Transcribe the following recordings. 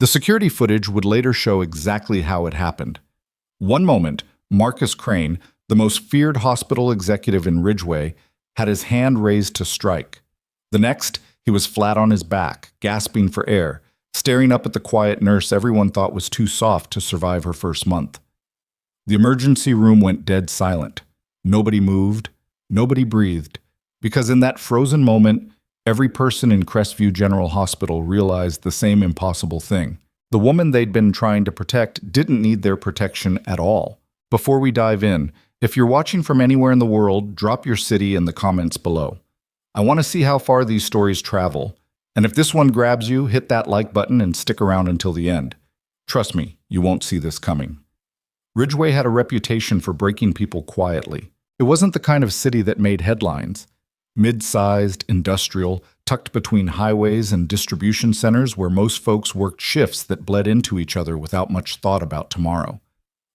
The security footage would later show exactly how it happened. One moment, Marcus Crane, the most feared hospital executive in Ridgeway, had his hand raised to strike. The next, he was flat on his back, gasping for air, staring up at the quiet nurse everyone thought was too soft to survive her first month. The emergency room went dead silent. Nobody moved, nobody breathed, because in that frozen moment, every person in Crestview General Hospital realized the same impossible thing. The woman they'd been trying to protect didn't need their protection at all. Before we dive in, if you're watching from anywhere in the world, drop your city in the comments below. I want to see how far these stories travel. And if this one grabs you, hit that like button and stick around until the end. Trust me, you won't see this coming. Ridgeway had a reputation for breaking people quietly. It wasn't the kind of city that made headlines. Mid-sized, industrial, tucked between highways and distribution centers where most folks worked shifts that bled into each other without much thought about tomorrow.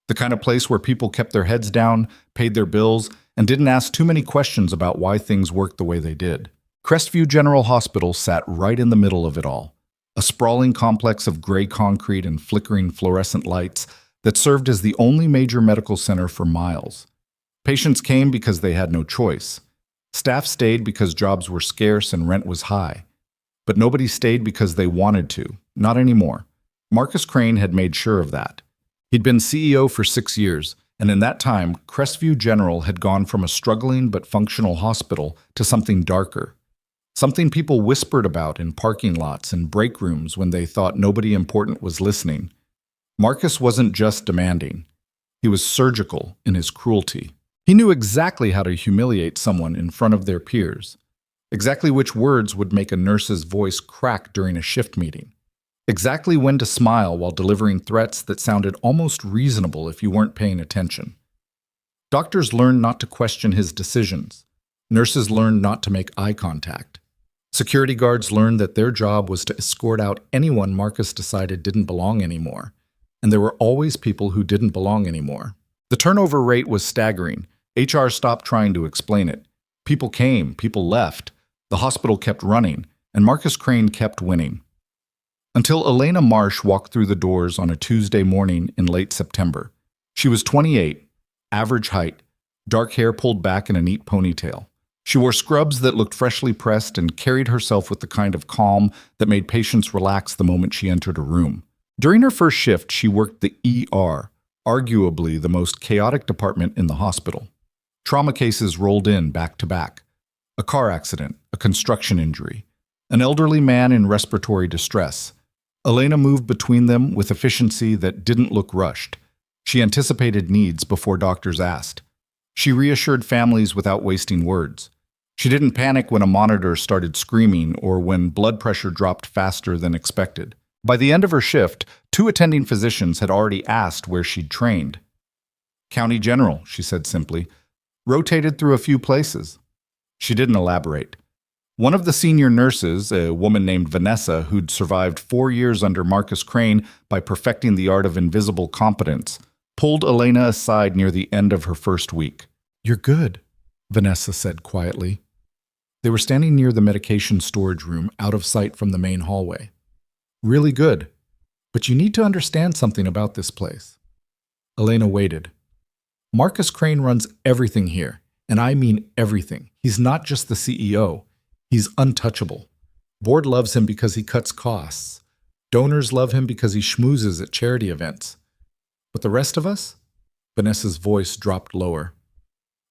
The kind of place where people kept their heads down, paid their bills, and didn't ask too many questions about why things worked the way they did. Crestview General Hospital sat right in the middle of it all, a sprawling complex of gray concrete and flickering fluorescent lights that served as the only major medical center for miles. Patients came because they had no choice. Staff stayed because jobs were scarce and rent was high. But nobody stayed because they wanted to, not anymore. Marcus Crane had made sure of that. He'd been CEO for 6 years, and in that time, Crestview General had gone from a struggling but functional hospital to something darker. Something people whispered about in parking lots and break rooms when they thought nobody important was listening. Marcus wasn't just demanding. He was surgical in his cruelty. He knew exactly how to humiliate someone in front of their peers, exactly which words would make a nurse's voice crack during a shift meeting, exactly when to smile while delivering threats that sounded almost reasonable if you weren't paying attention. Doctors learned not to question his decisions. Nurses learned not to make eye contact. Security guards learned that their job was to escort out anyone Marcus decided didn't belong anymore, and there were always people who didn't belong anymore. The turnover rate was staggering. HR stopped trying to explain it. People came, people left. The hospital kept running, and Marcus Crane kept winning. Until Elena Marsh walked through the doors on a Tuesday morning in late September. She was 28, average height, dark hair pulled back in a neat ponytail. She wore scrubs that looked freshly pressed and carried herself with the kind of calm that made patients relax the moment she entered a room. During her first shift, she worked the ER, arguably the most chaotic department in the hospital. Trauma cases rolled in back to back. A car accident, a construction injury, an elderly man in respiratory distress. Elena moved between them with efficiency that didn't look rushed. She anticipated needs before doctors asked. She reassured families without wasting words. She didn't panic when a monitor started screaming or when blood pressure dropped faster than expected. By the end of her shift, 2 attending physicians had already asked where she'd trained. "County General," she said simply. "Rotated through a few places." She didn't elaborate. One of the senior nurses, a woman named Vanessa who'd survived 4 years under Marcus Crane by perfecting the art of invisible competence, pulled Elena aside near the end of her first week. "You're good," Vanessa said quietly. They were standing near the medication storage room, out of sight from the main hallway. "Really good. But you need to understand something about this place." Elena waited. "Marcus Crane runs everything here, and I mean everything. He's not just the CEO. He's untouchable. Board loves him because he cuts costs. Donors love him because he schmoozes at charity events. But the rest of us?" Vanessa's voice dropped lower.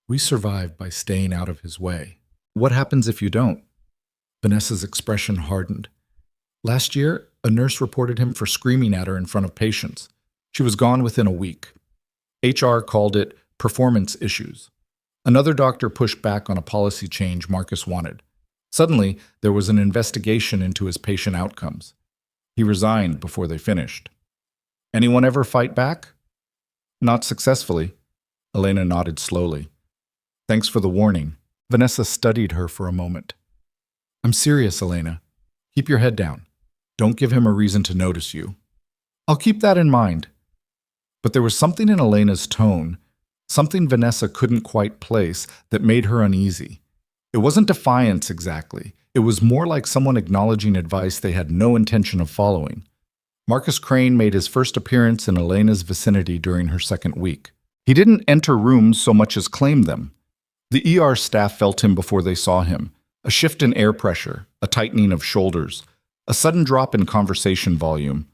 "We survive by staying out of his way." "What happens if you don't?" Vanessa's expression hardened. "Last year, a nurse reported him for screaming at her in front of patients. She was gone within a week. HR called it performance issues. Another doctor pushed back on a policy change Marcus wanted. Suddenly, there was an investigation into his patient outcomes. He resigned before they finished. Anyone ever fight back?" "Not successfully." Elena nodded slowly. "Thanks for the warning." Vanessa studied her for a moment. "I'm serious, Elena. Keep your head down. Don't give him a reason to notice you." "I'll keep that in mind." But there was something in Elena's tone, something Vanessa couldn't quite place, that made her uneasy. It wasn't defiance exactly. It was more like someone acknowledging advice they had no intention of following. Marcus Crane made his first appearance in Elena's vicinity during her second week. He didn't enter rooms so much as claim them. The ER staff felt him before they saw him. A shift in air pressure, a tightening of shoulders, a sudden drop in conversation volume.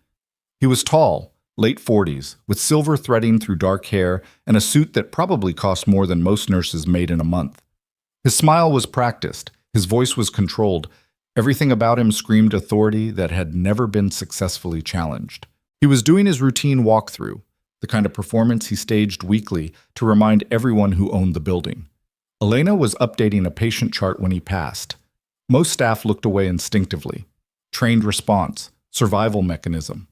He was tall, late 40s, with silver threading through dark hair and a suit that probably cost more than most nurses made in a month. His smile was practiced, his voice was controlled. Everything about him screamed authority that had never been successfully challenged. He was doing his routine walkthrough, the kind of performance he staged weekly to remind everyone who owned the building. Elena was updating a patient chart when he passed. Most staff looked away instinctively. Trained response, survival mechanism.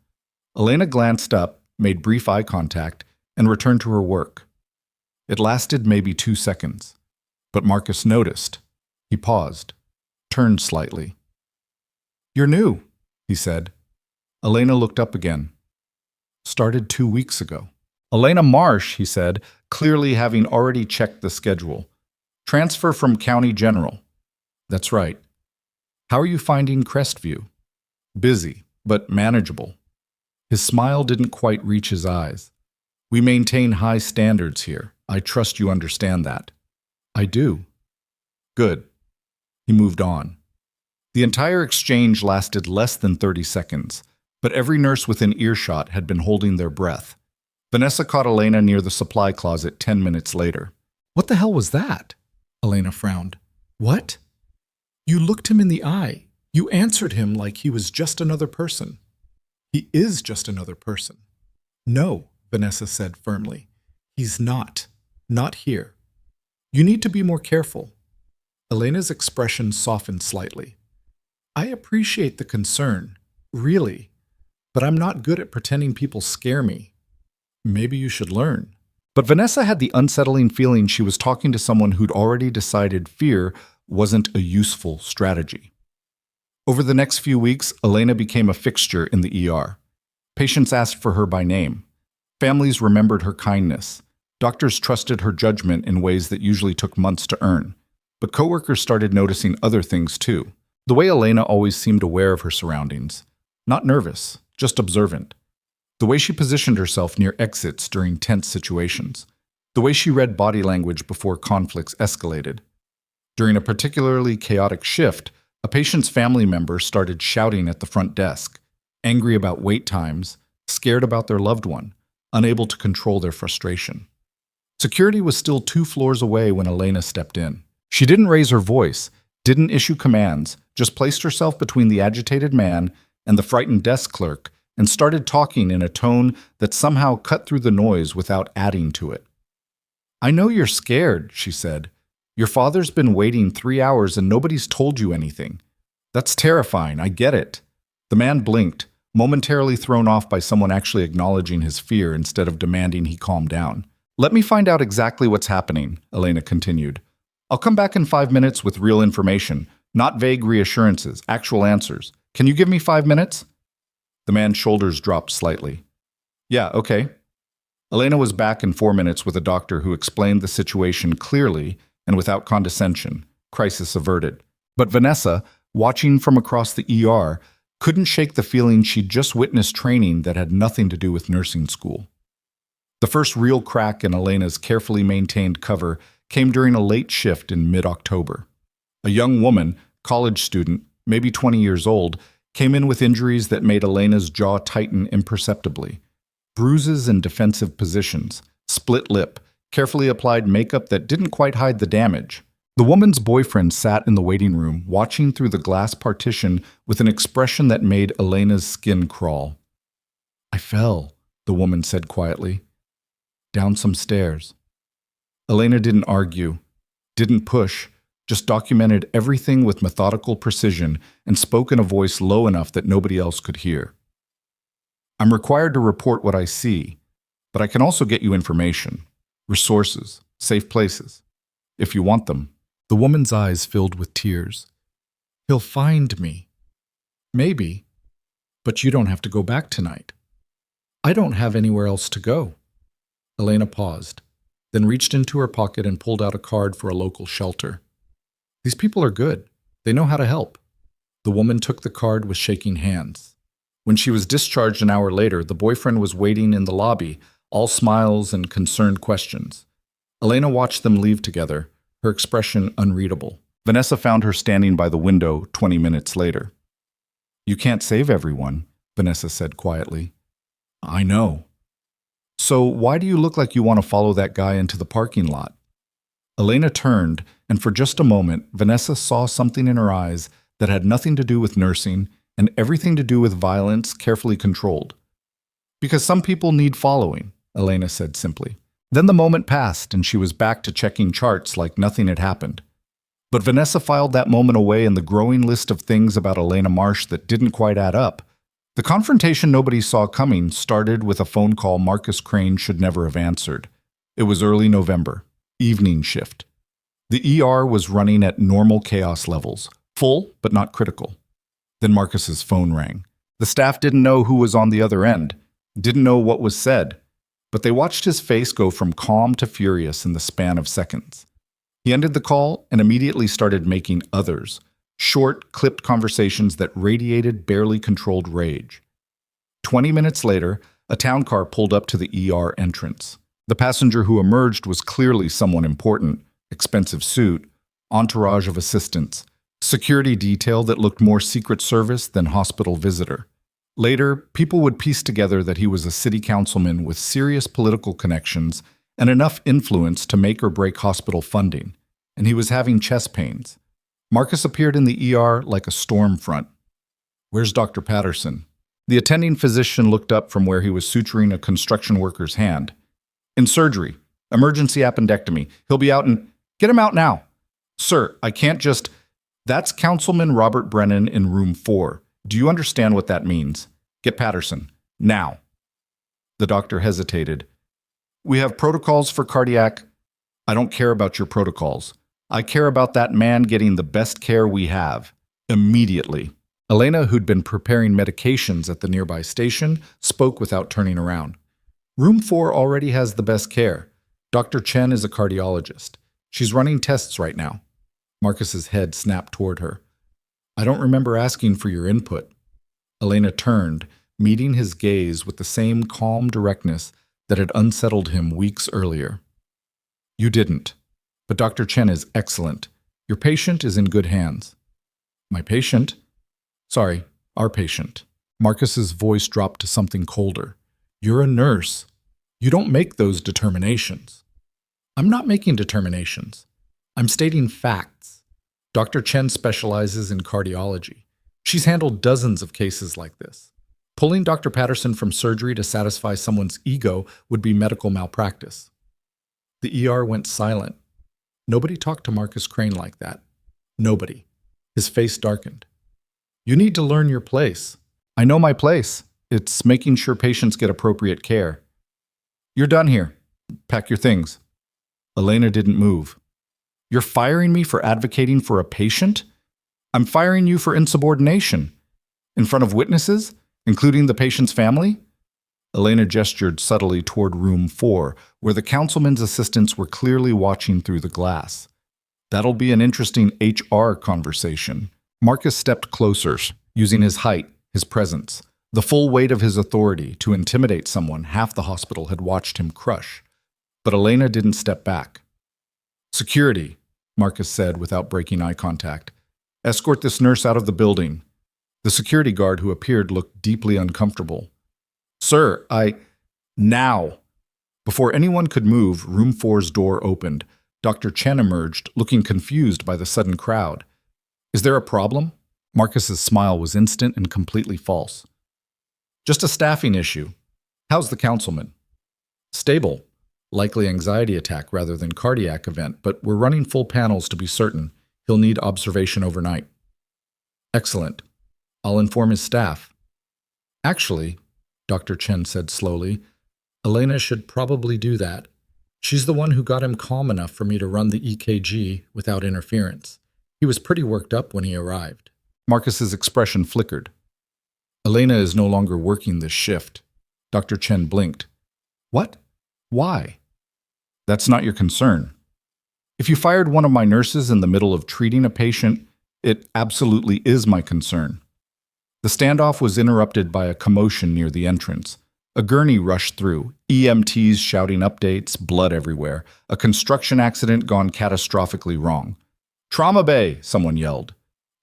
Elena glanced up, made brief eye contact, and returned to her work. It lasted maybe 2 seconds. But Marcus noticed. He paused, turned slightly. "You're new," he said. Elena looked up again. "Started 2 weeks ago." "Elena Marsh," he said, clearly having already checked the schedule. "Transfer from County General." "That's right." "How are you finding Crestview?" "Busy, but manageable." His smile didn't quite reach his eyes. "We maintain high standards here. I trust you understand that." "I do." "Good." He moved on. The entire exchange lasted less than 30 seconds, but every nurse within earshot had been holding their breath. Vanessa caught Elena near the supply closet 10 minutes later. "What the hell was that?" Elena frowned. "What?" "You looked him in the eye. You answered him like he was just another person." "He is just another person." "No," Vanessa said firmly. "He's not. Not here. You need to be more careful." Elena's expression softened slightly. "I appreciate the concern, really, but I'm not good at pretending people scare me." "Maybe you should learn." But Vanessa had the unsettling feeling she was talking to someone who'd already decided fear wasn't a useful strategy. Over the next few weeks, Elena became a fixture in the ER. Patients asked for her by name. Families remembered her kindness. Doctors trusted her judgment in ways that usually took months to earn. But coworkers started noticing other things too. The way Elena always seemed aware of her surroundings. Not nervous, just observant. The way she positioned herself near exits during tense situations. The way she read body language before conflicts escalated. During a particularly chaotic shift, a patient's family member started shouting at the front desk, angry about wait times, scared about their loved one, unable to control their frustration. Security was still 2 floors away when Elena stepped in. She didn't raise her voice, didn't issue commands, just placed herself between the agitated man and the frightened desk clerk and started talking in a tone that somehow cut through the noise without adding to it. "I know you're scared," she said. "Your father's been waiting 3 hours and nobody's told you anything. That's terrifying, I get it." The man blinked, momentarily thrown off by someone actually acknowledging his fear instead of demanding he calm down. "Let me find out exactly what's happening," Elena continued. "I'll come back in 5 minutes with real information, not vague reassurances, actual answers. Can you give me 5 minutes?" The man's shoulders dropped slightly. "Yeah, okay." Elena was back in 4 minutes with a doctor who explained the situation clearly and without condescension, crisis averted. But Vanessa, watching from across the ER, couldn't shake the feeling she'd just witnessed training that had nothing to do with nursing school. The first real crack in Elena's carefully maintained cover came during a late shift in mid-October. A young woman, college student, maybe 20 years old, came in with injuries that made Elena's jaw tighten imperceptibly. Bruises in defensive positions, split lip, carefully applied makeup that didn't quite hide the damage. The woman's boyfriend sat in the waiting room, watching through the glass partition with an expression that made Elena's skin crawl. "I fell," the woman said quietly. "Down some stairs." Elena didn't argue, didn't push, just documented everything with methodical precision and spoke in a voice low enough that nobody else could hear. "I'm required to report what I see, but I can also get you information, resources, safe places, if you want them." The woman's eyes filled with tears. "He'll find me." "Maybe, but you don't have to go back tonight." "I don't have anywhere else to go." Elena paused, then reached into her pocket and pulled out a card for a local shelter. "These people are good. They know how to help." The woman took the card with shaking hands. When she was discharged an hour later, the boyfriend was waiting in the lobby, all smiles and concerned questions. Elena watched them leave together, her expression unreadable. Vanessa found her standing by the window 20 minutes later. "You can't save everyone," Vanessa said quietly. "I know." "So why do you look like you want to follow that guy into the parking lot?" Elena turned, and for just a moment, Vanessa saw something in her eyes that had nothing to do with nursing and everything to do with violence carefully controlled. "Because some people need following," Elena said simply. Then the moment passed, and she was back to checking charts like nothing had happened. But Vanessa filed that moment away in the growing list of things about Elena Marsh that didn't quite add up. The confrontation nobody saw coming started with a phone call Marcus Crane should never have answered. It was early November, evening shift. The ER was running at normal chaos levels, full but not critical. Then Marcus's phone rang. The staff didn't know who was on the other end, didn't know what was said, but they watched his face go from calm to furious in the span of seconds. He ended the call and immediately started making others, short, clipped conversations that radiated barely controlled rage. 20 minutes later, a town car pulled up to the ER entrance. The passenger who emerged was clearly someone important: expensive suit, entourage of assistants, security detail that looked more Secret Service than hospital visitor. Later, people would piece together that he was a city councilman with serious political connections and enough influence to make or break hospital funding, and he was having chest pains. Marcus appeared in the ER like a storm front. "Where's Dr. Patterson?" The attending physician looked up from where he was suturing a construction worker's hand. "In surgery. Emergency appendectomy. He'll be out in—" "Get him out now." "Sir, I can't just—" "That's Councilman Robert Brennan in room 4. Do you understand what that means? Get Patterson. Now." The doctor hesitated. "We have protocols for cardiac—" "I don't care about your protocols. I care about that man getting the best care we have. Immediately." Elena, who'd been preparing medications at the nearby station, spoke without turning around. "Room 4 already has the best care. Dr. Chen is a cardiologist. She's running tests right now." Marcus's head snapped toward her. "I don't remember asking for your input." Elena turned, meeting his gaze with the same calm directness that had unsettled him weeks earlier. "You didn't. But Dr. Chen is excellent. Your patient is in good hands." "My patient?" "Sorry, our patient." Marcus's voice dropped to something colder. "You're a nurse. You don't make those determinations." "I'm not making determinations. I'm stating facts. Dr. Chen specializes in cardiology. She's handled dozens of cases like this. Pulling Dr. Patterson from surgery to satisfy someone's ego would be medical malpractice." The ER went silent. Nobody talked to Marcus Crane like that. Nobody. His face darkened. "You need to learn your place." "I know my place. It's making sure patients get appropriate care." "You're done here. Pack your things." Elena didn't move. "You're firing me for advocating for a patient? I'm firing you for insubordination. In front of witnesses, including the patient's family?" Elena gestured subtly toward room 4, where the councilman's assistants were clearly watching through the glass. "That'll be an interesting HR conversation." Marcus stepped closer, using his height, his presence, the full weight of his authority to intimidate someone half the hospital had watched him crush. But Elena didn't step back. "Security," Marcus said without breaking eye contact. "Escort this nurse out of the building." The security guard who appeared looked deeply uncomfortable. "Sir, Now!" Before anyone could move, room 4's door opened. Dr. Chen emerged, looking confused by the sudden crowd. "Is there a problem?" Marcus's smile was instant and completely false. "Just a staffing issue. How's the councilman?" "Stable. Likely anxiety attack rather than cardiac event, but we're running full panels to be certain. He'll need observation overnight." "Excellent. I'll inform his staff." "Actually," Dr. Chen said slowly, "Elena should probably do that. She's the one who got him calm enough for me to run the EKG without interference. He was pretty worked up when he arrived." Marcus's expression flickered. "Elena is no longer working this shift." Dr. Chen blinked. "What? Why?" "That's not your concern. If you fired one of my nurses in the middle of treating a patient, it absolutely is my concern." The standoff was interrupted by a commotion near the entrance. A gurney rushed through, EMTs shouting updates, blood everywhere, a construction accident gone catastrophically wrong. "Trauma Bay," someone yelled.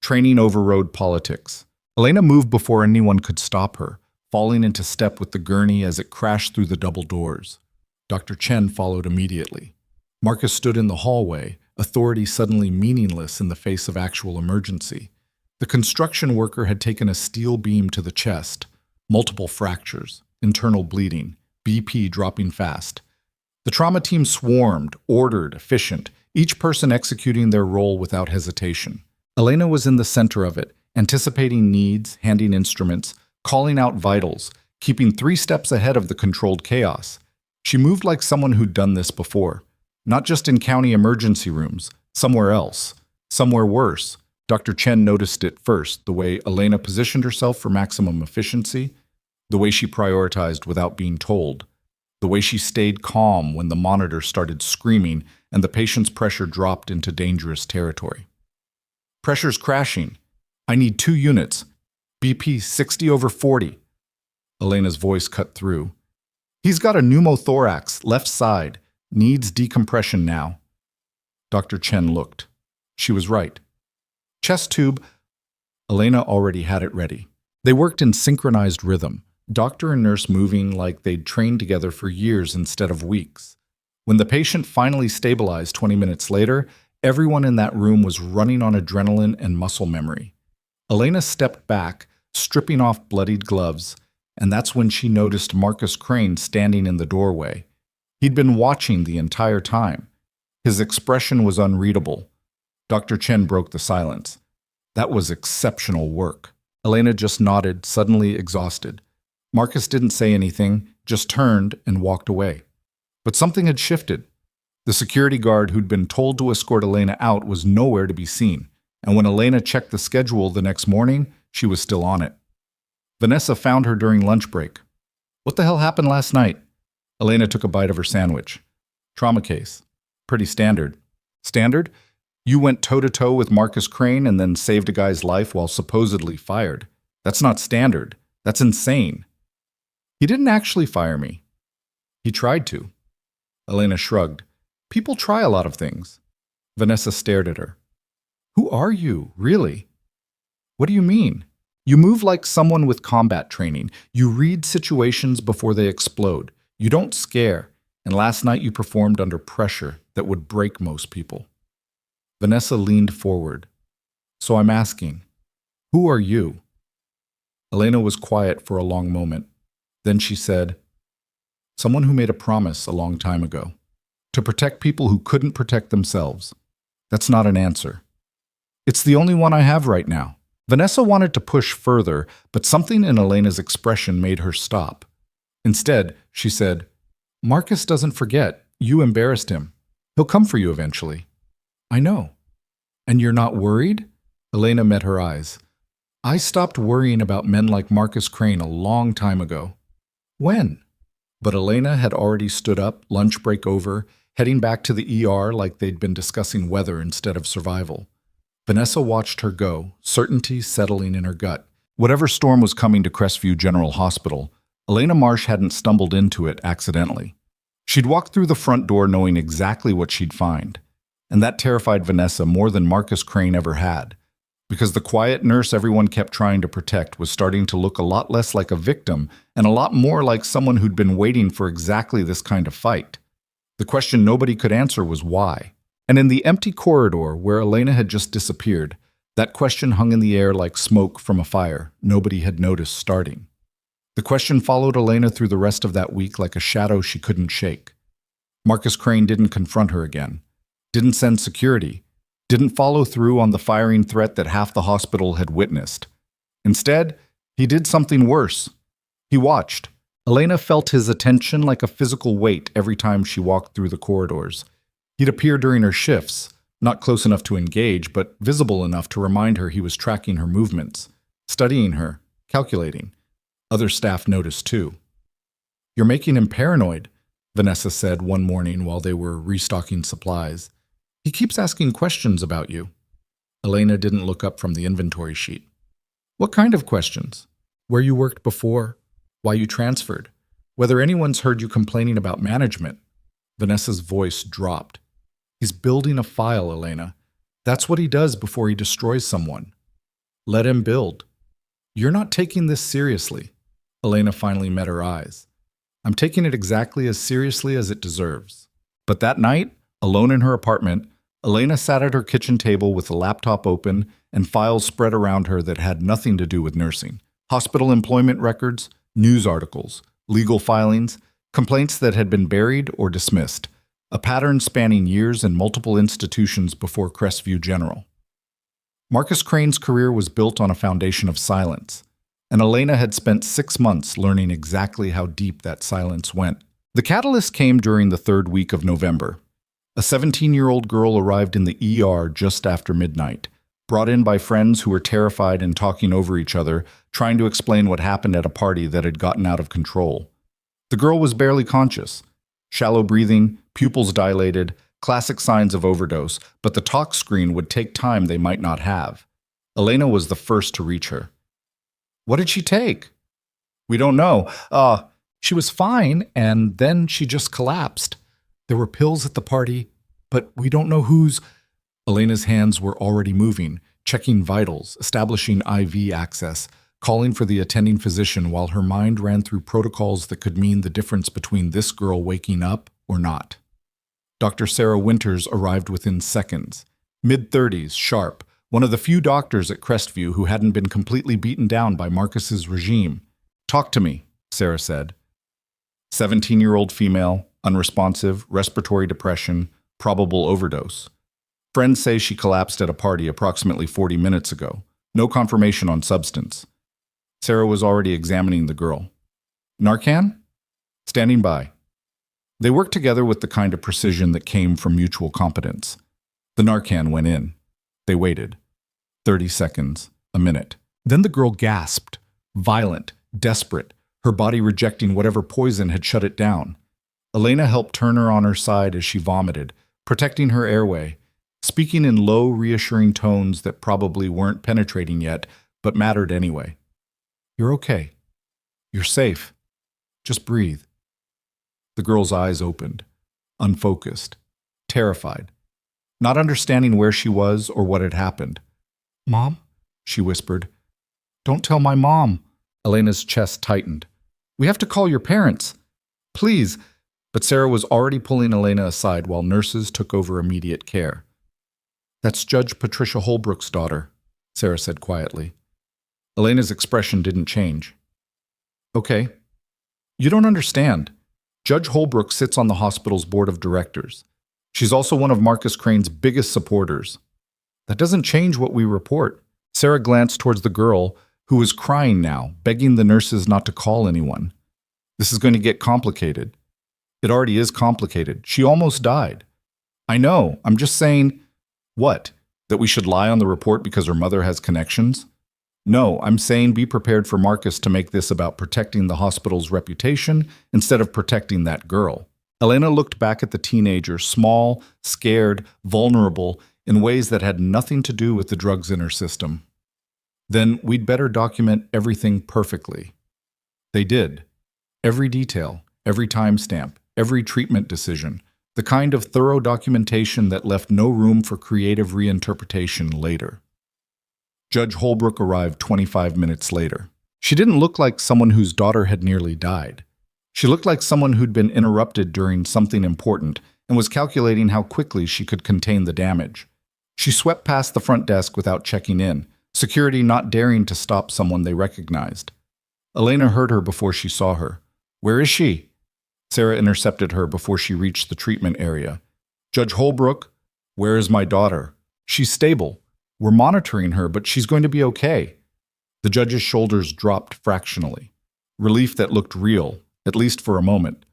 Training overrode politics. Elena moved before anyone could stop her, falling into step with the gurney as it crashed through the double doors. Dr. Chen followed immediately. Marcus stood in the hallway, authority suddenly meaningless in the face of actual emergency. The construction worker had taken a steel beam to the chest, multiple fractures, internal bleeding, BP dropping fast. The trauma team swarmed, ordered, efficient, each person executing their role without hesitation. Elena was in the center of it, anticipating needs, handing instruments, calling out vitals, keeping 3 steps ahead of the controlled chaos. She moved like someone who'd done this before, not just in county emergency rooms, somewhere else, somewhere worse. Dr. Chen noticed it first, the way Elena positioned herself for maximum efficiency, the way she prioritized without being told, the way she stayed calm when the monitor started screaming and the patient's pressure dropped into dangerous territory. "Pressure's crashing. I need 2 units. BP 60/40. Elena's voice cut through. "He's got a pneumothorax, left side. Needs decompression now." Dr. Chen looked. She was right. Chest tube. Elena already had it ready. They worked in synchronized rhythm, doctor and nurse moving like they'd trained together for years instead of weeks. When the patient finally stabilized 20 minutes later, everyone in that room was running on adrenaline and muscle memory. Elena stepped back, stripping off bloodied gloves, and that's when she noticed Marcus Crane standing in the doorway. He'd been watching the entire time. His expression was unreadable. Dr. Chen broke the silence. "That was exceptional work." Elena just nodded, suddenly exhausted. Marcus didn't say anything, just turned and walked away. But something had shifted. The security guard who'd been told to escort Elena out was nowhere to be seen, and when Elena checked the schedule the next morning, she was still on it. Vanessa found her during lunch break. "What the hell happened last night?" Elena took a bite of her sandwich. "Trauma case. Pretty standard." "Standard? You went toe-to-toe with Marcus Crane and then saved a guy's life while supposedly fired. That's not standard. That's insane." "He didn't actually fire me." "He tried to." Elena shrugged. "People try a lot of things." Vanessa stared at her. "Who are you, really?" "What do you mean?" "You move like someone with combat training. You read situations before they explode. You don't scare. And last night you performed under pressure that would break most people." Vanessa leaned forward. "So I'm asking, who are you?" Elena was quiet for a long moment. Then she said, "Someone who made a promise a long time ago. To protect people who couldn't protect themselves. That's not an answer. It's the only one I have right now." Vanessa wanted to push further, but something in Elena's expression made her stop. Instead, she said, "Marcus doesn't forget. You embarrassed him. He'll come for you eventually." "I know." "And you're not worried?" Elena met her eyes. "I stopped worrying about men like Marcus Crane a long time ago." "When?" But Elena had already stood up, lunch break over, heading back to the ER like they'd been discussing weather instead of survival. Vanessa watched her go, certainty settling in her gut. Whatever storm was coming to Crestview General Hospital, Elena Marsh hadn't stumbled into it accidentally. She'd walked through the front door knowing exactly what she'd find. And that terrified Vanessa more than Marcus Crane ever had, because the quiet nurse everyone kept trying to protect was starting to look a lot less like a victim and a lot more like someone who'd been waiting for exactly this kind of fight. The question nobody could answer was why. And in the empty corridor where Elena had just disappeared, that question hung in the air like smoke from a fire nobody had noticed starting. The question followed Elena through the rest of that week like a shadow she couldn't shake. Marcus Crane didn't confront her again. Didn't send security, didn't follow through on the firing threat that half the hospital had witnessed. Instead, he did something worse. He watched. Elena felt his attention like a physical weight every time she walked through the corridors. He'd appear during her shifts, not close enough to engage, but visible enough to remind her he was tracking her movements, studying her, calculating. Other staff noticed too. "You're making him paranoid," Vanessa said one morning while they were restocking supplies. "He keeps asking questions about you." Elena didn't look up from the inventory sheet. What kind of questions? Where you worked before? Why you transferred? Whether anyone's heard you complaining about management? Vanessa's voice dropped. He's building a file, Elena. That's what he does before he destroys someone. Let him build. You're not taking this seriously. Elena finally met her eyes. I'm taking it exactly as seriously as it deserves. But that night, alone in her apartment, Elena sat at her kitchen table with the laptop open and files spread around her that had nothing to do with nursing. Hospital employment records, news articles, legal filings, complaints that had been buried or dismissed, a pattern spanning years and multiple institutions before Crestview General. Marcus Crane's career was built on a foundation of silence, and Elena had spent 6 months learning exactly how deep that silence went. The catalyst came during the 3rd week of November. A 17-year-old girl arrived in the ER just after midnight, brought in by friends who were terrified and talking over each other, trying to explain what happened at a party that had gotten out of control. The girl was barely conscious. Shallow breathing, pupils dilated, classic signs of overdose, but the talk screen would take time they might not have. Elena was the first to reach her. What did she take? We don't know. She was fine, and then she just collapsed. There were pills at the party, but we don't know whose. Elena's hands were already moving, checking vitals, establishing IV access, calling for the attending physician while her mind ran through protocols that could mean the difference between this girl waking up or not. Dr. Sarah Winters arrived within seconds. Mid-30s, sharp, one of the few doctors at Crestview who hadn't been completely beaten down by Marcus's regime. Talk to me, Sarah said. 17-year-old female, unresponsive, respiratory depression, probable overdose. Friends say she collapsed at a party approximately 40 minutes ago. No confirmation on substance. Sarah was already examining the girl. Narcan? Standing by. They worked together with the kind of precision that came from mutual competence. The Narcan went in. They waited. 30 seconds, a minute. Then the girl gasped, violent, desperate, her body rejecting whatever poison had shut it down. Elena helped turn her on her side as she vomited, protecting her airway, speaking in low, reassuring tones that probably weren't penetrating yet, but mattered anyway. You're okay. You're safe. Just breathe. The girl's eyes opened, unfocused, terrified, not understanding where she was or what had happened. Mom? She whispered. Don't tell my mom. Elena's chest tightened. We have to call your parents. Please. But Sarah was already pulling Elena aside while nurses took over immediate care. That's Judge Patricia Holbrook's daughter, Sarah said quietly. Elena's expression didn't change. Okay. You don't understand. Judge Holbrook sits on the hospital's board of directors. She's also one of Marcus Crane's biggest supporters. That doesn't change what we report. Sarah glanced towards the girl, who was crying now, begging the nurses not to call anyone. This is going to get complicated. It already is complicated. She almost died. I know. I'm just saying... What? That we should lie on the report because her mother has connections? No, I'm saying be prepared for Marcus to make this about protecting the hospital's reputation instead of protecting that girl. Elena looked back at the teenager, small, scared, vulnerable, in ways that had nothing to do with the drugs in her system. Then we'd better document everything perfectly. They did. Every detail, every timestamp, every treatment decision, the kind of thorough documentation that left no room for creative reinterpretation later. Judge Holbrook arrived 25 minutes later. She didn't look like someone whose daughter had nearly died. She looked like someone who'd been interrupted during something important and was calculating how quickly she could contain the damage. She swept past the front desk without checking in, security not daring to stop someone they recognized. Elena heard her before she saw her. Where is she? Sarah intercepted her before she reached the treatment area. Judge Holbrook, where is my daughter? She's stable. We're monitoring her, but she's going to be okay. The judge's shoulders dropped fractionally. Relief that looked real, at least for a moment.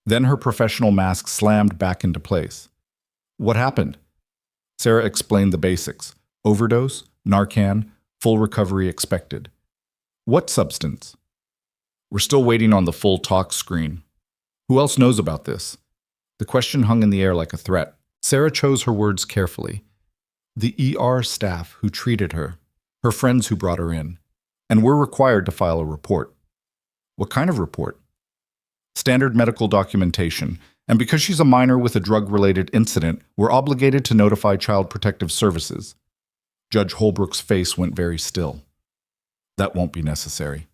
Then her professional mask slammed back into place. What happened? Sarah explained the basics. Overdose, Narcan, full recovery expected. What substance? We're still waiting on the full talk screen. Who else knows about this? The question hung in the air like a threat. Sarah chose her words carefully. The ER staff who treated her, her friends who brought her in, and we're required to file a report. What kind of report? Standard medical documentation, and because she's a minor with a drug-related incident, we're obligated to notify Child Protective Services. Judge Holbrook's face went very still. That won't be necessary.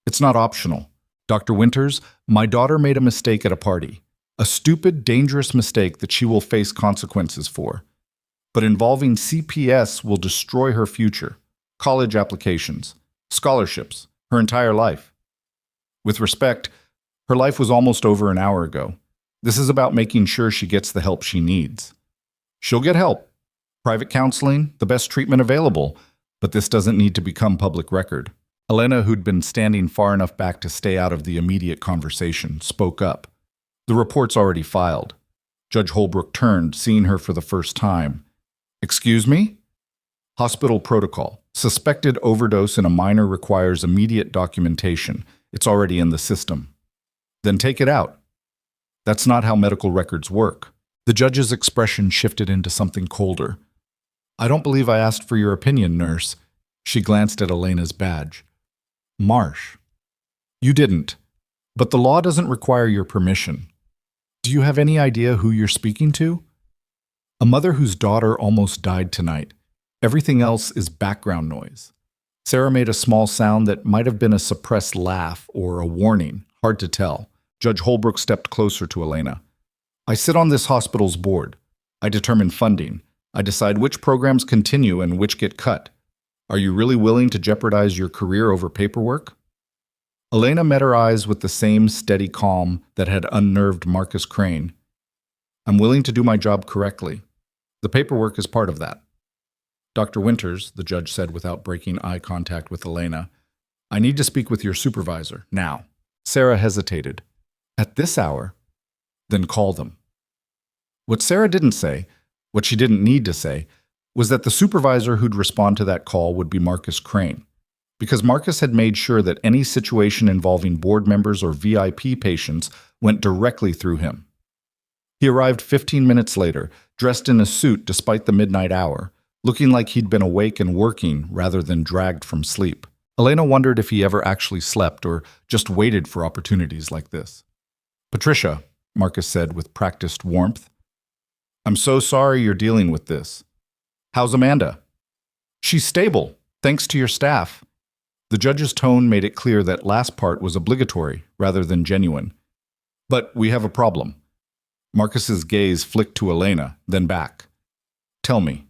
It's not optional. Dr. Winters, my daughter made a mistake at a party. A stupid, dangerous mistake that she will face consequences for. But involving CPS will destroy her future, college applications, scholarships, her entire life. With respect, her life was almost over an hour ago. This is about making sure she gets the help she needs. She'll get help. Private counseling, the best treatment available, but this doesn't need to become public record. Elena, who'd been standing far enough back to stay out of the immediate conversation, spoke up. The report's already filed. Judge Holbrook turned, seeing her for the first time. Excuse me? Hospital protocol. Suspected overdose in a minor requires immediate documentation. It's already in the system. Then take it out. That's not how medical records work. The judge's expression shifted into something colder. I don't believe I asked for your opinion, nurse. She glanced at Elena's badge. Marsh. You didn't. But the law doesn't require your permission. Do you have any idea who you're speaking to? A mother whose daughter almost died tonight. Everything else is background noise. Sarah made a small sound that might have been a suppressed laugh or a warning, hard to tell. Judge Holbrook stepped closer to Elena. I sit on this hospital's board. I determine funding. I decide which programs continue and which get cut. Are you really willing to jeopardize your career over paperwork? Elena met her eyes with the same steady calm that had unnerved Marcus Crane. I'm willing to do my job correctly. The paperwork is part of that. Dr. Winters, the judge said without breaking eye contact with Elena, I need to speak with your supervisor, now. Sarah hesitated. At this hour? Then call them. What Sarah didn't say, what she didn't need to say, was that the supervisor who'd respond to that call would be Marcus Crane, because Marcus had made sure that any situation involving board members or VIP patients went directly through him. He arrived 15 minutes later, dressed in a suit despite the midnight hour, looking like he'd been awake and working rather than dragged from sleep. Elena wondered if he ever actually slept or just waited for opportunities like this. Patricia, Marcus said with practiced warmth, I'm so sorry you're dealing with this. How's Amanda? She's stable, thanks to your staff. The judge's tone made it clear that last part was obligatory rather than genuine. But we have a problem. Marcus's gaze flicked to Elena, then back. Tell me.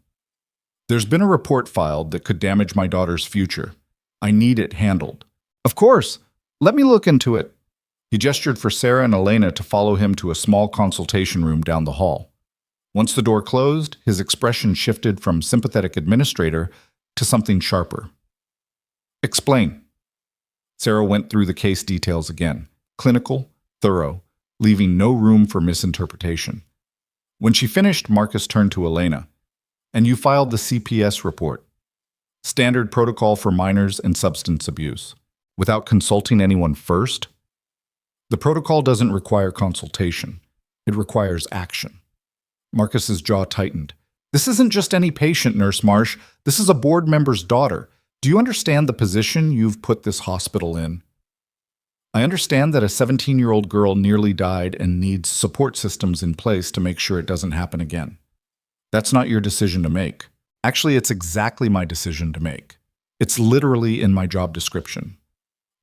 There's been a report filed that could damage my daughter's future. I need it handled. Of course. Let me look into it. He gestured for Sarah and Elena to follow him to a small consultation room down the hall. Once the door closed, his expression shifted from sympathetic administrator to something sharper. Explain. Sarah went through the case details again, clinical, thorough, leaving no room for misinterpretation. When she finished, Marcus turned to Elena. And you filed the CPS report. Standard protocol for minors and substance abuse. Without consulting anyone first? The protocol doesn't require consultation. It requires action. Marcus's jaw tightened. This isn't just any patient, Nurse Marsh. This is a board member's daughter. Do you understand the position you've put this hospital in? I understand that a 17-year-old girl nearly died and needs support systems in place to make sure it doesn't happen again. That's not your decision to make. Actually, it's exactly my decision to make. It's literally in my job description.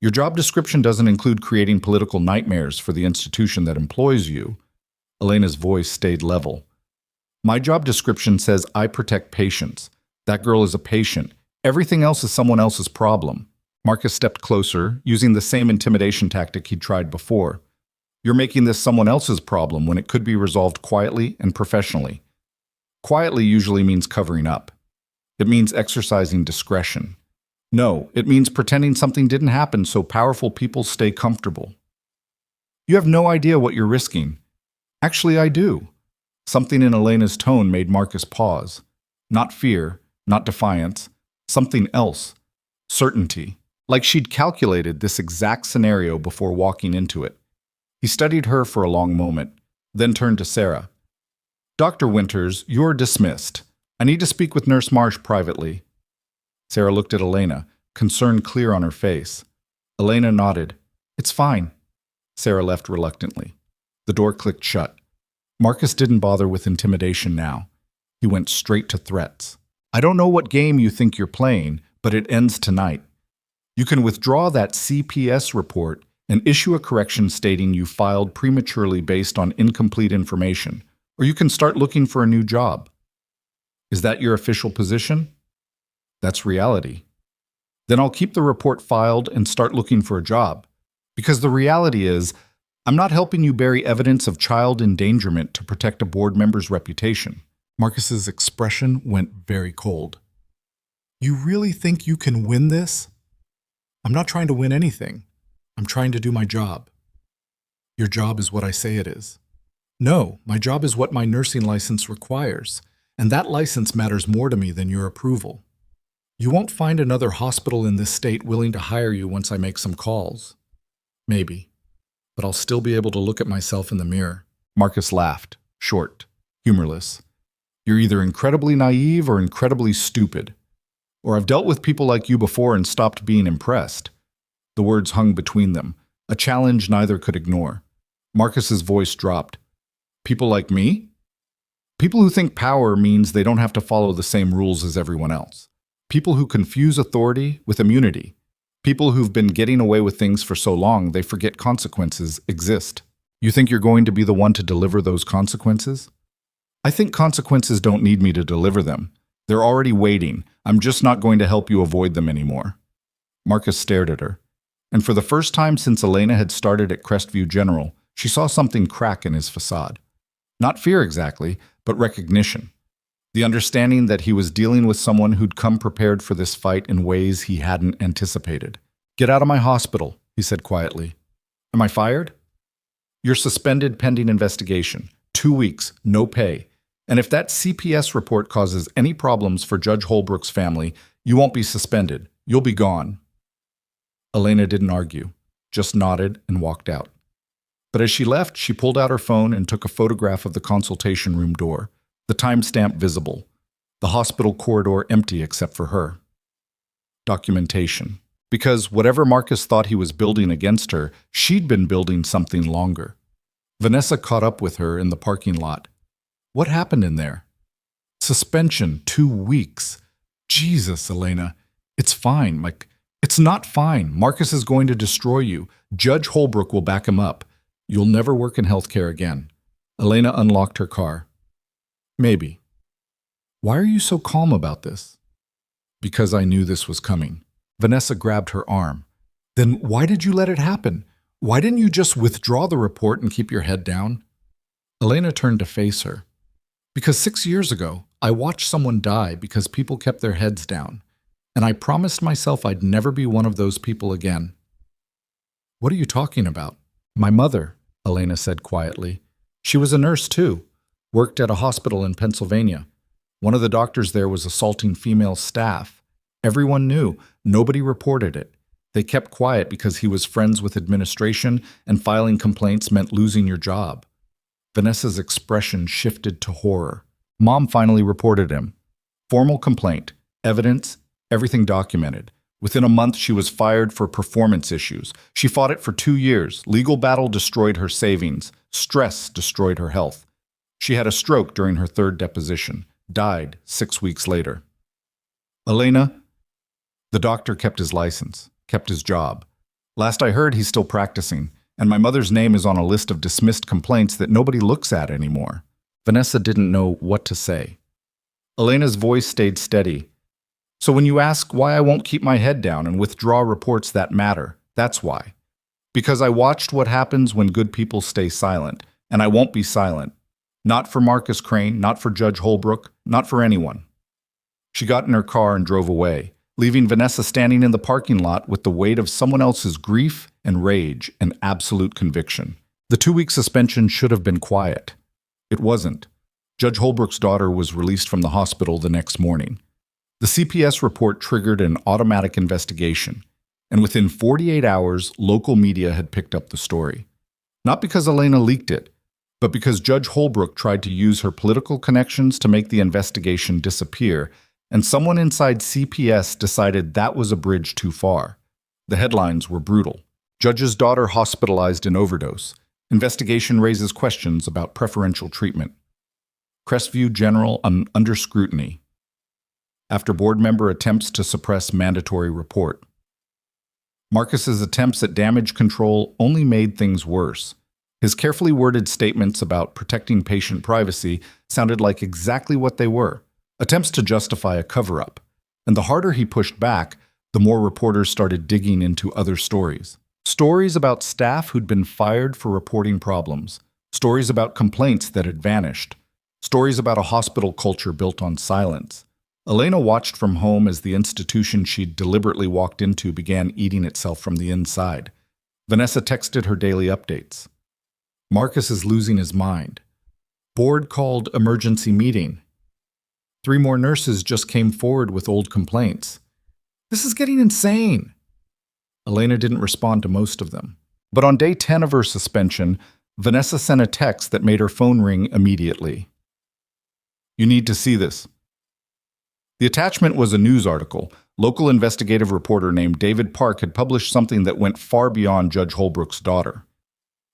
Your job description doesn't include creating political nightmares for the institution that employs you. Elena's voice stayed level. My job description says I protect patients. That girl is a patient. Everything else is someone else's problem. Marcus stepped closer, using the same intimidation tactic he'd tried before. You're making this someone else's problem when it could be resolved quietly and professionally. Quietly usually means covering up. It means exercising discretion. No, it means pretending something didn't happen so powerful people stay comfortable. You have no idea what you're risking. Actually, I do. Something in Elena's tone made Marcus pause. Not fear, not defiance, something else. Certainty. Like she'd calculated this exact scenario before walking into it. He studied her for a long moment, then turned to Sarah. Dr. Winters, you're dismissed. I need to speak with Nurse Marsh privately. Sarah looked at Elena, concern clear on her face. Elena nodded. "It's fine." Sarah left reluctantly. The door clicked shut. Marcus didn't bother with intimidation now. He went straight to threats. "I don't know what game you think you're playing, but it ends tonight. You can withdraw that CPS report and issue a correction stating you filed prematurely based on incomplete information, or you can start looking for a new job." "Is that your official position?" "That's reality." "Then I'll keep the report filed and start looking for a job. Because the reality is, I'm not helping you bury evidence of child endangerment to protect a board member's reputation." Marcus's expression went very cold. "You really think you can win this?" "I'm not trying to win anything. I'm trying to do my job." "Your job is what I say it is." "No, my job is what my nursing license requires, and that license matters more to me than your approval. You won't find another hospital in this state willing to hire you once I make some calls. Maybe, but I'll still be able to look at myself in the mirror." Marcus laughed, short, humorless. "You're either incredibly naive or incredibly stupid. Or I've dealt with people like you before and stopped being impressed." The words hung between them, a challenge neither could ignore. Marcus's voice dropped. "People like me?" "People who think power means they don't have to follow the same rules as everyone else. People who confuse authority with immunity. People who've been getting away with things for so long they forget consequences exist. You think you're going to be the one to deliver those consequences?" "I think consequences don't need me to deliver them. They're already waiting. I'm just not going to help you avoid them anymore." Marcus stared at her. And for the first time since Elena had started at Crestview General, she saw something crack in his facade. Not fear exactly, but recognition. The understanding that he was dealing with someone who'd come prepared for this fight in ways he hadn't anticipated. "Get out of my hospital," he said quietly. "Am I fired?" "You're suspended pending investigation. 2 weeks, no pay. And if that CPS report causes any problems for Judge Holbrook's family, you won't be suspended. You'll be gone." Elena didn't argue, just nodded and walked out. But as she left, she pulled out her phone and took a photograph of the consultation room door, the timestamp visible, the hospital corridor empty except for her. Documentation. Because whatever Marcus thought he was building against her, she'd been building something longer. Vanessa caught up with her in the parking lot. "What happened in there?" "Suspension, 2 weeks. Jesus, Elena. It's fine. It's not fine. Marcus is going to destroy you. Judge Holbrook will back him up. You'll never work in healthcare again." Elena unlocked her car. "Maybe." "Why are you so calm about this?" "Because I knew this was coming." Vanessa grabbed her arm. "Then why did you let it happen? Why didn't you just withdraw the report and keep your head down?" Elena turned to face her. "Because 6 years ago, I watched someone die because people kept their heads down, and I promised myself I'd never be one of those people again." "What are you talking about?" "My mother," Elena said quietly. "She was a nurse too, worked at a hospital in Pennsylvania. One of the doctors there was assaulting female staff. Everyone knew. Nobody reported it. They kept quiet because he was friends with administration and filing complaints meant losing your job." Vanessa's expression shifted to horror. Mom finally reported him. Formal complaint, evidence, everything documented. Within a month, she was fired for performance issues. She fought it for 2 years. Legal battle destroyed her savings. Stress destroyed her health. She had a stroke during her 3rd deposition. Died 6 weeks later. "Elena?" "The doctor kept his license, kept his job. Last I heard, he's still practicing, and my mother's name is on a list of dismissed complaints that nobody looks at anymore." Vanessa didn't know what to say. Elena's voice stayed steady. "So when you ask why I won't keep my head down and withdraw reports that matter, that's why. Because I watched what happens when good people stay silent, and I won't be silent. Not for Marcus Crane, not for Judge Holbrook, not for anyone." She got in her car and drove away, leaving Vanessa standing in the parking lot with the weight of someone else's grief and rage and absolute conviction. The 2-week suspension should have been quiet. It wasn't. Judge Holbrook's daughter was released from the hospital the next morning. The CPS report triggered an automatic investigation, and within 48 hours, local media had picked up the story. Not because Elena leaked it, but because Judge Holbrook tried to use her political connections to make the investigation disappear and someone inside CPS decided that was a bridge too far. The headlines were brutal. Judge's daughter hospitalized in overdose. Investigation raises questions about preferential treatment. Crestview General under scrutiny. After board member attempts to suppress mandatory report. Marcus's attempts at damage control only made things worse. His carefully worded statements about protecting patient privacy sounded like exactly what they were, attempts to justify a cover-up. And the harder he pushed back, the more reporters started digging into other stories. Stories about staff who'd been fired for reporting problems. Stories about complaints that had vanished. Stories about a hospital culture built on silence. Elena watched from home as the institution she'd deliberately walked into began eating itself from the inside. Vanessa texted her daily updates. Marcus is losing his mind. Board called emergency meeting. 3 more nurses just came forward with old complaints. This is getting insane. Elena didn't respond to most of them. But on day 10 of her suspension, Vanessa sent a text that made her phone ring immediately. You need to see this. The attachment was a news article. Local investigative reporter named David Park had published something that went far beyond Judge Holbrook's daughter.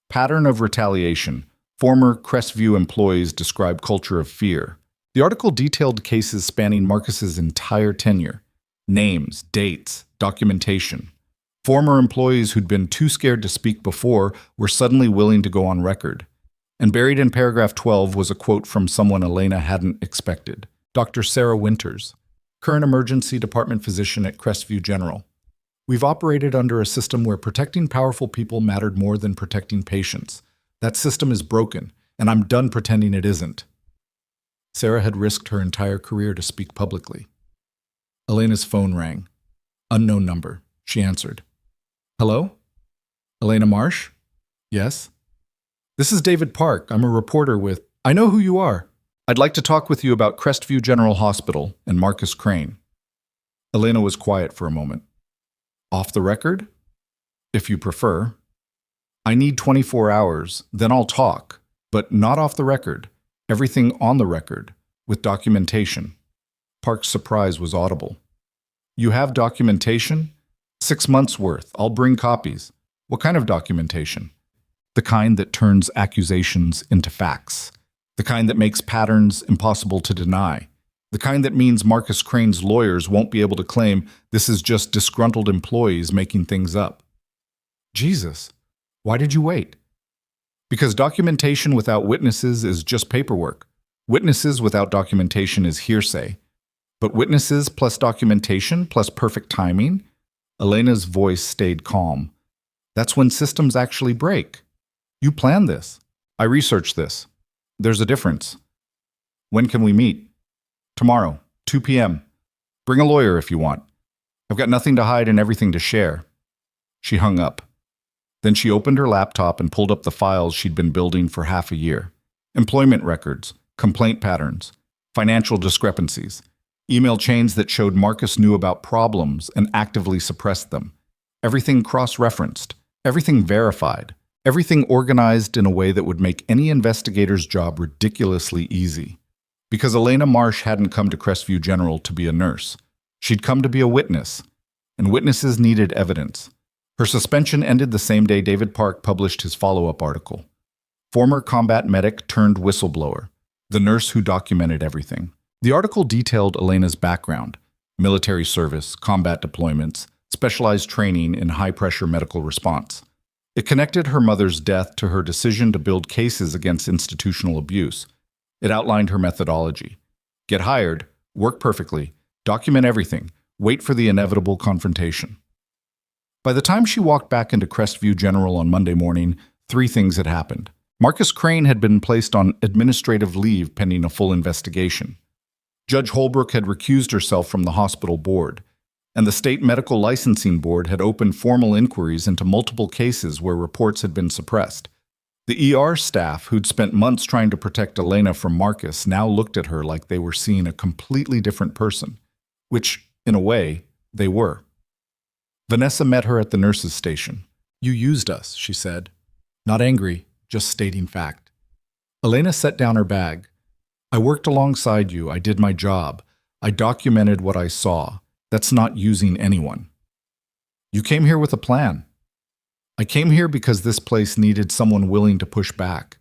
Pattern of retaliation. Former Crestview employees describe culture of fear. The article detailed cases spanning Marcus's entire tenure. Names, dates, documentation. Former employees who'd been too scared to speak before were suddenly willing to go on record. And buried in paragraph 12 was a quote from someone Elena hadn't expected. Dr. Sarah Winters, current emergency department physician at Crestview General. We've operated under a system where protecting powerful people mattered more than protecting patients. That system is broken, and I'm done pretending it isn't. Sarah had risked her entire career to speak publicly. Elena's phone rang. Unknown number. She answered. Hello? Elena Marsh? Yes? This is David Park. I'm a reporter with... I know who you are. I'd like to talk with you about Crestview General Hospital and Marcus Crane. Elena was quiet for a moment. Off the record? If you prefer. I need 24 hours, then I'll talk, but not off the record. Everything on the record, with documentation. Park's surprise was audible. You have documentation? 6 months worth. I'll bring copies. What kind of documentation? The kind that turns accusations into facts. The kind that makes patterns impossible to deny. The kind that means Marcus Crane's lawyers won't be able to claim this is just disgruntled employees making things up. Jesus, why did you wait? Because documentation without witnesses is just paperwork. Witnesses without documentation is hearsay. But witnesses plus documentation plus perfect timing? Elena's voice stayed calm. That's when systems actually break. You planned this. I researched this. There's a difference. When can we meet? Tomorrow, 2 p.m. Bring a lawyer if you want. I've got nothing to hide and everything to share. She hung up. Then she opened her laptop and pulled up the files she'd been building for half a year. Employment records, complaint patterns, financial discrepancies, email chains that showed Marcus knew about problems and actively suppressed them. Everything cross-referenced, everything verified. Everything organized in a way that would make any investigator's job ridiculously easy. Because Elena Marsh hadn't come to Crestview General to be a nurse. She'd come to be a witness, and witnesses needed evidence. Her suspension ended the same day David Park published his follow-up article. Former combat medic turned whistleblower, the nurse who documented everything. The article detailed Elena's background, military service, combat deployments, specialized training in high-pressure medical response. It connected her mother's death to her decision to build cases against institutional abuse. It outlined her methodology. Get hired, work perfectly, document everything, wait for the inevitable confrontation. By the time she walked back into Crestview General on Monday morning, 3 things had happened. Marcus Crane had been placed on administrative leave pending a full investigation. Judge Holbrook had recused herself from the hospital board. And the State Medical Licensing Board had opened formal inquiries into multiple cases where reports had been suppressed. The ER staff, who'd spent months trying to protect Elena from Marcus, now looked at her like they were seeing a completely different person, which, in a way, they were. Vanessa met her at the nurse's station. You used us, she said. Not angry, just stating fact. Elena set down her bag. I worked alongside you, I did my job. I documented what I saw. That's not using anyone. You came here with a plan. I came here because this place needed someone willing to push back.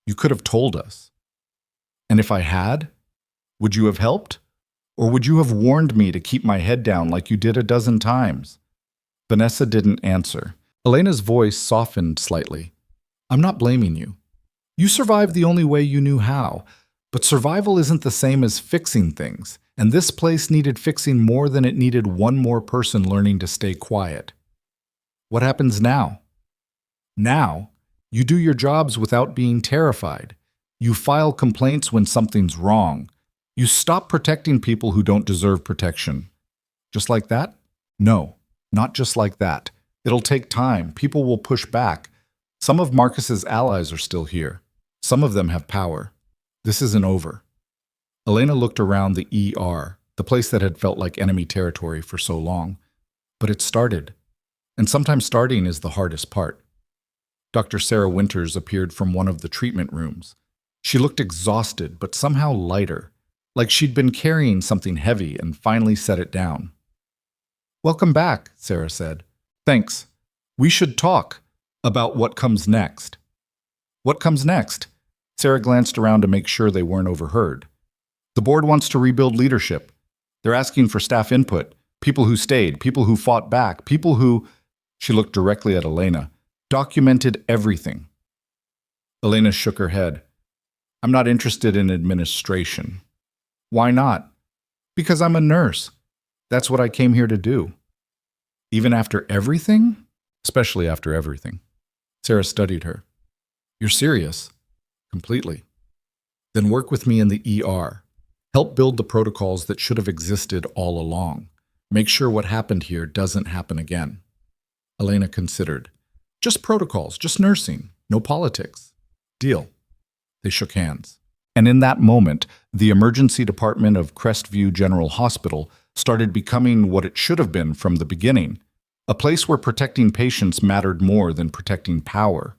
You could have told us. And if I had, would you have helped? Or would you have warned me to keep my head down like you did a dozen times? Vanessa didn't answer. Elena's voice softened slightly. I'm not blaming you. You survived the only way you knew how, but survival isn't the same as fixing things, and this place needed fixing more than it needed one more person learning to stay quiet. What happens now? Now, you do your jobs without being terrified. You file complaints when something's wrong. You stop protecting people who don't deserve protection. Just like that? No, not just like that. It'll take time. People will push back. Some of Marcus's allies are still here. Some of them have power. This isn't over. Elena looked around the ER, the place that had felt like enemy territory for so long. But it started. And sometimes starting is the hardest part. Dr. Sarah Winters appeared from one of the treatment rooms. She looked exhausted, but somehow lighter, like she'd been carrying something heavy and finally set it down. Welcome back, Sarah said. Thanks. We should talk about what comes next. What comes next? Sarah glanced around to make sure they weren't overheard. The board wants to rebuild leadership. They're asking for staff input, people who stayed, people who fought back, people who, she looked directly at Elena, documented everything. Elena shook her head. I'm not interested in administration. Why not? Because I'm a nurse. That's what I came here to do. Even after everything? Especially after everything. Sarah studied her. You're serious? Completely. Then work with me in the ER. Help build the protocols that should have existed all along. Make sure what happened here doesn't happen again. Elena considered. Just protocols, just nursing, no politics. Deal. They shook hands. And in that moment, the emergency department of Crestview General Hospital started becoming what it should have been from the beginning, a place where protecting patients mattered more than protecting power.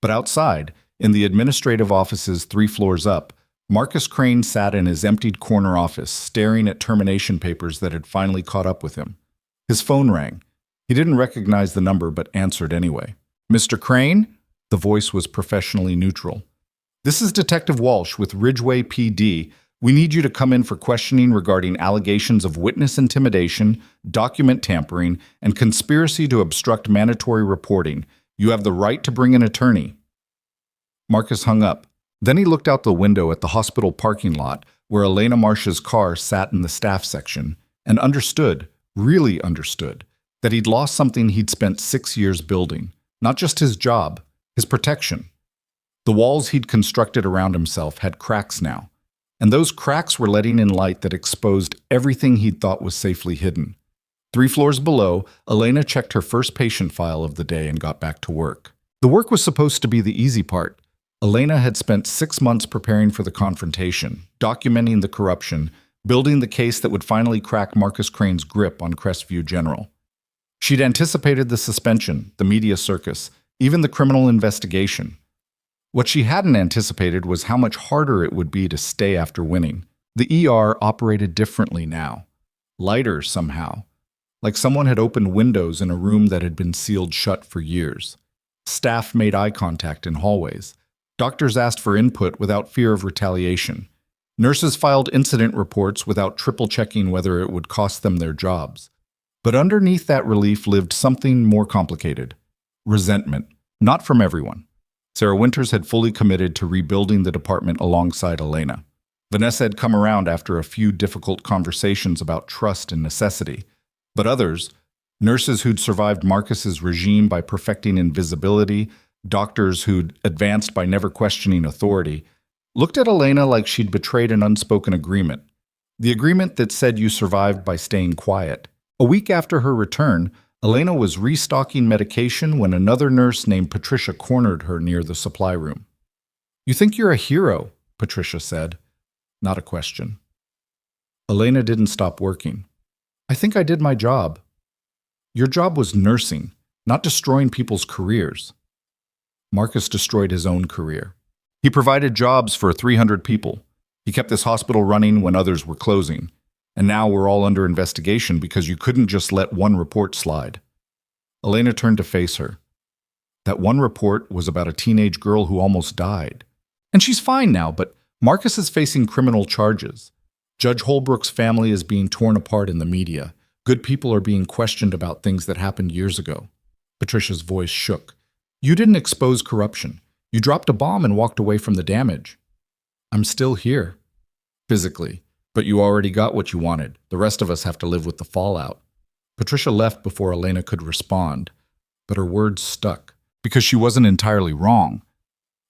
But outside, in the administrative offices 3 floors up, Marcus Crane sat in his emptied corner office, staring at termination papers that had finally caught up with him. His phone rang. He didn't recognize the number, but answered anyway. Mr. Crane? The voice was professionally neutral. This is Detective Walsh with Ridgeway PD. We need you to come in for questioning regarding allegations of witness intimidation, document tampering, and conspiracy to obstruct mandatory reporting. You have the right to bring an attorney. Marcus hung up. Then he looked out the window at the hospital parking lot where Elena Marsh's car sat in the staff section and understood, really understood, that he'd lost something he'd spent 6 years building. Not just his job, his protection. The walls he'd constructed around himself had cracks now, and those cracks were letting in light that exposed everything he'd thought was safely hidden. 3 floors below, Elena checked her first patient file of the day and got back to work. The work was supposed to be the easy part. Elena had spent 6 months preparing for the confrontation, documenting the corruption, building the case that would finally crack Marcus Crane's grip on Crestview General. She'd anticipated the suspension, the media circus, even the criminal investigation. What she hadn't anticipated was how much harder it would be to stay after winning. The ER operated differently now. Lighter somehow. Like someone had opened windows in a room that had been sealed shut for years. Staff made eye contact in hallways. Doctors asked for input without fear of retaliation. Nurses filed incident reports without triple-checking whether it would cost them their jobs. But underneath that relief lived something more complicated. Resentment. Not from everyone. Sarah Winters had fully committed to rebuilding the department alongside Elena. Vanessa had come around after a few difficult conversations about trust and necessity. But others, nurses who'd survived Marcus's regime by perfecting invisibility, doctors who'd advanced by never questioning authority, looked at Elena like she'd betrayed an unspoken agreement. The agreement that said you survived by staying quiet. A week after her return, Elena was restocking medication when another nurse named Patricia cornered her near the supply room. You think you're a hero, Patricia said. Not a question. Elena didn't stop working. I think I did my job. Your job was nursing, not destroying people's careers. Marcus destroyed his own career. He provided jobs for 300 people. He kept this hospital running when others were closing. And now we're all under investigation because you couldn't just let one report slide. Elena turned to face her. That one report was about a teenage girl who almost died. And she's fine now, but Marcus is facing criminal charges. Judge Holbrook's family is being torn apart in the media. Good people are being questioned about things that happened years ago. Patricia's voice shook. You didn't expose corruption. You dropped a bomb and walked away from the damage. I'm still here. Physically. But you already got what you wanted. The rest of us have to live with the fallout. Patricia left before Elena could respond, but her words stuck, because she wasn't entirely wrong.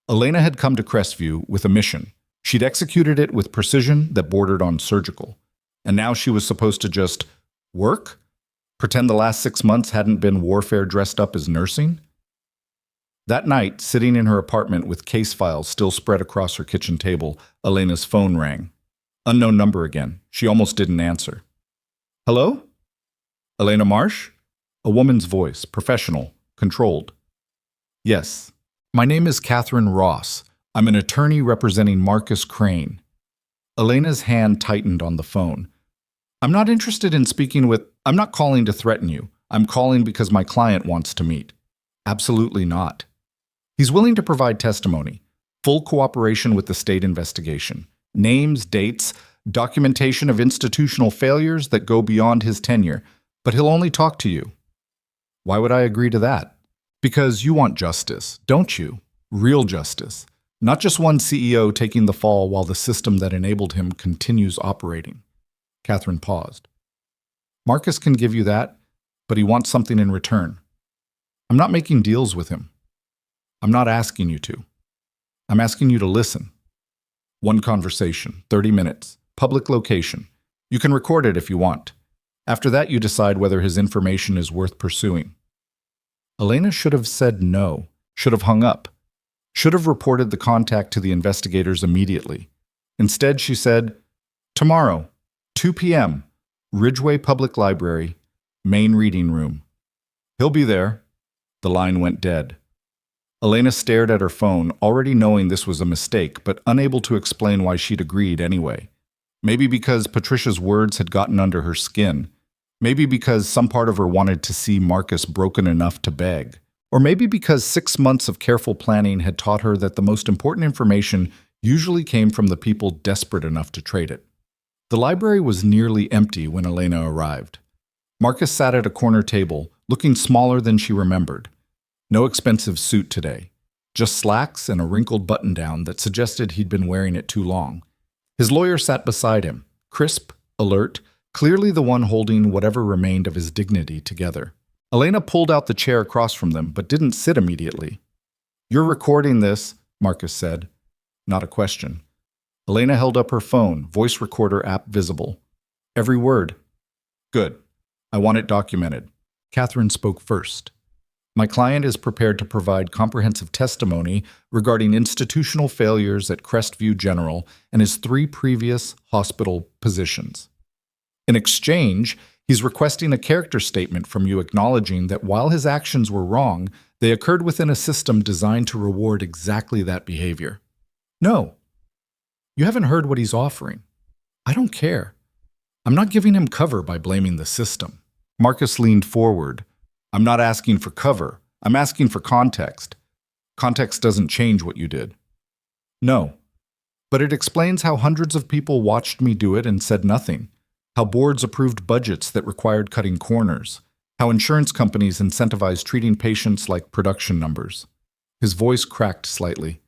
Elena had come to Crestview with a mission. She'd executed it with precision that bordered on surgical. And now she was supposed to just work? Pretend the last 6 months hadn't been warfare dressed up as nursing? That night, sitting in her apartment with case files still spread across her kitchen table, Elena's phone rang. Unknown number again. She almost didn't answer. Hello? Elena Marsh? A woman's voice, professional, controlled. Yes. My name is Catherine Ross. I'm an attorney representing Marcus Crane. Elena's hand tightened on the phone. I'm not interested in speaking with... I'm not calling to threaten you. I'm calling because my client wants to meet. Absolutely not. He's willing to provide testimony, full cooperation with the state investigation. Names, dates, documentation of institutional failures that go beyond his tenure, but he'll only talk to you. Why would I agree to that? Because you want justice, don't you? Real justice. Not just one CEO taking the fall while the system that enabled him continues operating. Catherine paused. Marcus can give you that, but he wants something in return. I'm not making deals with him. I'm not asking you to. I'm asking you to listen. One conversation, 30 minutes, public location. You can record it if you want. After that, you decide whether his information is worth pursuing. Elena should have said no, should have hung up, should have reported the contact to the investigators immediately. Instead, she said, tomorrow, 2 p.m., Ridgeway Public Library, main reading room. He'll be there. The line went dead. Elena stared at her phone, already knowing this was a mistake, but unable to explain why she'd agreed anyway. Maybe because Patricia's words had gotten under her skin. Maybe because some part of her wanted to see Marcus broken enough to beg. Or maybe because 6 months of careful planning had taught her that the most important information usually came from the people desperate enough to trade it. The library was nearly empty when Elena arrived. Marcus sat at a corner table, looking smaller than she remembered. No expensive suit today, just slacks and a wrinkled button-down that suggested he'd been wearing it too long. His lawyer sat beside him, crisp, alert, clearly the one holding whatever remained of his dignity together. Elena pulled out the chair across from them, but didn't sit immediately. You're recording this, Marcus said. Not a question. Elena held up her phone, voice recorder app visible. Every word. Good. I want it documented. Catherine spoke first. My client is prepared to provide comprehensive testimony regarding institutional failures at Crestview General and his 3 previous hospital positions. In exchange, he's requesting a character statement from you acknowledging that while his actions were wrong, they occurred within a system designed to reward exactly that behavior. No. You haven't heard what he's offering. I don't care. I'm not giving him cover by blaming the system. Marcus leaned forward. I'm not asking for cover. I'm asking for context. Context doesn't change what you did. No. But it explains how hundreds of people watched me do it and said nothing. How boards approved budgets that required cutting corners. How insurance companies incentivized treating patients like production numbers. His voice cracked slightly.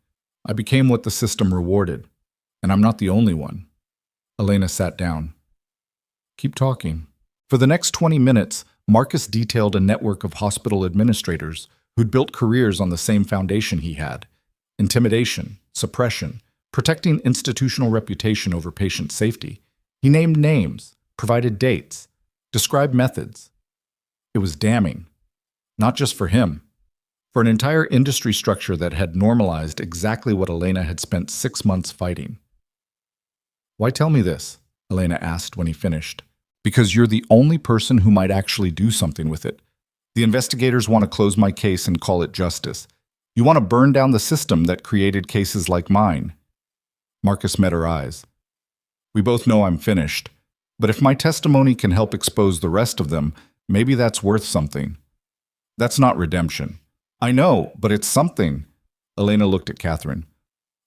I became what the system rewarded. And I'm not the only one. Elena sat down. Keep talking. For the next 20 minutes, Marcus detailed a network of hospital administrators who'd built careers on the same foundation he had. Intimidation, suppression, protecting institutional reputation over patient safety. He named names, provided dates, described methods. It was damning. Not just for him. For an entire industry structure that had normalized exactly what Elena had spent 6 months fighting. Why tell me this? Elena asked when he finished. Because you're the only person who might actually do something with it. The investigators want to close my case and call it justice. You want to burn down the system that created cases like mine. Marcus met her eyes. We both know I'm finished. But if my testimony can help expose the rest of them, maybe that's worth something. That's not redemption. I know, but it's something. Elena looked at Catherine.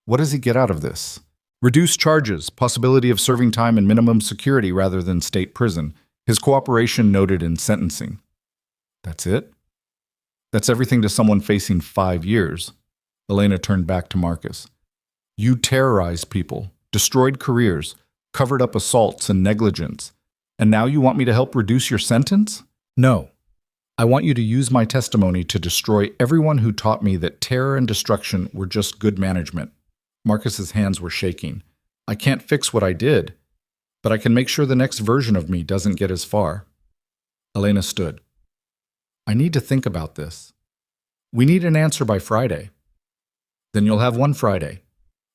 What does he get out of this? Reduced charges, possibility of serving time in minimum security rather than state prison. His cooperation noted in sentencing. That's it? That's everything to someone facing 5 years. Elena turned back to Marcus. You terrorized people, destroyed careers, covered up assaults and negligence, and now you want me to help reduce your sentence? No. I want you to use my testimony to destroy everyone who taught me that terror and destruction were just good management. Marcus's hands were shaking. I can't fix what I did, but I can make sure the next version of me doesn't get as far. Elena stood. I need to think about this. We need an answer by Friday. Then you'll have one Friday.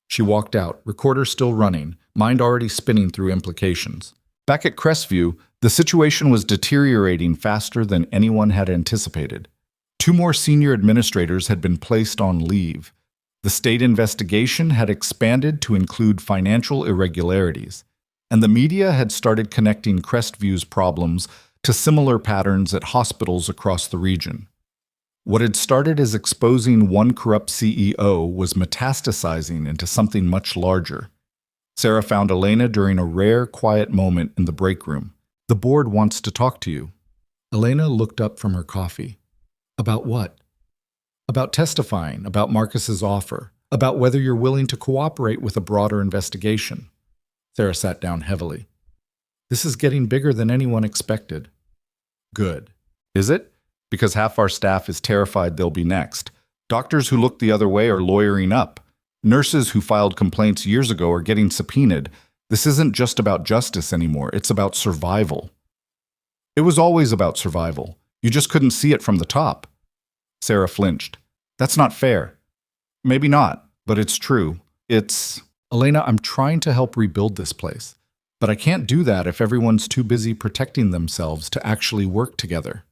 She walked out, recorder still running, mind already spinning through implications. Back at Crestview, the situation was deteriorating faster than anyone had anticipated. 2 more senior administrators had been placed on leave. The state investigation had expanded to include financial irregularities, and the media had started connecting Crestview's problems to similar patterns at hospitals across the region. What had started as exposing one corrupt CEO was metastasizing into something much larger. Sarah found Elena during a rare, quiet moment in the break room. The board wants to talk to you. Elena looked up from her coffee. About what? About testifying, about Marcus's offer, about whether you're willing to cooperate with a broader investigation. Sarah sat down heavily. This is getting bigger than anyone expected. Good. Is it? Because half our staff is terrified they'll be next. Doctors who look the other way are lawyering up. Nurses who filed complaints years ago are getting subpoenaed. This isn't just about justice anymore. It's about survival. It was always about survival. You just couldn't see it from the top. Sarah flinched. That's not fair. Maybe not, but it's true. Elena, I'm trying to help rebuild this place. But I can't do that if everyone's too busy protecting themselves to actually work together.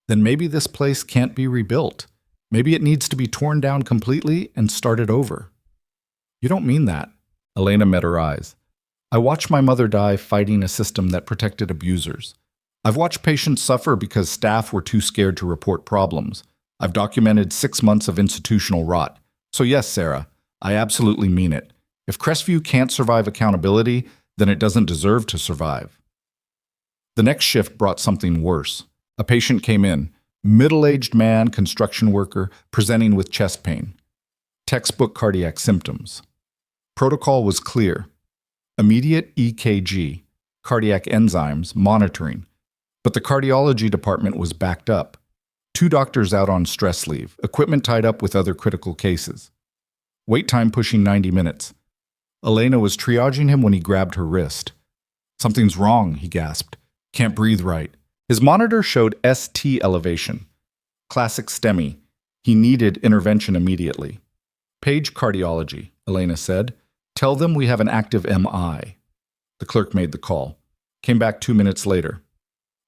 Then maybe this place can't be rebuilt. Maybe it needs to be torn down completely and started over. You don't mean that. Elena met her eyes. I watched my mother die fighting a system that protected abusers. I've watched patients suffer because staff were too scared to report problems. I've documented 6 months of institutional rot. So yes, Sarah, I absolutely mean it. If Crestview can't survive accountability, then it doesn't deserve to survive. The next shift brought something worse. A patient came in, middle-aged man, construction worker, presenting with chest pain. Textbook cardiac symptoms. Protocol was clear. Immediate EKG, cardiac enzymes, monitoring. But the cardiology department was backed up. 2 doctors out on stress leave, equipment tied up with other critical cases. Wait time pushing 90 minutes. Elena was triaging him when he grabbed her wrist. Something's wrong, he gasped. Can't breathe right. His monitor showed ST elevation. Classic STEMI. He needed intervention immediately. Page cardiology, Elena said. Tell them we have an active MI. The clerk made the call. Came back 2 minutes later.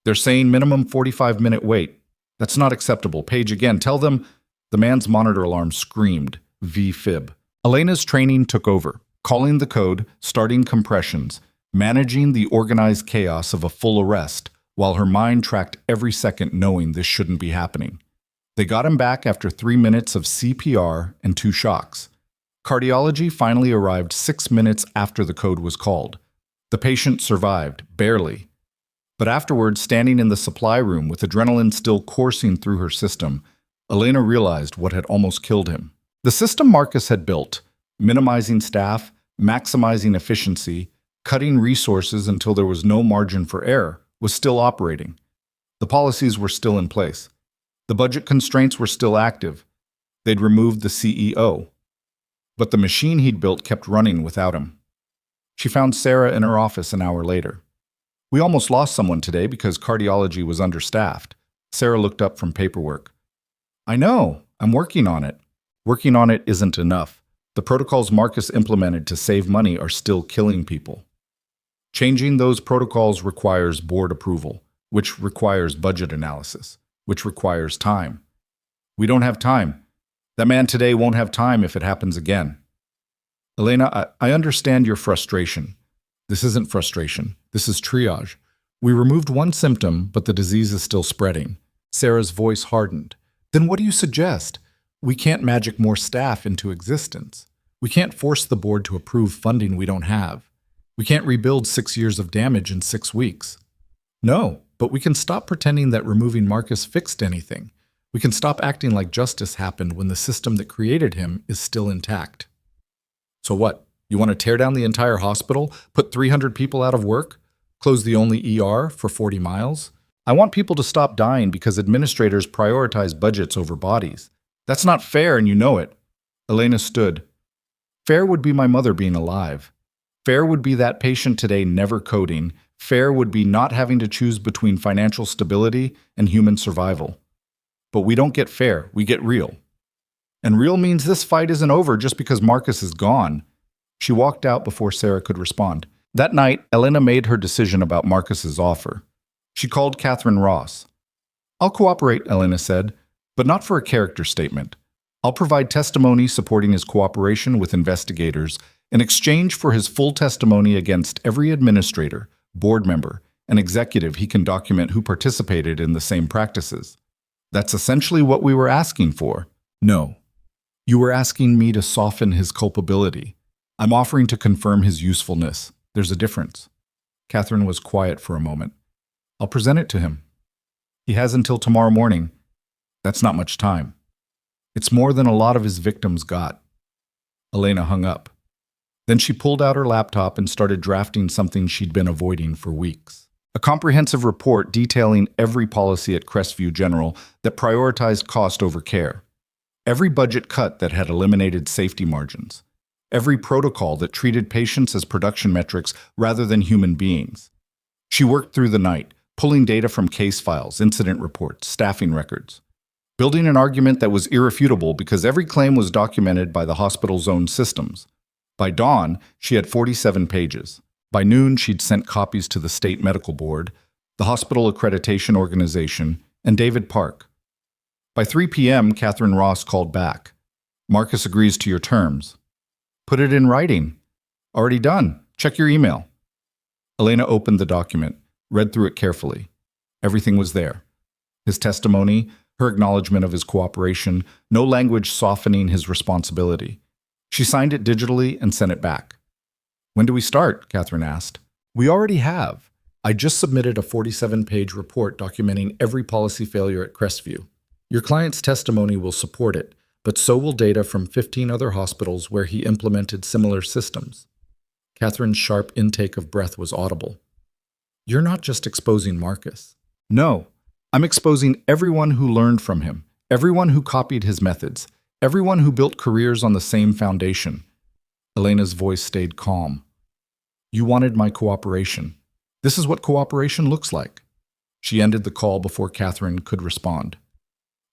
They're saying minimum 45-minute wait. That's not acceptable. Page again. Tell them. The man's monitor alarm screamed. V-fib. Elena's training took over. Calling the code, starting compressions, managing the organized chaos of a full arrest, while her mind tracked every second knowing this shouldn't be happening. They got him back after 3 minutes of CPR and 2 shocks. Cardiology finally arrived 6 minutes after the code was called. The patient survived, barely. But afterwards, standing in the supply room with adrenaline still coursing through her system, Elena realized what had almost killed him. The system Marcus had built, minimizing staff, maximizing efficiency, cutting resources until there was no margin for error, was still operating. The policies were still in place. The budget constraints were still active. They'd removed the CEO. But the machine he'd built kept running without him. She found Sarah in her office an hour later. We almost lost someone today because cardiology was understaffed. Sarah looked up from paperwork. I know. I'm working on it. Working on it isn't enough. The protocols Marcus implemented to save money are still killing people. Changing those protocols requires board approval, which requires budget analysis, which requires time. We don't have time. That man today won't have time if it happens again. Elena, I understand your frustration, This isn't frustration. This is triage. We removed one symptom, but the disease is still spreading. Sarah's voice hardened. Then what do you suggest? We can't magic more staff into existence. We can't force the board to approve funding we don't have. We can't rebuild 6 years of damage in 6 weeks. No, but we can stop pretending that removing Marcus fixed anything. We can stop acting like justice happened when the system that created him is still intact. So what? You want to tear down the entire hospital? Put 300 people out of work? Close the only ER for 40 miles? I want people to stop dying because administrators prioritize budgets over bodies. That's not fair, and you know it. Elena stood. Fair would be my mother being alive. Fair would be that patient today never coding. Fair would be not having to choose between financial stability and human survival. But we don't get fair, we get real. And real means this fight isn't over just because Marcus is gone. She walked out before Sarah could respond. That night, Elena made her decision about Marcus's offer. She called Catherine Ross. I'll cooperate, Elena said, but not for a character statement. I'll provide testimony supporting his cooperation with investigators in exchange for his full testimony against every administrator, board member, and executive he can document who participated in the same practices. That's essentially what we were asking for. No. You were asking me to soften his culpability. I'm offering to confirm his usefulness. There's a difference. Catherine was quiet for a moment. I'll present it to him. He has until tomorrow morning. That's not much time. It's more than a lot of his victims got. Elena hung up. Then she pulled out her laptop and started drafting something she'd been avoiding for weeks. A comprehensive report detailing every policy at Crestview General that prioritized cost over care. Every budget cut that had eliminated safety margins. Every protocol that treated patients as production metrics rather than human beings. She worked through the night, pulling data from case files, incident reports, staffing records. Building an argument that was irrefutable because every claim was documented by the hospital's own systems. By dawn, she had 47 pages. By noon, she'd sent copies to the State Medical Board, the Hospital Accreditation Organization, and David Park. By 3 p.m., Catherine Ross called back. Marcus agrees to your terms. Put it in writing. Already done. Check your email. Elena opened the document, read through it carefully. Everything was there. His testimony, her acknowledgement of his cooperation, no language softening his responsibility. She signed it digitally and sent it back. When do we start? Catherine asked. We already have. I just submitted a 47-page report documenting every policy failure at Crestview. Your client's testimony will support it, but so will data from 15 other hospitals where he implemented similar systems. Catherine's sharp intake of breath was audible. You're not just exposing Marcus. No, I'm exposing everyone who learned from him, everyone who copied his methods, everyone who built careers on the same foundation. Elena's voice stayed calm. You wanted my cooperation. This is what cooperation looks like. She ended the call before Catherine could respond.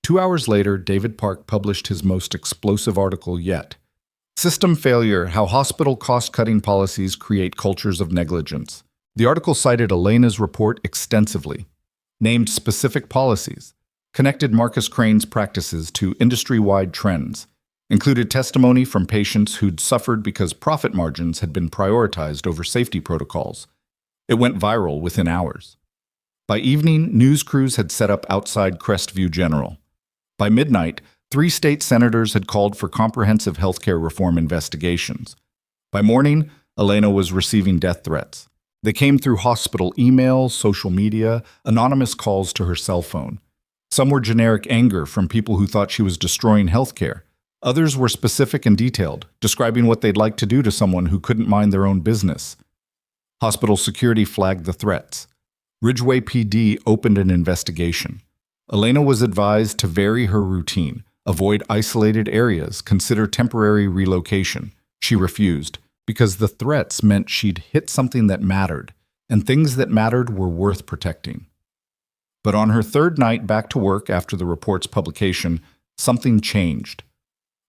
2 hours later, David Park published his most explosive article yet. System Failure: How Hospital Cost-Cutting Policies Create Cultures of Negligence. The article cited Elena's report extensively, named specific policies, connected Marcus Crane's practices to industry-wide trends, included testimony from patients who'd suffered because profit margins had been prioritized over safety protocols. It went viral within hours. By evening, news crews had set up outside Crestview General. By midnight, 3 state senators had called for comprehensive healthcare reform investigations. By morning, Elena was receiving death threats. They came through hospital email, social media, anonymous calls to her cell phone. Some were generic anger from people who thought she was destroying healthcare. Others were specific and detailed, describing what they'd like to do to someone who couldn't mind their own business. Hospital security flagged the threats. Ridgeway PD opened an investigation. Elena was advised to vary her routine, avoid isolated areas, consider temporary relocation. She refused, because the threats meant she'd hit something that mattered, and things that mattered were worth protecting. But on her 3rd night back to work after the report's publication, something changed.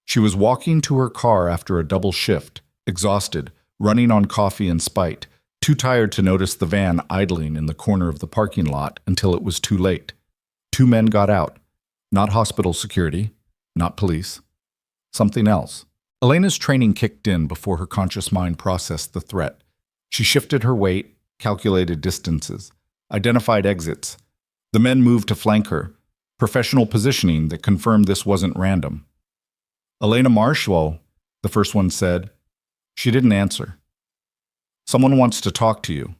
She was walking to her car after a double shift, exhausted, running on coffee and spite, too tired to notice the van idling in the corner of the parking lot until it was too late. 2 men got out. Not hospital security, not police. Something else. Elena's training kicked in before her conscious mind processed the threat. She shifted her weight, calculated distances, identified exits. The men moved to flank her, professional positioning that confirmed this wasn't random. Elena Marsh, well, the first one said. She didn't answer. Someone wants to talk to you.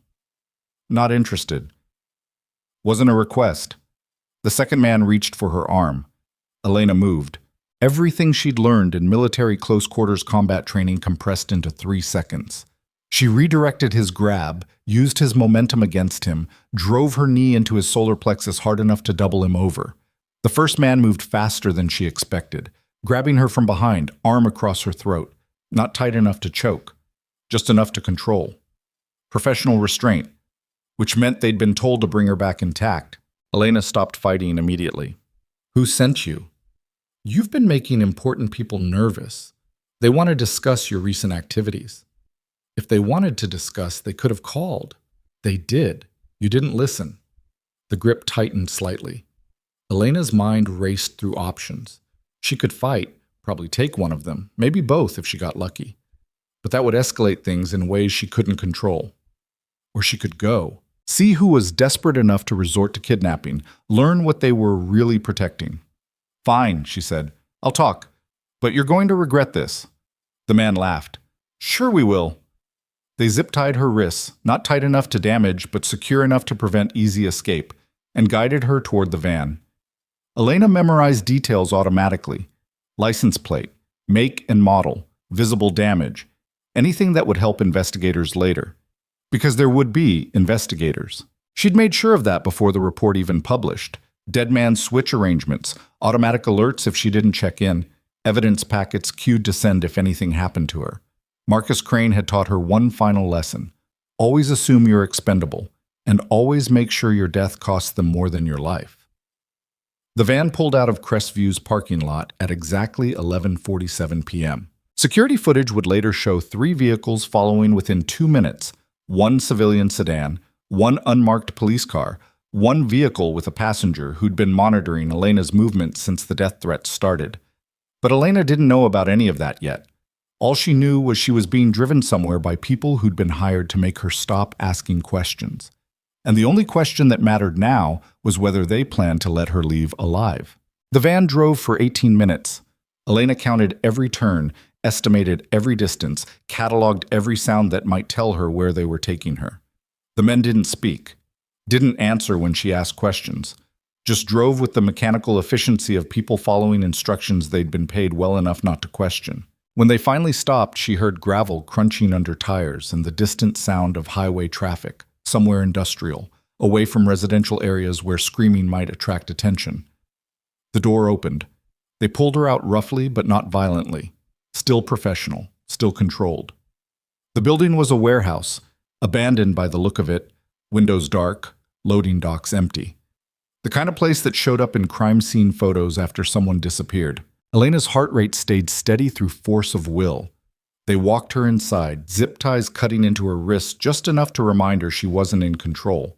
Not interested. Wasn't a request. The second man reached for her arm. Elena moved. Everything she'd learned in military close-quarters combat training compressed into 3 seconds. She redirected his grab, used his momentum against him, drove her knee into his solar plexus hard enough to double him over. The first man moved faster than she expected, grabbing her from behind, arm across her throat. Not tight enough to choke, just enough to control. Professional restraint, which meant they'd been told to bring her back intact. Elena stopped fighting immediately. Who sent you? You've been making important people nervous. They want to discuss your recent activities. If they wanted to discuss, they could have called. They did. You didn't listen. The grip tightened slightly. Elena's mind raced through options. She could fight, probably take one of them, maybe both if she got lucky. But that would escalate things in ways she couldn't control. Or she could go. See who was desperate enough to resort to kidnapping, learn what they were really protecting. Fine, she said. I'll talk. But you're going to regret this. The man laughed. Sure we will. They zip-tied her wrists, not tight enough to damage, but secure enough to prevent easy escape, and guided her toward the van. Elena memorized details automatically. License plate, make and model, visible damage, anything that would help investigators later. Because there would be investigators. She'd made sure of that before the report even published. Dead man switch arrangements, automatic alerts if she didn't check in, evidence packets queued to send if anything happened to her. Marcus Crane had taught her one final lesson. Always assume you're expendable, and always make sure your death costs them more than your life. The van pulled out of Crestview's parking lot at exactly 11:47 p.m. Security footage would later show 3 vehicles following within 2 minutes, 1 civilian sedan, 1 unmarked police car, 1 vehicle with a passenger who'd been monitoring Elena's movements since the death threats started. But Elena didn't know about any of that yet. All she knew was she was being driven somewhere by people who'd been hired to make her stop asking questions. And the only question that mattered now was whether they planned to let her leave alive. The van drove for 18 minutes. Elena counted every turn, estimated every distance, cataloged every sound that might tell her where they were taking her. The men didn't speak, didn't answer when she asked questions, just drove with the mechanical efficiency of people following instructions they'd been paid well enough not to question. When they finally stopped, she heard gravel crunching under tires and the distant sound of highway traffic, somewhere industrial, away from residential areas where screaming might attract attention. The door opened. They pulled her out roughly but not violently. Still professional, still controlled. The building was a warehouse, abandoned by the look of it, windows dark, loading docks empty. The kind of place that showed up in crime scene photos after someone disappeared. Elena's heart rate stayed steady through force of will. They walked her inside, zip ties cutting into her wrists just enough to remind her she wasn't in control.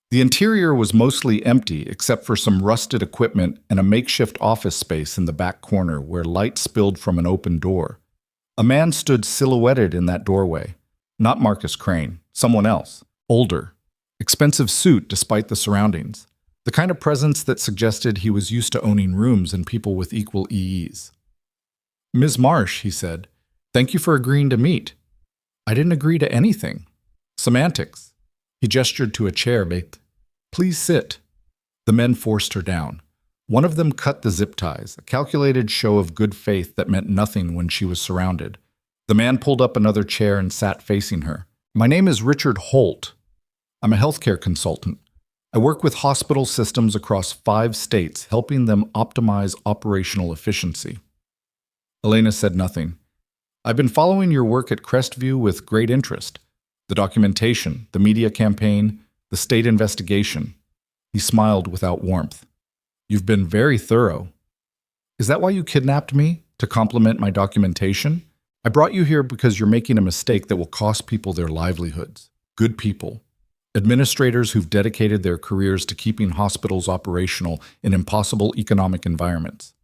The interior was mostly empty except for some rusted equipment and a makeshift office space in the back corner where light spilled from an open door. A man stood silhouetted in that doorway. Not Marcus Crane, someone else. Older. Expensive suit despite the surroundings. The kind of presence that suggested he was used to owning rooms and people with equal ease. Ms. Marsh, he said, thank you for agreeing to meet. I didn't agree to anything. Semantics. He gestured to a chair, mate. Please sit. The men forced her down. One of them cut the zip ties, a calculated show of good faith that meant nothing when she was surrounded. The man pulled up another chair and sat facing her. My name is Richard Holt. I'm a healthcare consultant. I work with hospital systems across 5 states, helping them optimize operational efficiency. Elena said nothing. I've been following your work at Crestview with great interest. The documentation, the media campaign, the state investigation. He smiled without warmth. You've been very thorough. Is that why you kidnapped me? To complement my documentation? I brought you here because you're making a mistake that will cost people their livelihoods. Good people. Administrators who've dedicated their careers to keeping hospitals operational in impossible economic environments.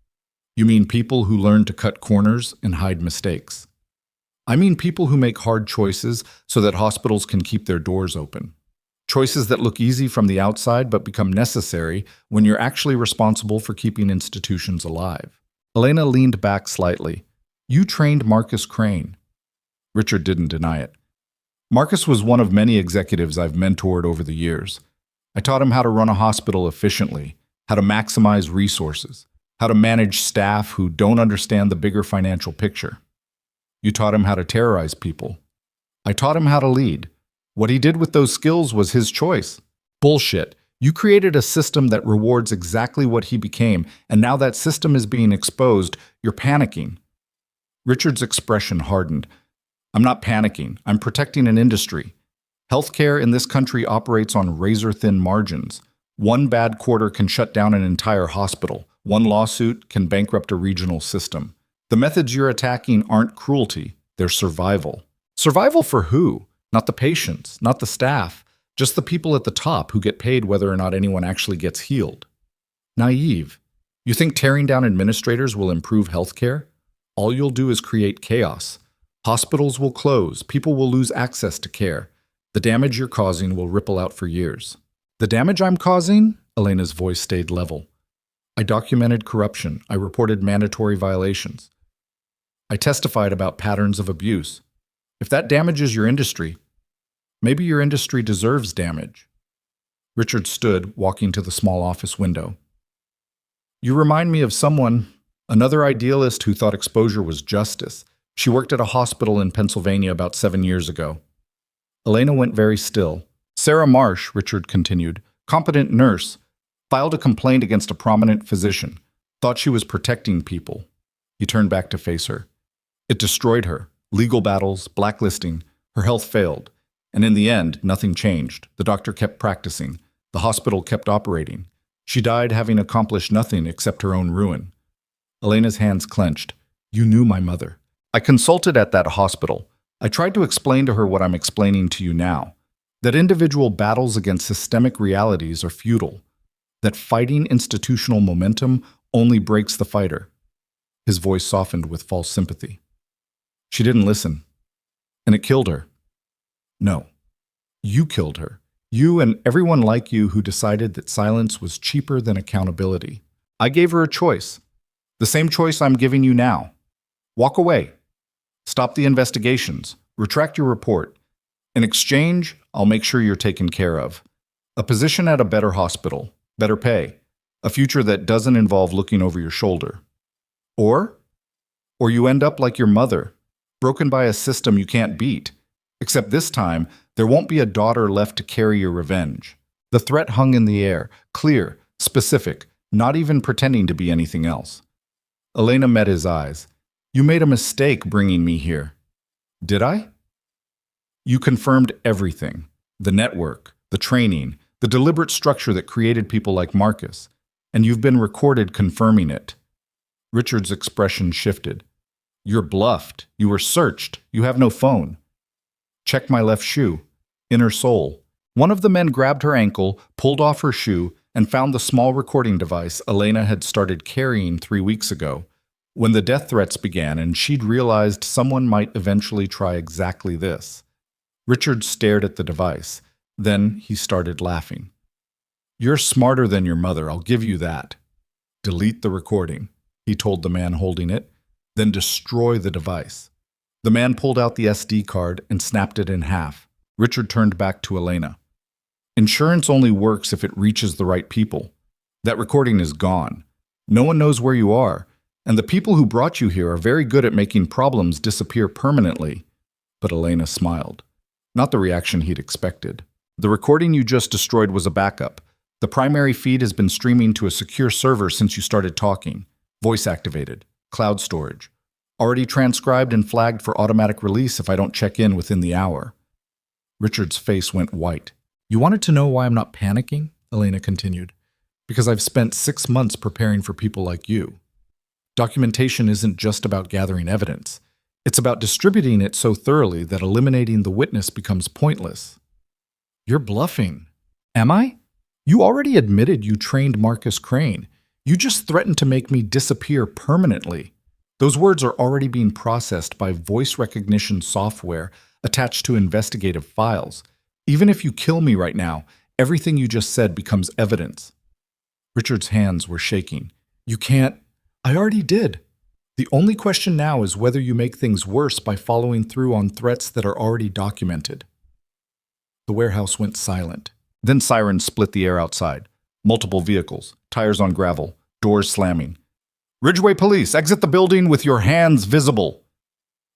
You mean people who learn to cut corners and hide mistakes. I mean people who make hard choices so that hospitals can keep their doors open. Choices that look easy from the outside but become necessary when you're actually responsible for keeping institutions alive. Elena leaned back slightly. You trained Marcus Crane. Richard didn't deny it. Marcus was one of many executives I've mentored over the years. I taught him how to run a hospital efficiently, how to maximize resources, how to manage staff who don't understand the bigger financial picture. You taught him how to terrorize people. I taught him how to lead. What he did with those skills was his choice. Bullshit. You created a system that rewards exactly what he became, and now that system is being exposed, you're panicking. Richard's expression hardened. I'm not panicking. I'm protecting an industry. Healthcare in this country operates on razor-thin margins. One bad quarter can shut down an entire hospital. One lawsuit can bankrupt a regional system. The methods you're attacking aren't cruelty. They're survival. Survival for who? Not the patients, not the staff, just the people at the top who get paid whether or not anyone actually gets healed. Naive. You think tearing down administrators will improve healthcare? All you'll do is create chaos. Hospitals will close. People will lose access to care. The damage you're causing will ripple out for years. The damage I'm causing? Elena's voice stayed level. I documented corruption. I reported mandatory violations. I testified about patterns of abuse. If that damages your industry, maybe your industry deserves damage. Richard stood, walking to the small office window. You remind me of someone, another idealist who thought exposure was justice. She worked at a hospital in Pennsylvania about 7 years ago. Elena went very still. Sarah Marsh, Richard continued, competent nurse, filed a complaint against a prominent physician, thought she was protecting people. He turned back to face her. It destroyed her. Legal battles, blacklisting, her health failed. And in the end, nothing changed. The doctor kept practicing. The hospital kept operating. She died having accomplished nothing except her own ruin. Elena's hands clenched. You knew my mother. I consulted at that hospital. I tried to explain to her what I'm explaining to you now. That individual battles against systemic realities are futile. That fighting institutional momentum only breaks the fighter. His voice softened with false sympathy. She didn't listen. And it killed her. No. You killed her. You and everyone like you who decided that silence was cheaper than accountability. I gave her a choice. The same choice I'm giving you now. Walk away. Stop the investigations. Retract your report. In exchange, I'll make sure you're taken care of. A position at a better hospital, better pay, a future that doesn't involve looking over your shoulder. Or you end up like your mother, broken by a system you can't beat. Except this time, there won't be a daughter left to carry your revenge. The threat hung in the air, clear, specific, not even pretending to be anything else. Elena met his eyes. You made a mistake bringing me here. Did I? You confirmed everything. The network, the training, the deliberate structure that created people like Marcus. And you've been recorded confirming it. Richard's expression shifted. You're bluffed. You were searched. You have no phone. Check my left shoe. Inner sole. One of the men grabbed her ankle, pulled off her shoe, and found the small recording device Elena had started carrying 3 weeks ago, when the death threats began and she'd realized someone might eventually try exactly this. Richard stared at the device. Then he started laughing. You're smarter than your mother, I'll give you that. Delete the recording, he told the man holding it, then destroy the device. The man pulled out the SD card and snapped it in half. Richard turned back to Elena. Insurance only works if it reaches the right people. That recording is gone. No one knows where you are, and the people who brought you here are very good at making problems disappear permanently. But Elena smiled. Not the reaction he'd expected. The recording you just destroyed was a backup. The primary feed has been streaming to a secure server since you started talking. Voice activated. Cloud storage. Already transcribed and flagged for automatic release if I don't check in within the hour. Richard's face went white. You wanted to know why I'm not panicking? Elena continued. Because I've spent 6 months preparing for people like you. Documentation isn't just about gathering evidence. It's about distributing it so thoroughly that eliminating the witness becomes pointless. You're bluffing. Am I? You already admitted you trained Marcus Crane. You just threatened to make me disappear permanently. Those words are already being processed by voice recognition software attached to investigative files. Even if you kill me right now, everything you just said becomes evidence. Richard's hands were shaking. You can't. I already did. The only question now is whether you make things worse by following through on threats that are already documented. The warehouse went silent. Then sirens split the air outside. Multiple vehicles, tires on gravel, doors slamming. Ridgeway police, exit the building with your hands visible.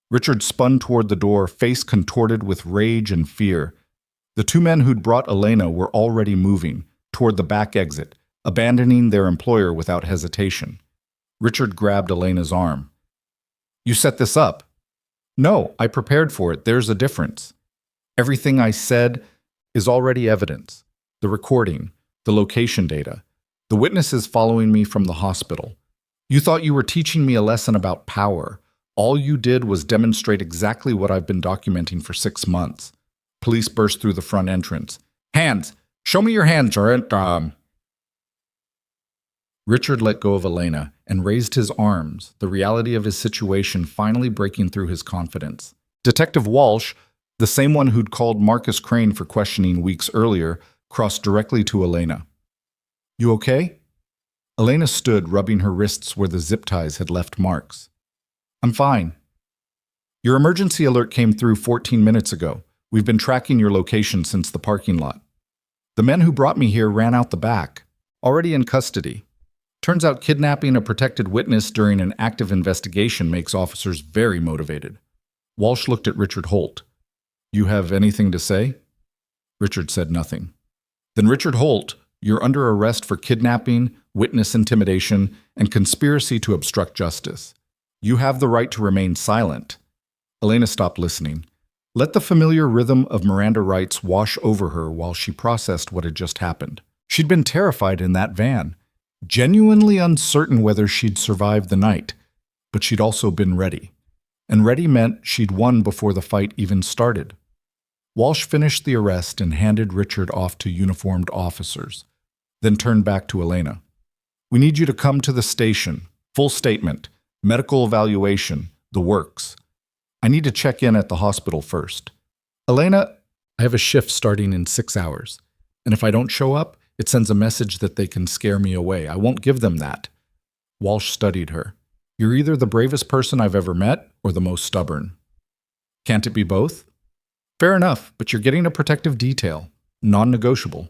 Richard spun toward the door, face contorted with rage and fear. The two men who'd brought Elena were already moving toward the back exit, abandoning their employer without hesitation. Richard grabbed Elena's arm. You set this up. No, I prepared for it. There's a difference. Everything I said is already evidence. The recording, the location data, the witnesses following me from the hospital. You thought you were teaching me a lesson about power. All you did was demonstrate exactly what I've been documenting for 6 months. Police burst through the front entrance. Hands! Show me your hands, or Richard let go of Elena and raised his arms, the reality of his situation finally breaking through his confidence. Detective Walsh, the same one who'd called Marcus Crane for questioning weeks earlier, crossed directly to Elena. You okay? Elena stood, rubbing her wrists where the zip ties had left marks. I'm fine. Your emergency alert came through 14 minutes ago. We've been tracking your location since the parking lot. The men who brought me here ran out the back, already in custody. Turns out kidnapping a protected witness during an active investigation makes officers very motivated. Walsh looked at Richard Holt. You have anything to say? Richard said nothing. Then Richard Holt, you're under arrest for kidnapping, witness intimidation, and conspiracy to obstruct justice. You have the right to remain silent. Elena stopped listening. Let the familiar rhythm of Miranda rights wash over her while she processed what had just happened. She'd been terrified in that van, genuinely uncertain whether she'd survive the night, but she'd also been ready. And ready meant she'd won before the fight even started. Walsh finished the arrest and handed Richard off to uniformed officers, then turned back to Elena. We need you to come to the station. Full statement, medical evaluation, the works. I need to check in at the hospital first. Elena, I have a shift starting in 6 hours, and if I don't show up, it sends a message that they can scare me away. I won't give them that. Walsh studied her. You're either the bravest person I've ever met or the most stubborn. Can't it be both? Fair enough, but you're getting a protective detail, non-negotiable.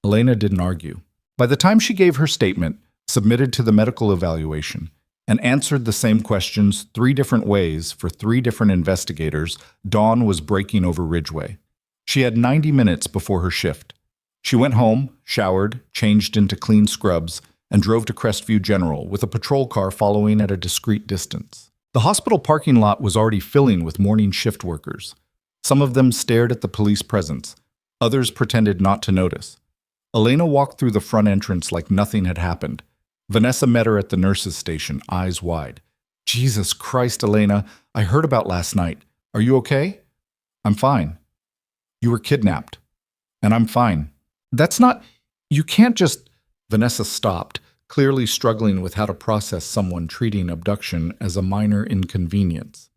Elena didn't argue. By the time she gave her statement, submitted to the medical evaluation, and answered the same questions 3 different ways for 3 different investigators, dawn was breaking over Ridgeway. She had 90 minutes before her shift. She went home, showered, changed into clean scrubs, and drove to Crestview General with a patrol car following at a discreet distance. The hospital parking lot was already filling with morning shift workers. Some of them stared at the police presence. Others pretended not to notice. Elena walked through the front entrance like nothing had happened. Vanessa met her at the nurse's station, eyes wide. Jesus Christ, Elena, I heard about last night. Are you okay? I'm fine. You were kidnapped. And I'm fine. That's not... You can't just... Vanessa stopped, clearly struggling with how to process someone treating abduction as a minor inconvenience.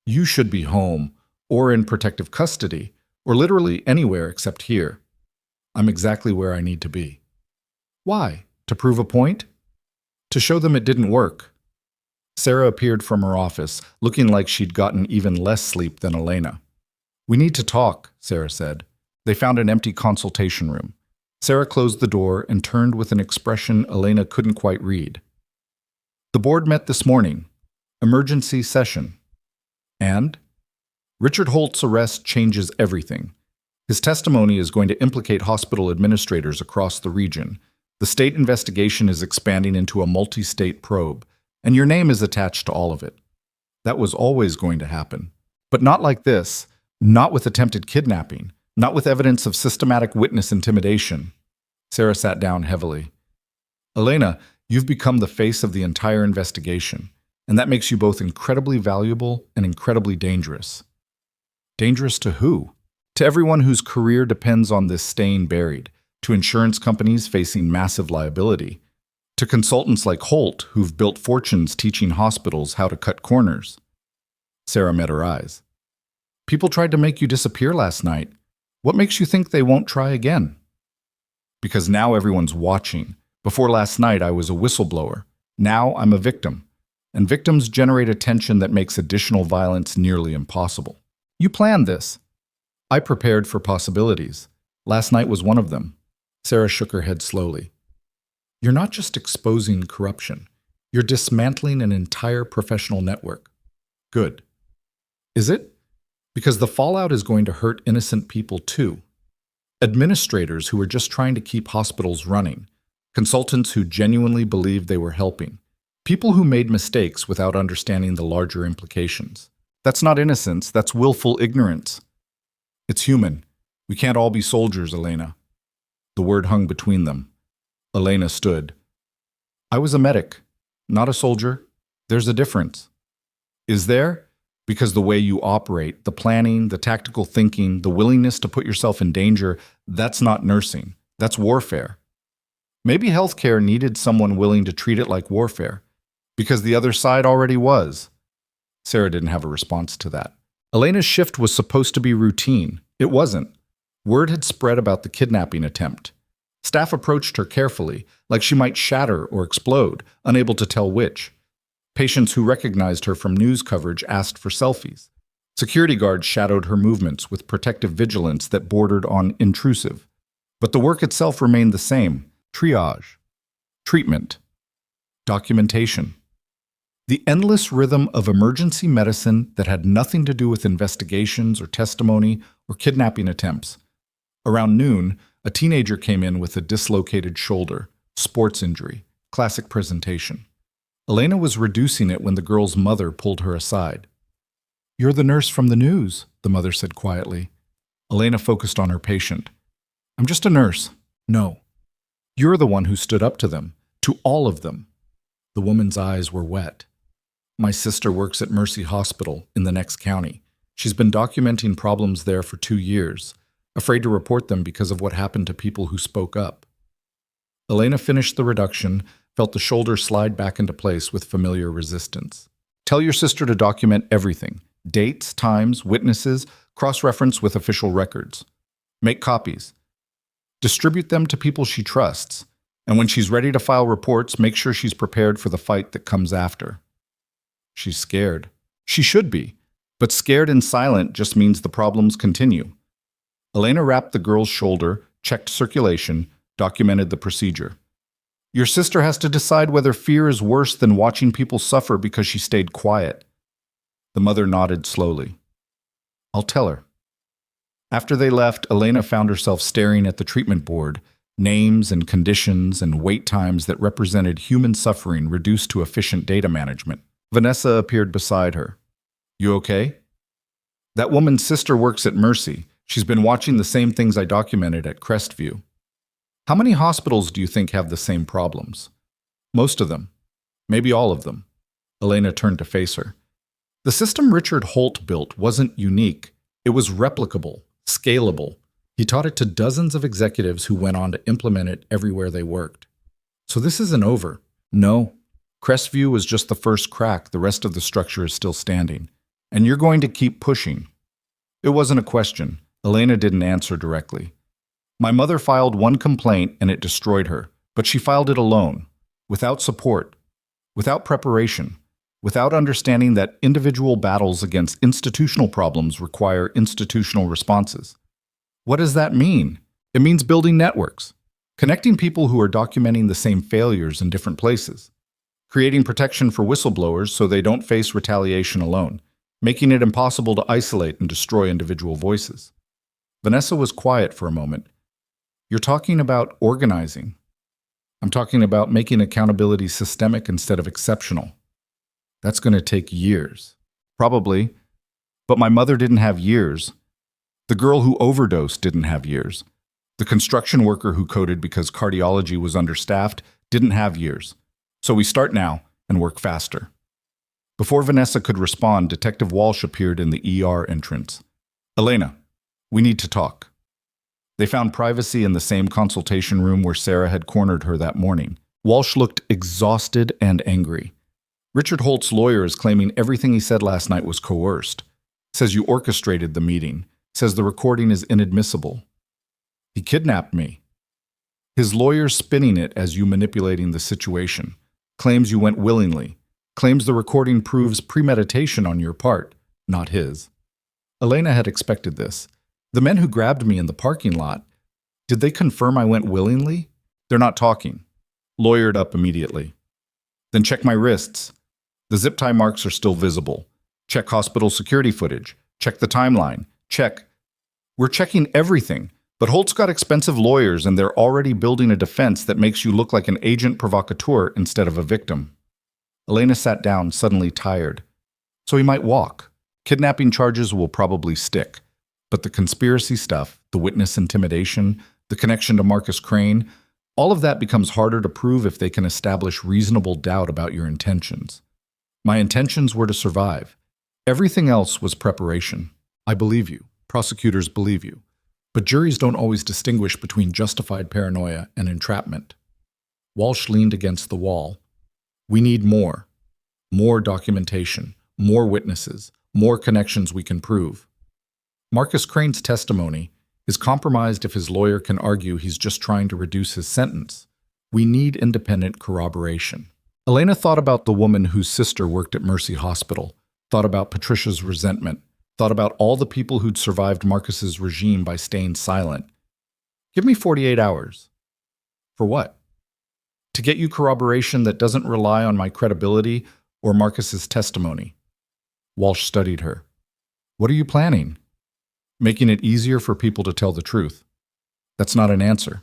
You should be home, or in protective custody, or literally anywhere except here. I'm exactly where I need to be. Why? To prove a point? To show them it didn't work. Sarah appeared from her office, looking like she'd gotten even less sleep than Elena. We need to talk, Sarah said. They found an empty consultation room. Sarah closed the door and turned with an expression Elena couldn't quite read. The board met this morning. Emergency session. And? Richard Holt's arrest changes everything. His testimony is going to implicate hospital administrators across the region. The state investigation is expanding into a multi-state probe, and your name is attached to all of it. That was always going to happen. But not like this, not with attempted kidnapping, not with evidence of systematic witness intimidation. Sarah sat down heavily. Elena, you've become the face of the entire investigation, and that makes you both incredibly valuable and incredibly dangerous. Dangerous to who? To everyone whose career depends on this staying buried, to insurance companies facing massive liability, to consultants like Holt, who've built fortunes teaching hospitals how to cut corners. Sarah met her eyes. People tried to make you disappear last night. What makes you think they won't try again? Because now everyone's watching. Before last night, I was a whistleblower. Now I'm a victim. And victims generate attention that makes additional violence nearly impossible. You planned this. I prepared for possibilities. Last night was one of them. Sarah shook her head slowly. You're not just exposing corruption. You're dismantling an entire professional network. Good. Is it? Because the fallout is going to hurt innocent people too. Administrators who were just trying to keep hospitals running. Consultants who genuinely believed they were helping. People who made mistakes without understanding the larger implications. That's not innocence, that's willful ignorance. It's human. We can't all be soldiers, Elena. The word hung between them. Elena stood. I was a medic, not a soldier. There's a difference. Is there? Because the way you operate, the planning, the tactical thinking, the willingness to put yourself in danger, that's not nursing. That's warfare. Maybe healthcare needed someone willing to treat it like warfare, because the other side already was. Sarah didn't have a response to that. Elena's shift was supposed to be routine. It wasn't. Word had spread about the kidnapping attempt. Staff approached her carefully, like she might shatter or explode, unable to tell which. Patients who recognized her from news coverage asked for selfies. Security guards shadowed her movements with protective vigilance that bordered on intrusive. But the work itself remained the same: triage, treatment, documentation. The endless rhythm of emergency medicine that had nothing to do with investigations or testimony or kidnapping attempts. Around noon, a teenager came in with a dislocated shoulder, sports injury, classic presentation. Elena was reducing it when the girl's mother pulled her aside. You're the nurse from the news, the mother said quietly. Elena focused on her patient. I'm just a nurse. No. You're the one who stood up to them, to all of them. The woman's eyes were wet. My sister works at Mercy Hospital in the next county. She's been documenting problems there for 2 years, afraid to report them because of what happened to people who spoke up. Elena finished the reduction, felt the shoulder slide back into place with familiar resistance. Tell your sister to document everything: dates, times, witnesses, cross-reference with official records. Make copies. Distribute them to people she trusts. And when she's ready to file reports, make sure she's prepared for the fight that comes after. She's scared. She should be. But scared and silent just means the problems continue. Elena wrapped the girl's shoulder, checked circulation, documented the procedure. Your sister has to decide whether fear is worse than watching people suffer because she stayed quiet. The mother nodded slowly. I'll tell her. After they left, Elena found herself staring at the treatment board, names and conditions and wait times that represented human suffering reduced to efficient data management. Vanessa appeared beside her. You okay? That woman's sister works at Mercy. She's been watching the same things I documented at Crestview. How many hospitals do you think have the same problems? Most of them. Maybe all of them. Elena turned to face her. The system Richard Holt built wasn't unique. It was replicable, scalable. He taught it to dozens of executives who went on to implement it everywhere they worked. So this isn't over. No. Crestview was just the first crack. The rest of the structure is still standing. And you're going to keep pushing. It wasn't a question. Elena didn't answer directly. My mother filed one complaint and it destroyed her, but she filed it alone, without support, without preparation, without understanding that individual battles against institutional problems require institutional responses. What does that mean? It means building networks, connecting people who are documenting the same failures in different places, creating protection for whistleblowers so they don't face retaliation alone, making it impossible to isolate and destroy individual voices. Vanessa was quiet for a moment. You're talking about organizing. I'm talking about making accountability systemic instead of exceptional. That's going to take years. Probably. But my mother didn't have years. The girl who overdosed didn't have years. The construction worker who coded because cardiology was understaffed didn't have years. So we start now and work faster. Before Vanessa could respond, Detective Walsh appeared in the ER entrance. Elena, we need to talk. They found privacy in the same consultation room where Sarah had cornered her that morning. Walsh looked exhausted and angry. Richard Holt's lawyer is claiming everything he said last night was coerced. Says you orchestrated the meeting. Says the recording is inadmissible. He kidnapped me. His lawyer's spinning it as you manipulating the situation. Claims you went willingly. Claims the recording proves premeditation on your part, not his. Elena had expected this. The men who grabbed me in the parking lot, did they confirm I went willingly? They're not talking. Lawyered up immediately. Then check my wrists. The zip tie marks are still visible. Check hospital security footage. Check the timeline. Check. We're checking everything, but Holt's got expensive lawyers and they're already building a defense that makes you look like an agent provocateur instead of a victim. Elena sat down, suddenly tired. So he might walk. Kidnapping charges will probably stick. But the conspiracy stuff, the witness intimidation, the connection to Marcus Crane, all of that becomes harder to prove if they can establish reasonable doubt about your intentions. My intentions were to survive. Everything else was preparation. I believe you. Prosecutors believe you. But juries don't always distinguish between justified paranoia and entrapment. Walsh leaned against the wall. We need more. More documentation. More witnesses. More connections we can prove. Marcus Crane's testimony is compromised if his lawyer can argue he's just trying to reduce his sentence. We need independent corroboration. Elena thought about the woman whose sister worked at Mercy Hospital, thought about Patricia's resentment, thought about all the people who'd survived Marcus's regime by staying silent. Give me 48 hours. For what? To get you corroboration that doesn't rely on my credibility or Marcus's testimony. Walsh studied her. What are you planning? Making it easier for people to tell the truth. That's not an answer.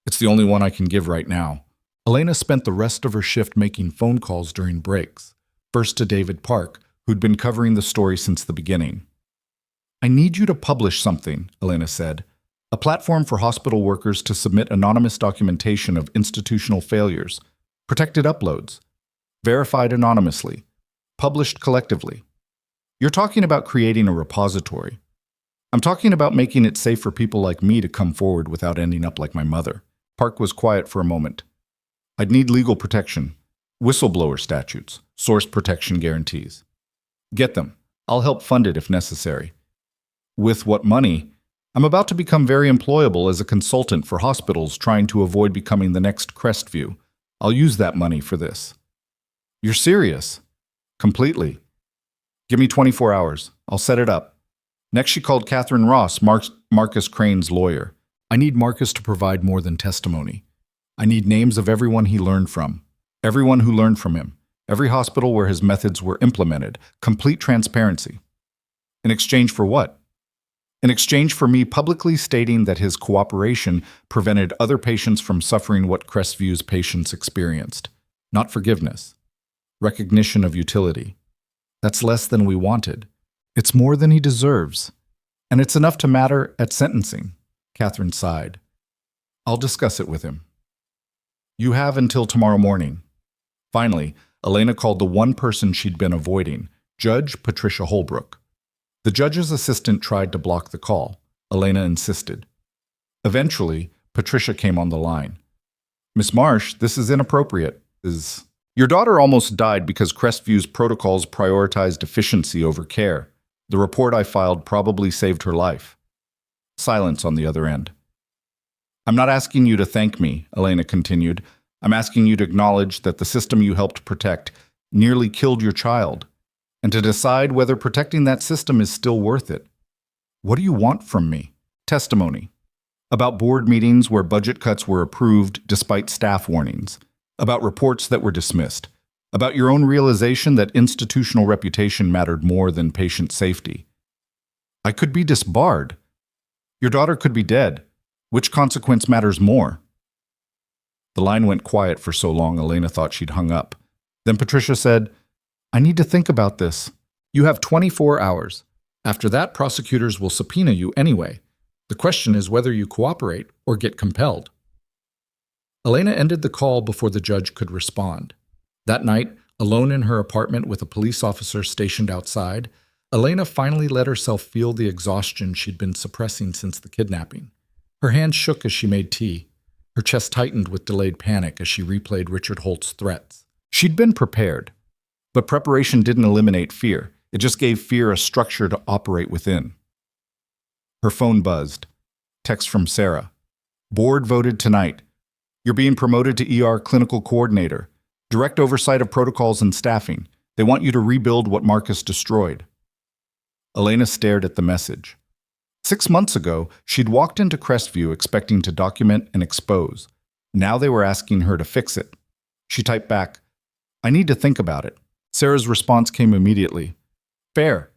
It's the only one I can give right now. Elena spent the rest of her shift making phone calls during breaks. First to David Park, who'd been covering the story since the beginning. I need you to publish something, Elena said. A platform for hospital workers to submit anonymous documentation of institutional failures, protected uploads, verified anonymously, published collectively. You're talking about creating a repository. I'm talking about making it safe for people like me to come forward without ending up like my mother. Park was quiet for a moment. I'd need legal protection, whistleblower statutes, source protection guarantees. Get them. I'll help fund it if necessary. With what money? I'm about to become very employable as a consultant for hospitals trying to avoid becoming the next Crestview. I'll use that money for this. You're serious? Completely. Give me 24 hours. I'll set it up. Next, she called Catherine Ross, Marcus Crane's lawyer. I need Marcus to provide more than testimony. I need names of everyone he learned from, everyone who learned from him, every hospital where his methods were implemented, complete transparency. In exchange for what? In exchange for me publicly stating that his cooperation prevented other patients from suffering what Crestview's patients experienced. Not forgiveness. Recognition of utility. That's less than we wanted. It's more than he deserves. And it's enough to matter at sentencing. Catherine sighed. I'll discuss it with him. You have until tomorrow morning. Finally, Elena called the one person she'd been avoiding, Judge Patricia Holbrook. The judge's assistant tried to block the call. Elena insisted. Eventually, Patricia came on the line. Miss Marsh, this is inappropriate. Your daughter almost died because Crestview's protocols prioritized efficiency over care. The report I filed probably saved her life. Silence on the other end. I'm not asking you to thank me, Elena continued. I'm asking you to acknowledge that the system you helped protect nearly killed your child, and to decide whether protecting that system is still worth it. What do you want from me? Testimony. About board meetings where budget cuts were approved despite staff warnings. About reports that were dismissed. About your own realization that institutional reputation mattered more than patient safety. I could be disbarred. Your daughter could be dead. Which consequence matters more? The line went quiet for so long Elena thought she'd hung up. Then Patricia said, I need to think about this. You have 24 hours. After that, prosecutors will subpoena you anyway. The question is whether you cooperate or get compelled. Elena ended the call before the judge could respond. That night, alone in her apartment with a police officer stationed outside, Elena finally let herself feel the exhaustion she'd been suppressing since the kidnapping. Her hand shook as she made tea. Her chest tightened with delayed panic as she replayed Richard Holt's threats. She'd been prepared, but preparation didn't eliminate fear. It just gave fear a structure to operate within. Her phone buzzed. Text from Sarah. Board voted tonight. You're being promoted to ER clinical coordinator. Direct oversight of protocols and staffing. They want you to rebuild what Marcus destroyed. Elena stared at the message. 6 months ago, she'd walked into Crestview expecting to document and expose. Now they were asking her to fix it. She typed back, I need to think about it. Sarah's response came immediately. Fair.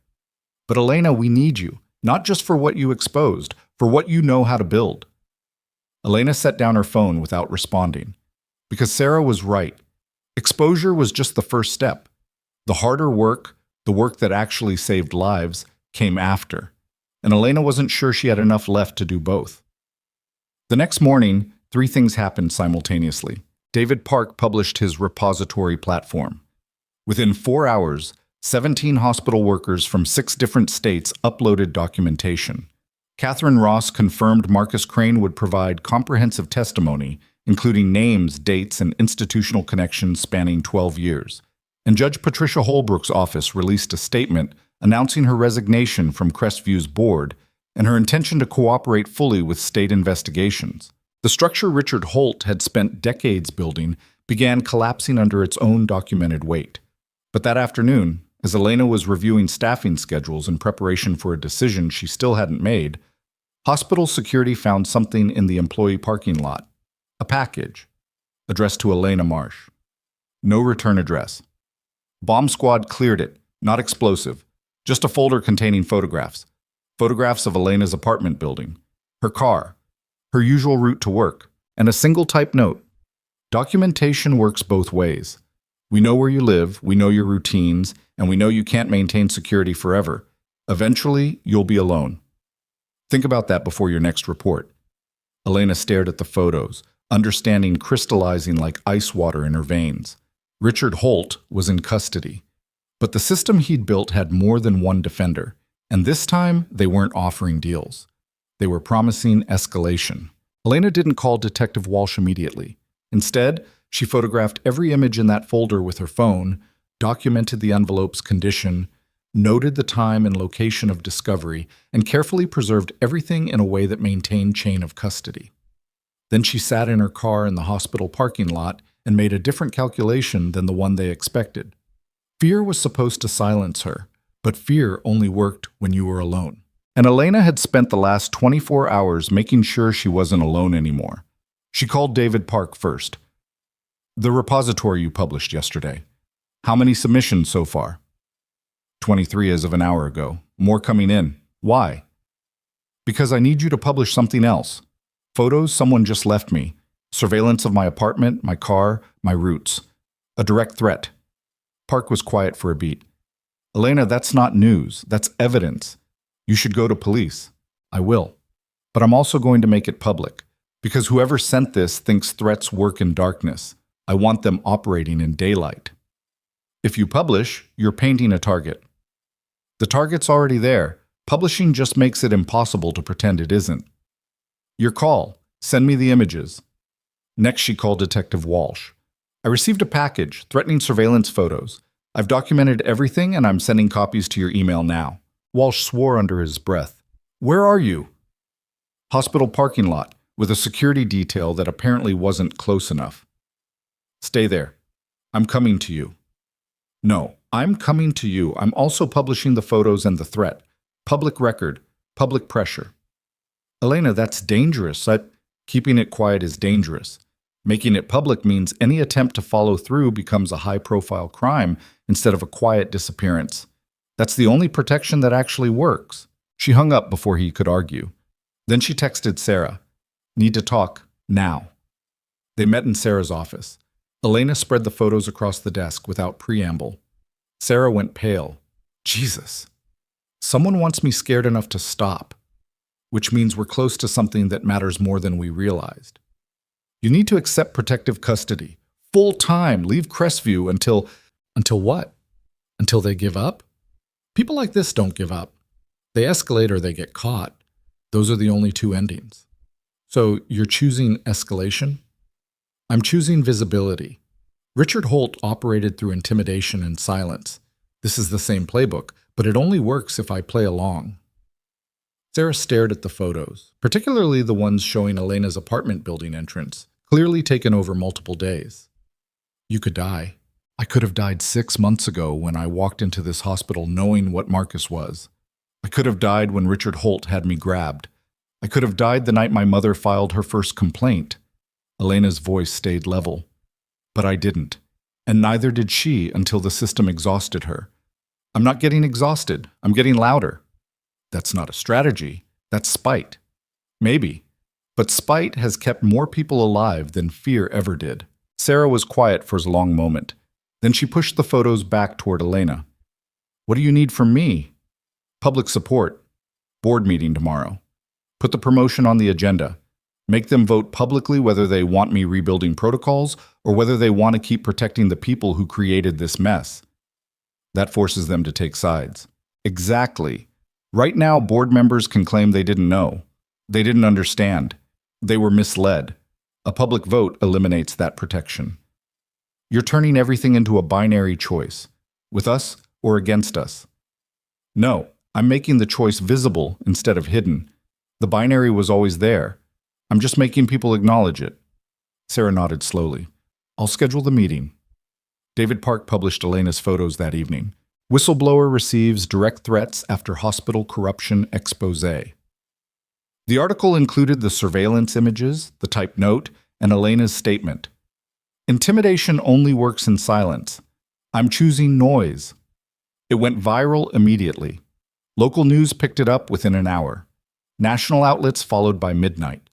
But Elena, we need you, not just for what you exposed, for what you know how to build. Elena set down her phone without responding. Because Sarah was right. Exposure was just the first step. The harder work, the work that actually saved lives, came after. And Elena wasn't sure she had enough left to do both. The next morning, 3 things happened simultaneously. David Park published his repository platform. Within 4 hours, 17 hospital workers from 6 different states uploaded documentation. Catherine Ross confirmed Marcus Crane would provide comprehensive testimony, including names, dates, and institutional connections spanning 12 years. And Judge Patricia Holbrook's office released a statement announcing her resignation from Crestview's board and her intention to cooperate fully with state investigations. The structure Richard Holt had spent decades building began collapsing under its own documented weight. But that afternoon, as Elena was reviewing staffing schedules in preparation for a decision she still hadn't made, hospital security found something in the employee parking lot. A package, addressed to Elena Marsh. No return address. Bomb squad cleared it, not explosive. Just a folder containing photographs. Photographs of Elena's apartment building, her car, her usual route to work, and a single type note. Documentation works both ways. We know where you live, we know your routines, and we know you can't maintain security forever. Eventually, you'll be alone. Think about that before your next report. Elena stared at the photos, understanding crystallizing like ice water in her veins. Richard Holt was in custody. But the system he'd built had more than one defender, and this time they weren't offering deals. They were promising escalation. Elena didn't call Detective Walsh immediately. Instead, she photographed every image in that folder with her phone, documented the envelope's condition, noted the time and location of discovery, and carefully preserved everything in a way that maintained chain of custody. Then she sat in her car in the hospital parking lot and made a different calculation than the one they expected. Fear was supposed to silence her, but fear only worked when you were alone. And Elena had spent the last 24 hours making sure she wasn't alone anymore. She called David Park first. The repository you published yesterday. How many submissions so far? 23 as of an hour ago. More coming in. Why? Because I need you to publish something else. Photos someone just left me. Surveillance of my apartment, my car, my routes. A direct threat. Park was quiet for a beat. Elena, that's not news. That's evidence. You should go to police. I will. But I'm also going to make it public, because whoever sent this thinks threats work in darkness. I want them operating in daylight. If you publish, you're painting a target. The target's already there. Publishing just makes it impossible to pretend it isn't. Your call. Send me the images. Next, she called Detective Walsh. I received a package threatening surveillance photos. I've documented everything and I'm sending copies to your email now. Walsh swore under his breath. Where are you? Hospital parking lot, with a security detail that apparently wasn't close enough. Stay there. I'm coming to you. No, I'm coming to you. I'm also publishing the photos and the threat. Public record. Public pressure. Elena, that's dangerous. Keeping it quiet is dangerous. Making it public means any attempt to follow through becomes a high-profile crime instead of a quiet disappearance. That's the only protection that actually works. She hung up before he could argue. Then she texted Sarah. Need to talk, now. They met in Sarah's office. Elena spread the photos across the desk without preamble. Sarah went pale. Jesus. Someone wants me scared enough to stop, which means we're close to something that matters more than we realized. You need to accept protective custody. Full time. Leave Crestview until what? Until they give up? People like this don't give up. They escalate or they get caught. Those are the only 2 endings. So you're choosing escalation? I'm choosing visibility. Richard Holt operated through intimidation and silence. This is the same playbook, but it only works if I play along. Sarah stared at the photos, particularly the ones showing Elena's apartment building entrance, clearly taken over multiple days. You could die. I could have died 6 months ago when I walked into this hospital knowing what Marcus was. I could have died when Richard Holt had me grabbed. I could have died the night my mother filed her first complaint. Elena's voice stayed level. But I didn't. And neither did she until the system exhausted her. I'm not getting exhausted. I'm getting louder. That's not a strategy. That's spite. Maybe. But spite has kept more people alive than fear ever did. Sarah was quiet for a long moment. Then she pushed the photos back toward Elena. What do you need from me? Public support. Board meeting tomorrow. Put the promotion on the agenda. Make them vote publicly whether they want me rebuilding protocols or whether they want to keep protecting the people who created this mess. That forces them to take sides. Exactly. Right now, board members can claim they didn't know. They didn't understand. They were misled. A public vote eliminates that protection. You're turning everything into a binary choice, with us or against us. No, I'm making the choice visible instead of hidden. The binary was always there. I'm just making people acknowledge it. Sarah nodded slowly. I'll schedule the meeting. David Park published Elena's photos that evening. Whistleblower receives direct threats after hospital corruption expose. The article included the surveillance images, the typed note, and Elena's statement. Intimidation only works in silence. I'm choosing noise. It went viral immediately. Local news picked it up within an hour. National outlets followed by midnight.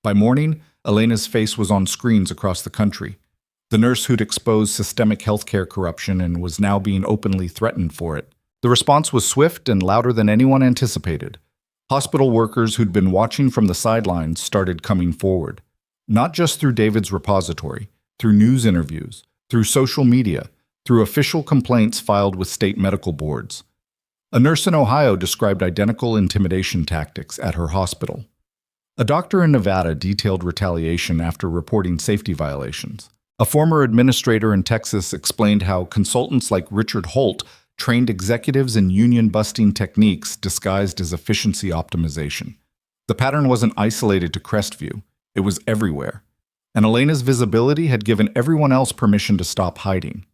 By morning, Elena's face was on screens across the country. The nurse who'd exposed systemic healthcare corruption and was now being openly threatened for it. The response was swift and louder than anyone anticipated. Hospital workers who'd been watching from the sidelines started coming forward. Not just through David's repository, through news interviews, through social media, through official complaints filed with state medical boards. A nurse in Ohio described identical intimidation tactics at her hospital. A doctor in Nevada detailed retaliation after reporting safety violations. A former administrator in Texas explained how consultants like Richard Holt trained executives in union-busting techniques disguised as efficiency optimization. The pattern wasn't isolated to Crestview. It was everywhere. And Elena's visibility had given everyone else permission to stop hiding.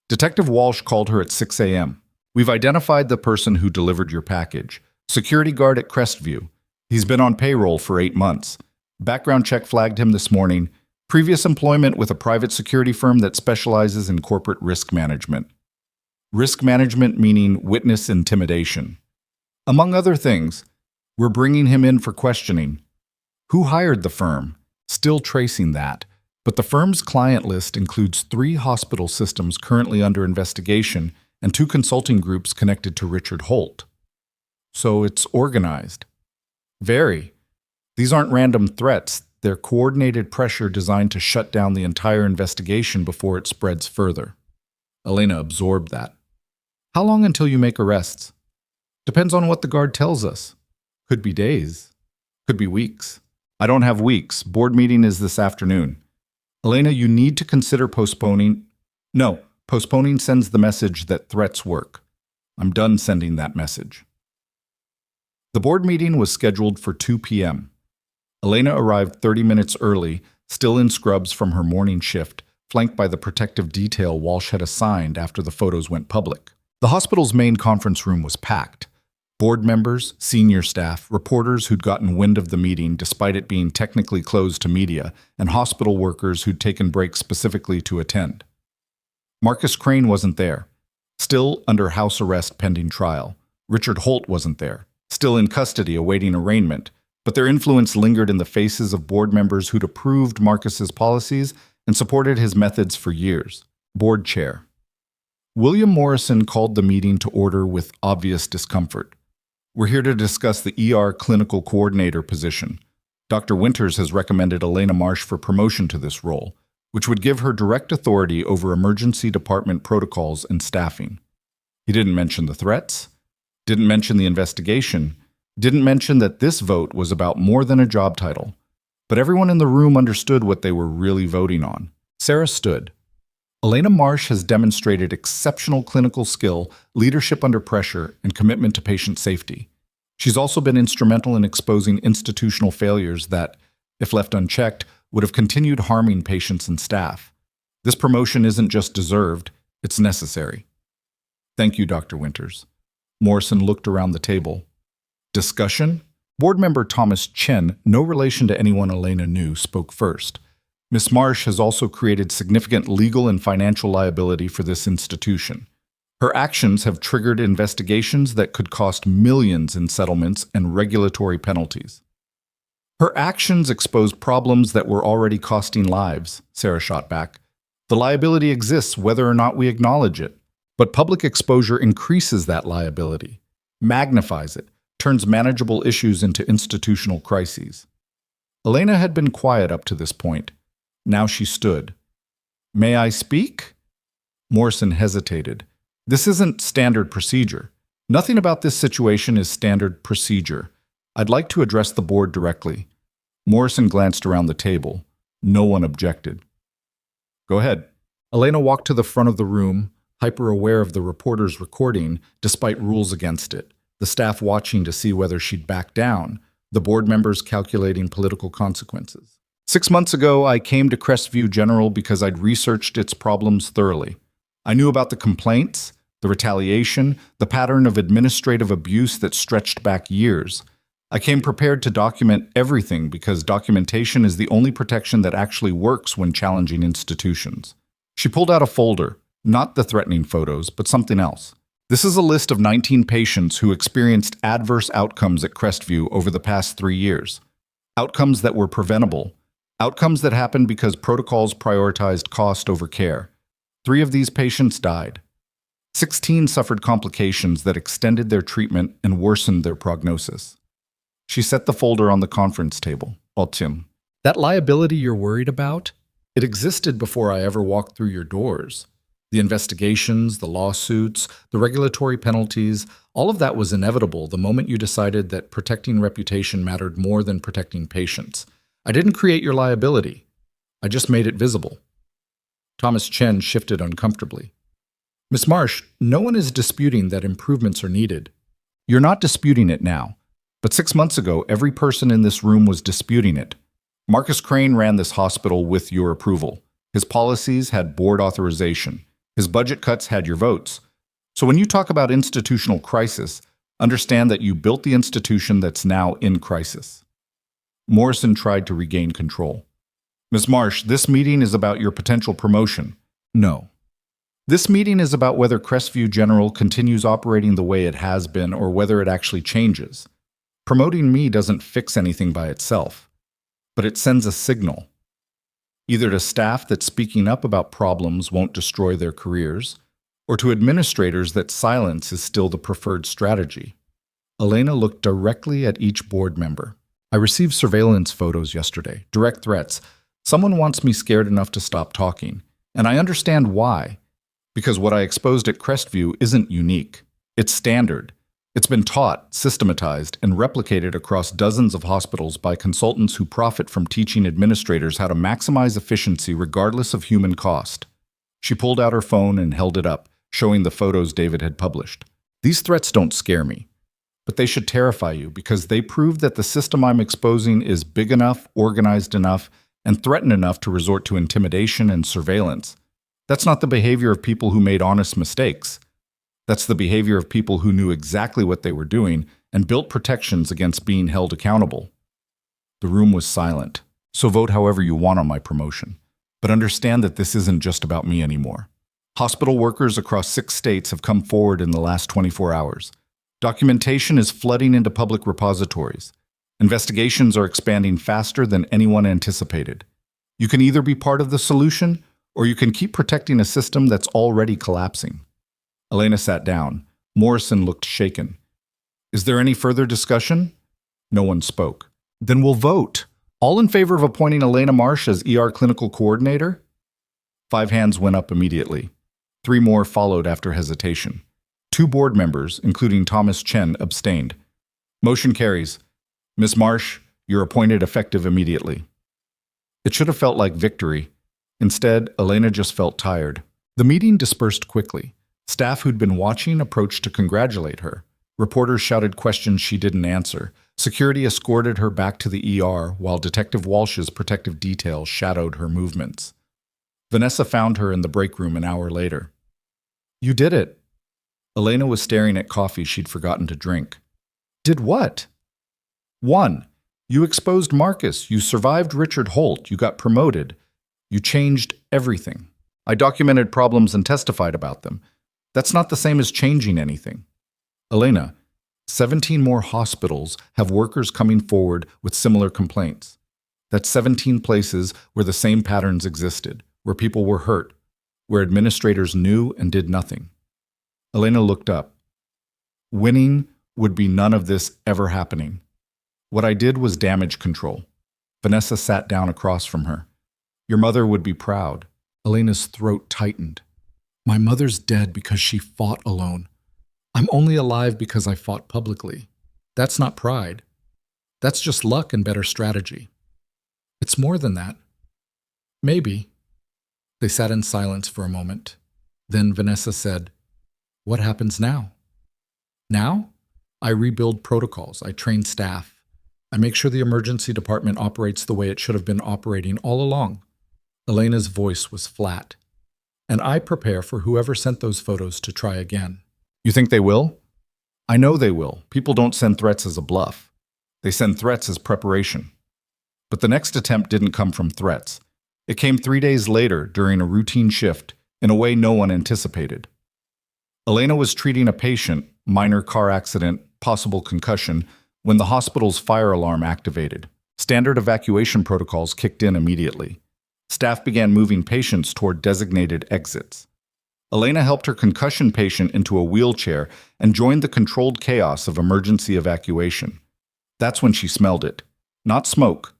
Detective Walsh called her at 6 a.m. We've identified the person who delivered your package. Security guard at Crestview. He's been on payroll for 8 months. Background check flagged him this morning. Previous employment with a private security firm that specializes in corporate risk management. Risk management meaning witness intimidation. Among other things, we're bringing him in for questioning. Who hired the firm? Still tracing that. But the firm's client list includes 3 hospital systems currently under investigation and 2 consulting groups connected to Richard Holt. So it's organized. Very. These aren't random threats. They're coordinated pressure designed to shut down the entire investigation before it spreads further. Elena absorbed that. How long until you make arrests? Depends on what the guard tells us. Could be days. Could be weeks. I don't have weeks. Board meeting is this afternoon. Elena, you need to consider postponing. No, postponing sends the message that threats work. I'm done sending that message. The board meeting was scheduled for 2 p.m. Elena arrived 30 minutes early, still in scrubs from her morning shift, flanked by the protective detail Walsh had assigned after the photos went public. The hospital's main conference room was packed. Board members, senior staff, reporters who'd gotten wind of the meeting despite it being technically closed to media, and hospital workers who'd taken breaks specifically to attend. Marcus Crane wasn't there, still under house arrest pending trial. Richard Holt wasn't there, still in custody awaiting arraignment, but their influence lingered in the faces of board members who'd approved Marcus's policies and supported his methods for years. Board chair. William Morrison called the meeting to order with obvious discomfort. We're here to discuss the ER clinical coordinator position. Dr. Winters has recommended Elena Marsh for promotion to this role, which would give her direct authority over emergency department protocols and staffing. He didn't mention the threats, didn't mention the investigation, Didn't mention that this vote was about more than a job title. But everyone in the room understood what they were really voting on. Sarah stood. Elena Marsh has demonstrated exceptional clinical skill, leadership under pressure, and commitment to patient safety. She's also been instrumental in exposing institutional failures that, if left unchecked, would have continued harming patients and staff. This promotion isn't just deserved, it's necessary. Thank you, Dr. Winters. Morrison looked around the table. Discussion? Board member Thomas Chen, no relation to anyone Elena knew, spoke first. Ms. Marsh has also created significant legal and financial liability for this institution. Her actions have triggered investigations that could cost millions in settlements and regulatory penalties. Her actions expose problems that were already costing lives, Sarah shot back. The liability exists whether or not we acknowledge it, but public exposure increases that liability, magnifies it, turns manageable issues into institutional crises. Elena had been quiet up to this point. Now she stood. May I speak? Morrison hesitated. This isn't standard procedure. Nothing about this situation is standard procedure. I'd like to address the board directly. Morrison glanced around the table. No one objected. Go ahead. Elena walked to the front of the room, hyper-aware of the reporter's recording, despite rules against it. The staff watching to see whether she'd back down, the board members calculating political consequences. 6 months ago, I came to Crestview General because I'd researched its problems thoroughly. I knew about the complaints, the retaliation, the pattern of administrative abuse that stretched back years. I came prepared to document everything because documentation is the only protection that actually works when challenging institutions. She pulled out a folder, not the threatening photos, but something else. This is a list of 19 patients who experienced adverse outcomes at Crestview over the past 3 years. Outcomes that were preventable. Outcomes that happened because protocols prioritized cost over care. 3 of these patients died. 16 suffered complications that extended their treatment and worsened their prognosis. She set the folder on the conference table. Tim, that liability you're worried about? It existed before I ever walked through your doors. The investigations, the lawsuits, the regulatory penalties, all of that was inevitable the moment you decided that protecting reputation mattered more than protecting patients. I didn't create your liability. I just made it visible. Thomas Chen shifted uncomfortably. Ms. Marsh, no one is disputing that improvements are needed. You're not disputing it now. But 6 months ago, every person in this room was disputing it. Marcus Crane ran this hospital with your approval. His policies had board authorization. His budget cuts had your votes. So when you talk about institutional crisis, understand that you built the institution that's now in crisis. Morrison tried to regain control. Ms. Marsh, this meeting is about your potential promotion. No. This meeting is about whether Crestview General continues operating the way it has been or whether it actually changes. Promoting me doesn't fix anything by itself, but it sends a signal. Either to staff that speaking up about problems won't destroy their careers, or to administrators that silence is still the preferred strategy. Elena looked directly at each board member. I received surveillance photos yesterday, direct threats. Someone wants me scared enough to stop talking, and I understand why. Because what I exposed at Crestview isn't unique. It's standard. It's been taught, systematized, and replicated across dozens of hospitals by consultants who profit from teaching administrators how to maximize efficiency regardless of human cost. She pulled out her phone and held it up, showing the photos David had published. These threats don't scare me, but they should terrify you because they prove that the system I'm exposing is big enough, organized enough, and threatened enough to resort to intimidation and surveillance. That's not the behavior of people who made honest mistakes. That's the behavior of people who knew exactly what they were doing and built protections against being held accountable. The room was silent, so vote however you want on my promotion. But understand that this isn't just about me anymore. Hospital workers across 6 states have come forward in the last 24 hours. Documentation is flooding into public repositories. Investigations are expanding faster than anyone anticipated. You can either be part of the solution, or you can keep protecting a system that's already collapsing. Elena sat down. Morrison looked shaken. Is there any further discussion? No one spoke. Then we'll vote. All in favor of appointing Elena Marsh as ER Clinical Coordinator? 5 hands went up immediately. 3 more followed after hesitation. 2 board members, including Thomas Chen, abstained. Motion carries. Miss Marsh, you're appointed effective immediately. It should have felt like victory. Instead, Elena just felt tired. The meeting dispersed quickly. Staff who'd been watching approached to congratulate her. Reporters shouted questions she didn't answer. Security escorted her back to the ER while Detective Walsh's protective detail shadowed her movements. Vanessa found her in the break room an hour later. You did it. Elena was staring at coffee she'd forgotten to drink. Did what? 1. You exposed Marcus. You survived Richard Holt. You got promoted. You changed everything. I documented problems and testified about them. That's not the same as changing anything. Elena, 17 more hospitals have workers coming forward with similar complaints. That's 17 places where the same patterns existed, where people were hurt, where administrators knew and did nothing. Elena looked up. Winning would be none of this ever happening. What I did was damage control. Vanessa sat down across from her. Your mother would be proud. Elena's throat tightened. My mother's dead because she fought alone. I'm only alive because I fought publicly. That's not pride. That's just luck and better strategy. It's more than that. Maybe. They sat in silence for a moment. Then Vanessa said, What happens now? Now? I rebuild protocols. I train staff. I make sure the emergency department operates the way it should have been operating all along. Elena's voice was flat. And I prepare for whoever sent those photos to try again. You think they will? I know they will. People don't send threats as a bluff. They send threats as preparation. But the next attempt didn't come from threats. It came 3 days later during a routine shift in a way no one anticipated. Elena was treating a patient, minor car accident, possible concussion, when the hospital's fire alarm activated. Standard evacuation protocols kicked in immediately. Staff began moving patients toward designated exits. Elena helped her concussion patient into a wheelchair and joined the controlled chaos of emergency evacuation. That's when she smelled it. Not smoke,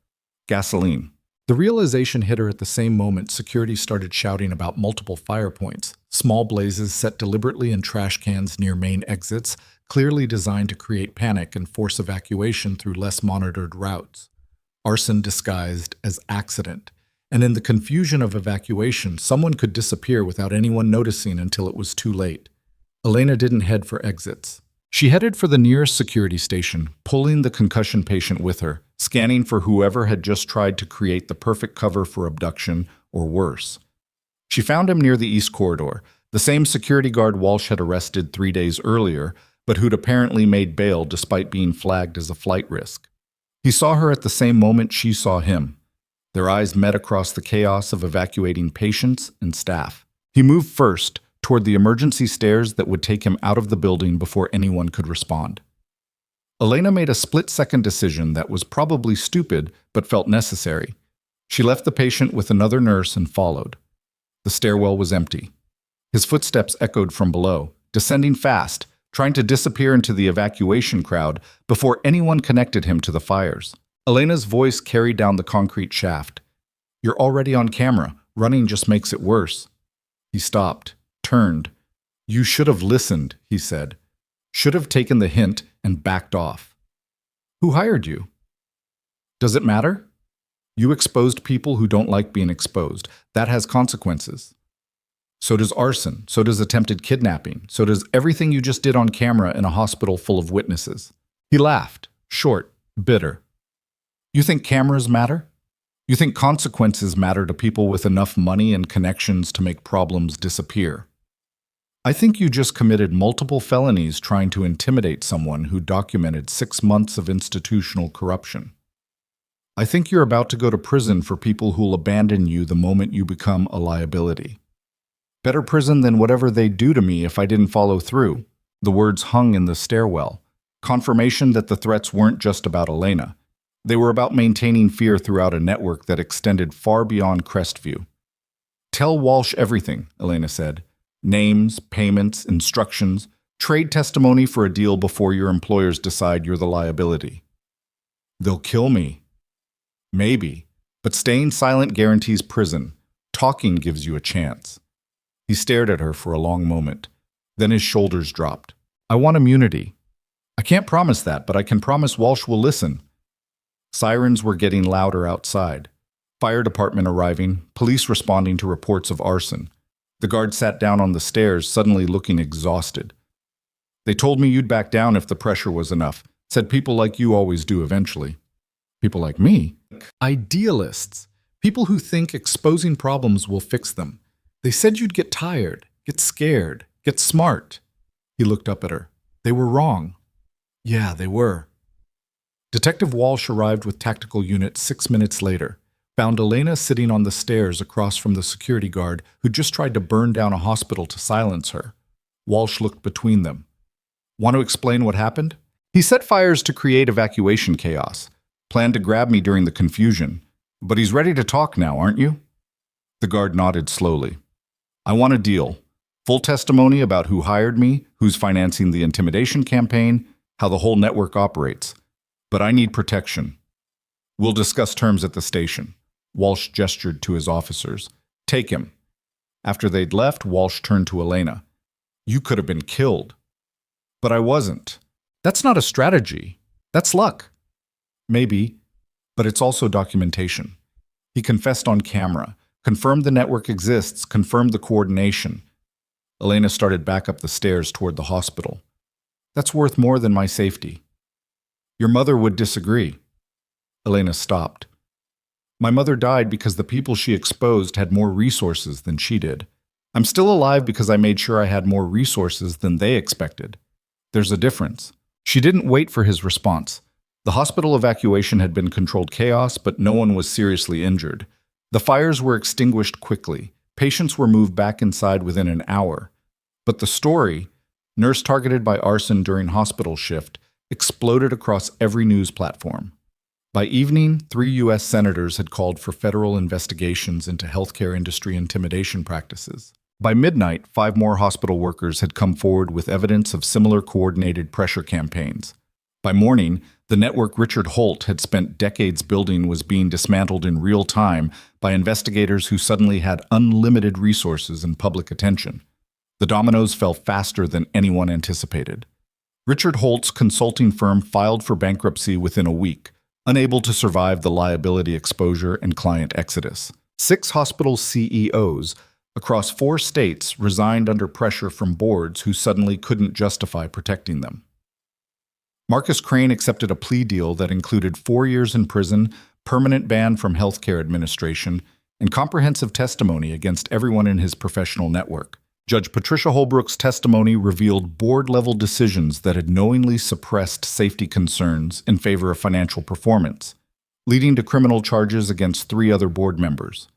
gasoline. The realization hit her at the same moment security started shouting about multiple fire points, small blazes set deliberately in trash cans near main exits, clearly designed to create panic and force evacuation through less monitored routes. Arson disguised as accident. And in the confusion of evacuation, someone could disappear without anyone noticing until it was too late. Elena didn't head for exits. She headed for the nearest security station, pulling the concussion patient with her, scanning for whoever had just tried to create the perfect cover for abduction or worse. She found him near the East Corridor, the same security guard Walsh had arrested 3 days earlier, but who'd apparently made bail despite being flagged as a flight risk. He saw her at the same moment she saw him. Their eyes met across the chaos of evacuating patients and staff. He moved first, toward the emergency stairs that would take him out of the building before anyone could respond. Elena made a split-second decision that was probably stupid but felt necessary. She left the patient with another nurse and followed. The stairwell was empty. His footsteps echoed from below, descending fast, trying to disappear into the evacuation crowd before anyone connected him to the fires. Elena's voice carried down the concrete shaft. You're already on camera. Running just makes it worse. He stopped, turned. You should have listened, he said. Should have taken the hint and backed off. Who hired you? Does it matter? You exposed people who don't like being exposed. That has consequences. So does arson. So does attempted kidnapping. So does everything you just did on camera in a hospital full of witnesses. He laughed, short, bitter. You think cameras matter? You think consequences matter to people with enough money and connections to make problems disappear? I think you just committed multiple felonies trying to intimidate someone who documented 6 months of institutional corruption. I think you're about to go to prison for people who'll abandon you the moment you become a liability. Better prison than whatever they'd do to me if I didn't follow through. The words hung in the stairwell. Confirmation that the threats weren't just about Elena. They were about maintaining fear throughout a network that extended far beyond Crestview. Tell Walsh everything, Elena said. Names, payments, instructions. Trade testimony for a deal before your employers decide you're the liability. They'll kill me. Maybe. But staying silent guarantees prison. Talking gives you a chance. He stared at her for a long moment. Then his shoulders dropped. I want immunity. I can't promise that, but I can promise Walsh will listen. Sirens were getting louder outside. Fire department arriving, police responding to reports of arson. The guard sat down on the stairs, suddenly looking exhausted. They told me you'd back down if the pressure was enough. Said people like you always do eventually. People like me? Idealists. People who think exposing problems will fix them. They said you'd get tired, get scared, get smart. He looked up at her. They were wrong. Yeah, they were. Detective Walsh arrived with tactical unit 6 minutes later, found Elena sitting on the stairs across from the security guard who just tried to burn down a hospital to silence her. Walsh looked between them. Want to explain what happened? He set fires to create evacuation chaos, planned to grab me during the confusion, but he's ready to talk now, aren't you? The guard nodded slowly. I want a deal. Full testimony about who hired me, who's financing the intimidation campaign, how the whole network operates. But I need protection. We'll discuss terms at the station. Walsh gestured to his officers. Take him. After they'd left, Walsh turned to Elena. You could have been killed. But I wasn't. That's not a strategy. That's luck. Maybe, but it's also documentation. He confessed on camera, confirmed the network exists, confirmed the coordination. Elena started back up the stairs toward the hospital. That's worth more than my safety. Your mother would disagree. Elena stopped. My mother died because the people she exposed had more resources than she did. I'm still alive because I made sure I had more resources than they expected. There's a difference. She didn't wait for his response. The hospital evacuation had been controlled chaos, but no one was seriously injured. The fires were extinguished quickly. Patients were moved back inside within an hour. But the story, nurse targeted by arson during hospital shift, exploded across every news platform. By evening, 3 U.S. senators had called for federal investigations into healthcare industry intimidation practices. By midnight, 5 more hospital workers had come forward with evidence of similar coordinated pressure campaigns. By morning, the network Richard Holt had spent decades building was being dismantled in real time by investigators who suddenly had unlimited resources and public attention. The dominoes fell faster than anyone anticipated. Richard Holt's consulting firm filed for bankruptcy within a week, unable to survive the liability exposure and client exodus. 6 hospital CEOs across 4 states resigned under pressure from boards who suddenly couldn't justify protecting them. Marcus Crane accepted a plea deal that included 4 years in prison, permanent ban from healthcare administration, and comprehensive testimony against everyone in his professional network. Judge Patricia Holbrook's testimony revealed board-level decisions that had knowingly suppressed safety concerns in favor of financial performance, leading to criminal charges against 3 other board members.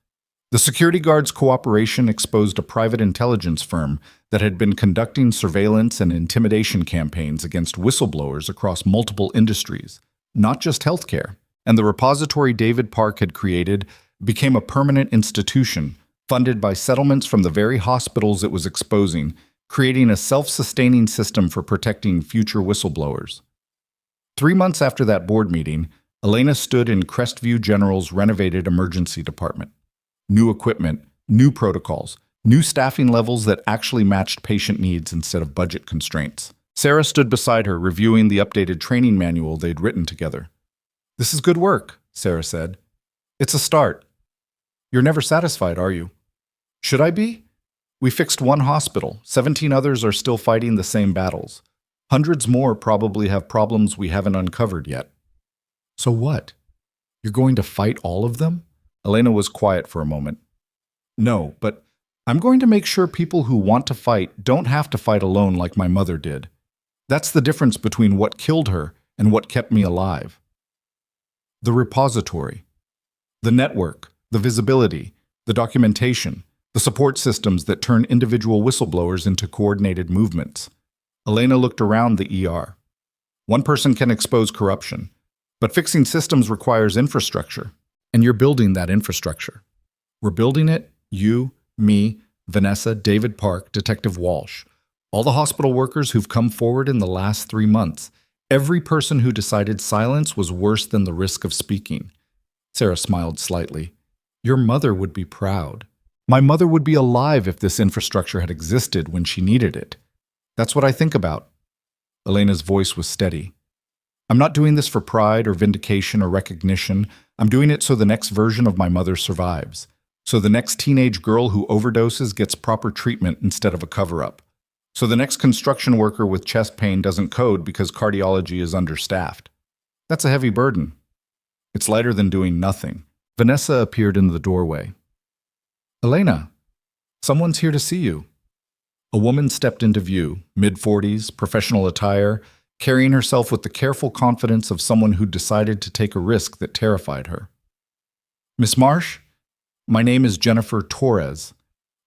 The security guard's cooperation exposed a private intelligence firm that had been conducting surveillance and intimidation campaigns against whistleblowers across multiple industries, not just healthcare. And the repository David Park had created became a permanent institution funded by settlements from the very hospitals it was exposing, creating a self-sustaining system for protecting future whistleblowers. 3 months after that board meeting, Elena stood in Crestview General's renovated emergency department. New equipment, new protocols, new staffing levels that actually matched patient needs instead of budget constraints. Sarah stood beside her, reviewing the updated training manual they'd written together. This is good work, Sarah said. It's a start. You're never satisfied, are you? Should I be? We fixed 1 hospital. 17 others are still fighting the same battles. Hundreds more probably have problems we haven't uncovered yet. So what? You're going to fight all of them? Elena was quiet for a moment. No, but I'm going to make sure people who want to fight don't have to fight alone like my mother did. That's the difference between what killed her and what kept me alive. The repository, the network, the visibility, the documentation, the support systems that turn individual whistleblowers into coordinated movements. Elena looked around the ER. One person can expose corruption, but fixing systems requires infrastructure. And you're building that infrastructure. We're building it, you, me, Vanessa, David Park, Detective Walsh, all the hospital workers who've come forward in the last 3 months. Every person who decided silence was worse than the risk of speaking. Sarah smiled slightly. Your mother would be proud. My mother would be alive if this infrastructure had existed when she needed it. That's what I think about. Elena's voice was steady. I'm not doing this for pride or vindication or recognition. I'm doing it so the next version of my mother survives. So the next teenage girl who overdoses gets proper treatment instead of a cover-up. So the next construction worker with chest pain doesn't code because cardiology is understaffed. That's a heavy burden. It's lighter than doing nothing. Vanessa appeared in the doorway. Elena, someone's here to see you. A woman stepped into view, mid-40s, professional attire, carrying herself with the careful confidence of someone who decided to take a risk that terrified her. Miss Marsh, my name is Jennifer Torres.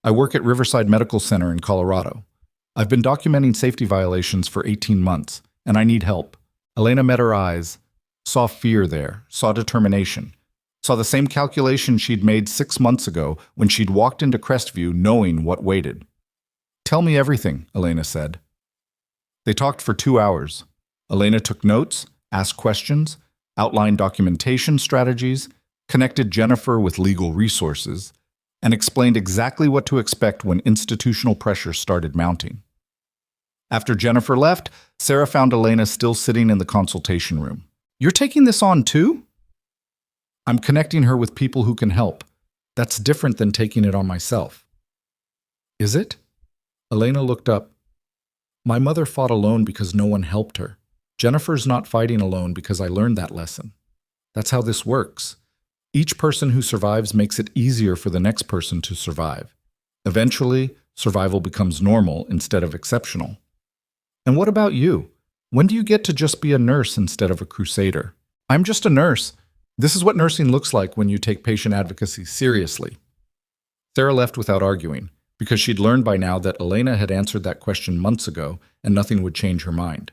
I work at Riverside Medical Center in Colorado. I've been documenting safety violations for 18 months, and I need help. Elena met her eyes, saw fear there, saw determination, saw the same calculation she'd made 6 months ago when she'd walked into Crestview knowing what waited. Tell me everything, Elena said. They talked for 2 hours. Elena took notes, asked questions, outlined documentation strategies, connected Jennifer with legal resources, and explained exactly what to expect when institutional pressure started mounting. After Jennifer left, Sarah found Elena still sitting in the consultation room. You're taking this on too? I'm connecting her with people who can help. That's different than taking it on myself. Is it? Elena looked up. My mother fought alone because no one helped her. Jennifer's not fighting alone because I learned that lesson. That's how this works. Each person who survives makes it easier for the next person to survive. Eventually, survival becomes normal instead of exceptional. And what about you? When do you get to just be a nurse instead of a crusader? I'm just a nurse. This is what nursing looks like when you take patient advocacy seriously. Sarah left without arguing, because she'd learned by now that Elena had answered that question months ago and nothing would change her mind.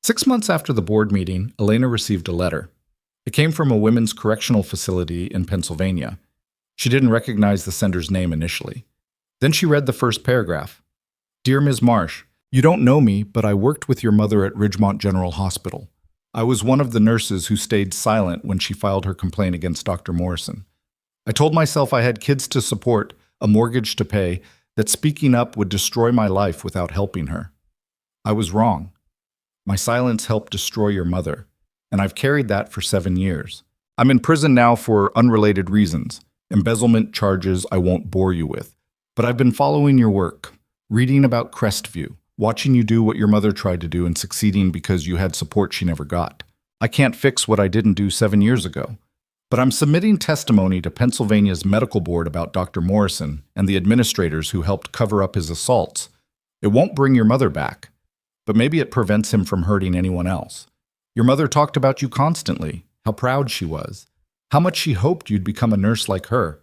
6 months after the board meeting, Elena received a letter. It came from a women's correctional facility in Pennsylvania. She didn't recognize the sender's name initially. Then she read the first paragraph. Dear Ms. Marsh, you don't know me, but I worked with your mother at Ridgemont General Hospital. I was one of the nurses who stayed silent when she filed her complaint against Dr. Morrison. I told myself I had kids to support, a mortgage to pay, that speaking up would destroy my life without helping her. I was wrong. My silence helped destroy your mother, and I've carried that for 7 years. I'm in prison now for unrelated reasons, embezzlement charges I won't bore you with, but I've been following your work, reading about Crestview, watching you do what your mother tried to do and succeeding because you had support she never got. I can't fix what I didn't do 7 years ago, but I'm submitting testimony to Pennsylvania's medical board about Dr. Morrison and the administrators who helped cover up his assaults. It won't bring your mother back, but maybe it prevents him from hurting anyone else. Your mother talked about you constantly, how proud she was, how much she hoped you'd become a nurse like her.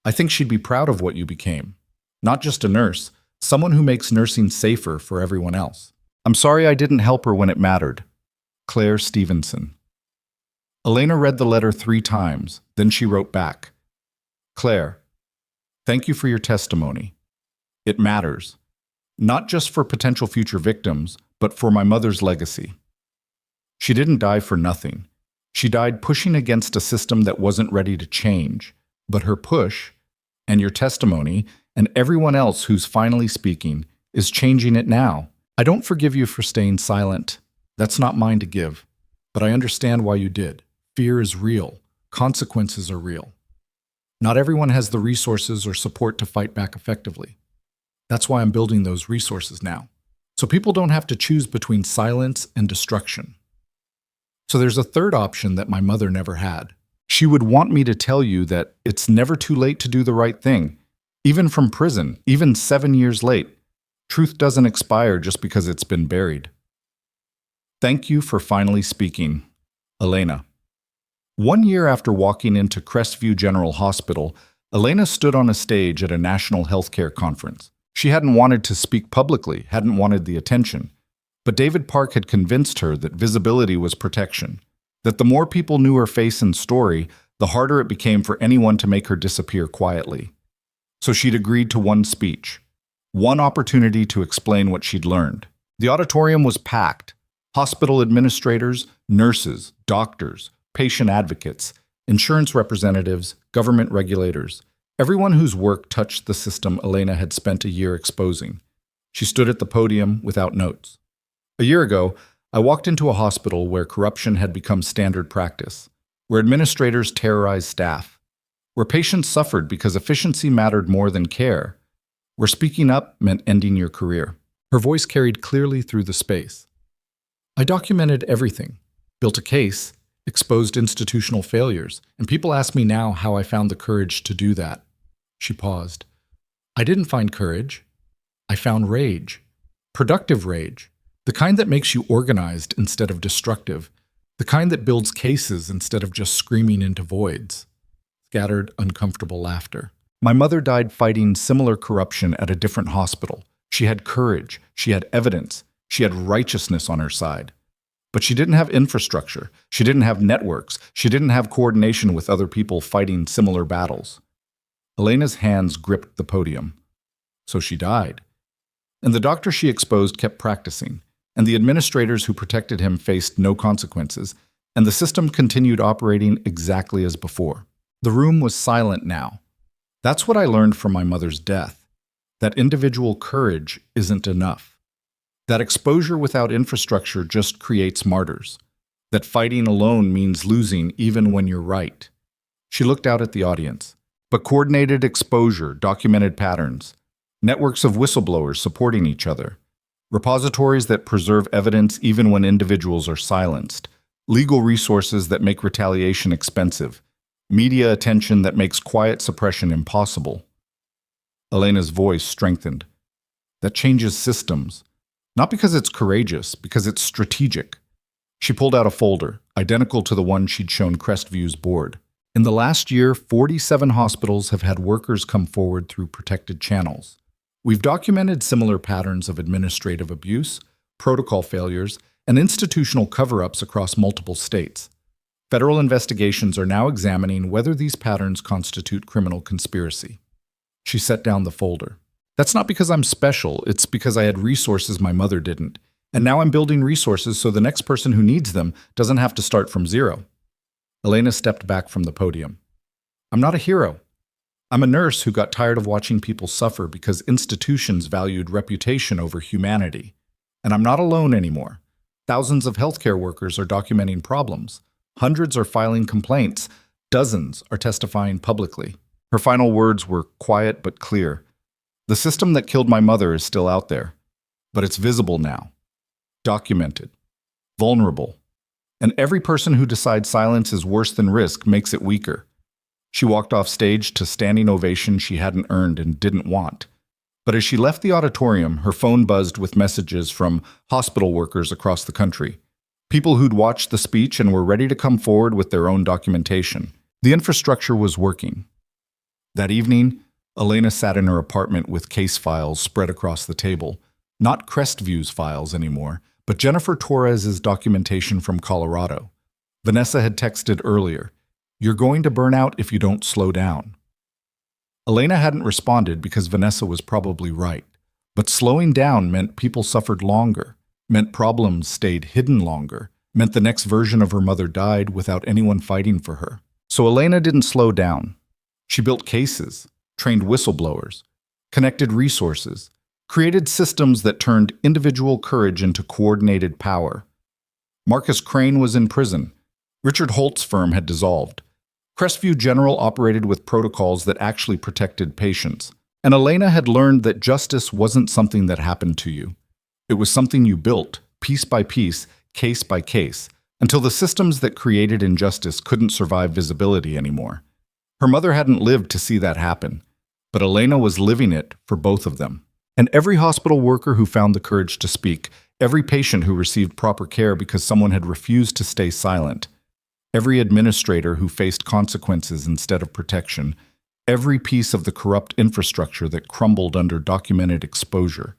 I think she'd be proud of what you became. Not just a nurse, someone who makes nursing safer for everyone else. I'm sorry I didn't help her when it mattered. Claire Stevenson. Elena read the letter 3 times, then she wrote back. Claire, thank you for your testimony. It matters. Not just for potential future victims, but for my mother's legacy. She didn't die for nothing. She died pushing against a system that wasn't ready to change, but her push, and your testimony, and everyone else who's finally speaking, is changing it now. I don't forgive you for staying silent. That's not mine to give, but I understand why you did. Fear is real. Consequences are real. Not everyone has the resources or support to fight back effectively. That's why I'm building those resources now, so people don't have to choose between silence and destruction. So there's a third option that my mother never had. She would want me to tell you that it's never too late to do the right thing. Even from prison, even 7 years late, truth doesn't expire just because it's been buried. Thank you for finally speaking, Elena. 1 year after walking into Crestview General Hospital, Elena stood on a stage at a national healthcare conference. She hadn't wanted to speak publicly, hadn't wanted the attention. But David Park had convinced her that visibility was protection, that the more people knew her face and story, the harder it became for anyone to make her disappear quietly. So she'd agreed to one speech, one opportunity to explain what she'd learned. The auditorium was packed. Hospital administrators, nurses, doctors, patient advocates, insurance representatives, government regulators, everyone whose work touched the system Elena had spent a year exposing. She stood at the podium without notes. A year ago, I walked into a hospital where corruption had become standard practice, where administrators terrorized staff, where patients suffered because efficiency mattered more than care, where speaking up meant ending your career. Her voice carried clearly through the space. I documented everything, built a case, exposed institutional failures, and people ask me now how I found the courage to do that. She paused. I didn't find courage. I found rage. Productive rage. The kind that makes you organized instead of destructive. The kind that builds cases instead of just screaming into voids. Scattered, uncomfortable laughter. My mother died fighting similar corruption at a different hospital. She had courage. She had evidence. She had righteousness on her side. But she didn't have infrastructure. She didn't have networks. She didn't have coordination with other people fighting similar battles. Elena's hands gripped the podium. So she died. And the doctor she exposed kept practicing, and the administrators who protected him faced no consequences, and the system continued operating exactly as before. The room was silent now. That's what I learned from my mother's death, that individual courage isn't enough. That exposure without infrastructure just creates martyrs. That fighting alone means losing even when you're right. She looked out at the audience. But coordinated exposure documented patterns, networks of whistleblowers supporting each other, repositories that preserve evidence even when individuals are silenced, legal resources that make retaliation expensive, media attention that makes quiet suppression impossible. Elena's voice strengthened. That changes systems. Not because it's courageous, because it's strategic. She pulled out a folder, identical to the one she'd shown Crestview's board. In the last year, 47 hospitals have had workers come forward through protected channels. We've documented similar patterns of administrative abuse, protocol failures, and institutional cover-ups across multiple states. Federal investigations are now examining whether these patterns constitute criminal conspiracy. She set down the folder. That's not because I'm special, it's because I had resources my mother didn't. And now I'm building resources so the next person who needs them doesn't have to start from zero. Elena stepped back from the podium. I'm not a hero. I'm a nurse who got tired of watching people suffer because institutions valued reputation over humanity. And I'm not alone anymore. Thousands of healthcare workers are documenting problems. Hundreds are filing complaints. Dozens are testifying publicly. Her final words were quiet but clear. The system that killed my mother is still out there, but it's visible now. Documented. Vulnerable. And every person who decides silence is worse than risk makes it weaker. She walked off stage to standing ovation she hadn't earned and didn't want. But as she left the auditorium, her phone buzzed with messages from hospital workers across the country. People who'd watched the speech and were ready to come forward with their own documentation. The infrastructure was working. That evening, Elena sat in her apartment with case files spread across the table. Not Crestview's files anymore, but Jennifer Torres's documentation from Colorado. Vanessa had texted earlier, "You're going to burn out if you don't slow down." Elena hadn't responded because Vanessa was probably right. But slowing down meant people suffered longer, meant problems stayed hidden longer, meant the next version of her mother died without anyone fighting for her. So Elena didn't slow down. She built cases, trained whistleblowers, connected resources, created systems that turned individual courage into coordinated power. Marcus Crane was in prison. Richard Holt's firm had dissolved. Crestview General operated with protocols that actually protected patients. And Elena had learned that justice wasn't something that happened to you. It was something you built, piece by piece, case by case, until the systems that created injustice couldn't survive visibility anymore. Her mother hadn't lived to see that happen, but Elena was living it for both of them. And every hospital worker who found the courage to speak, every patient who received proper care because someone had refused to stay silent, every administrator who faced consequences instead of protection, every piece of the corrupt infrastructure that crumbled under documented exposure.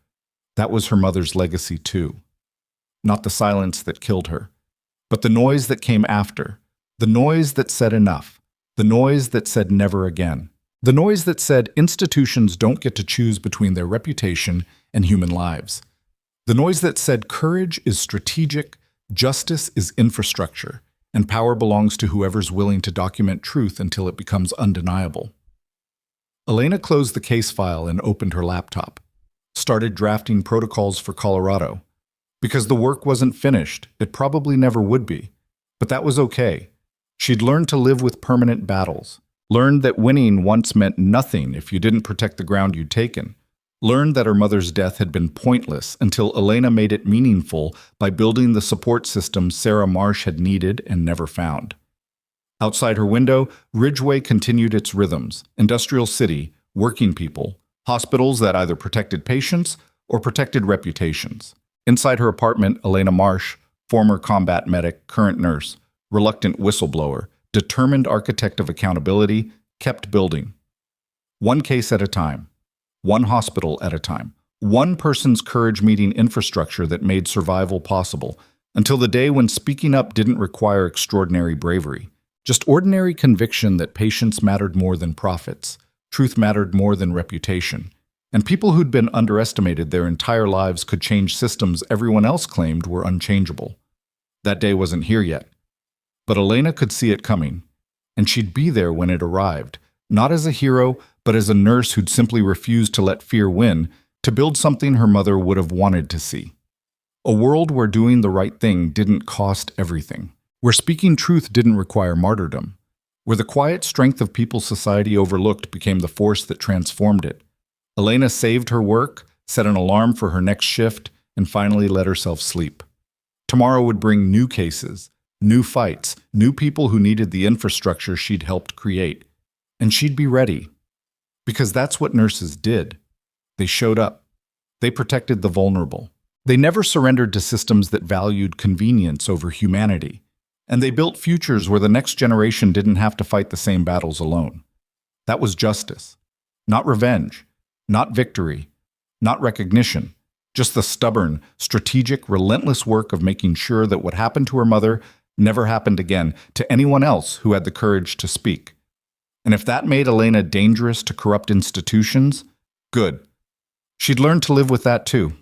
That was her mother's legacy too. Not the silence that killed her, but the noise that came after, the noise that said enough, the noise that said never again. The noise that said institutions don't get to choose between their reputation and human lives. The noise that said courage is strategic, justice is infrastructure, and power belongs to whoever's willing to document truth until it becomes undeniable. Elena closed the case file and opened her laptop, started drafting protocols for Colorado. Because the work wasn't finished, it probably never would be. But that was okay. She'd learned to live with permanent battles, learned that winning once meant nothing if you didn't protect the ground you'd taken, learned that her mother's death had been pointless until Elena made it meaningful by building the support system Sarah Marsh had needed and never found. Outside her window, Ridgeway continued its rhythms: industrial city, working people, hospitals that either protected patients or protected reputations. Inside her apartment, Elena Marsh, former combat medic, current nurse, reluctant whistleblower, determined architect of accountability, kept building. One case at a time, one hospital at a time, one person's courage meeting infrastructure that made survival possible, until the day when speaking up didn't require extraordinary bravery, just ordinary conviction that patients mattered more than profits, truth mattered more than reputation, and people who'd been underestimated their entire lives could change systems everyone else claimed were unchangeable. That day wasn't here yet. But Elena could see it coming, and she'd be there when it arrived, not as a hero, but as a nurse who'd simply refused to let fear win, to build something her mother would have wanted to see. A world where doing the right thing didn't cost everything, where speaking truth didn't require martyrdom, where the quiet strength of people society overlooked became the force that transformed it. Elena saved her work, set an alarm for her next shift, and finally let herself sleep. Tomorrow would bring new cases, new fights, new people who needed the infrastructure she'd helped create. And she'd be ready. Because that's what nurses did. They showed up. They protected the vulnerable. They never surrendered to systems that valued convenience over humanity. And they built futures where the next generation didn't have to fight the same battles alone. That was justice. Not revenge. Not victory. Not recognition. Just the stubborn, strategic, relentless work of making sure that what happened to her mother never happened again to anyone else who had the courage to speak. And if that made Elena dangerous to corrupt institutions, good. She'd learned to live with that too.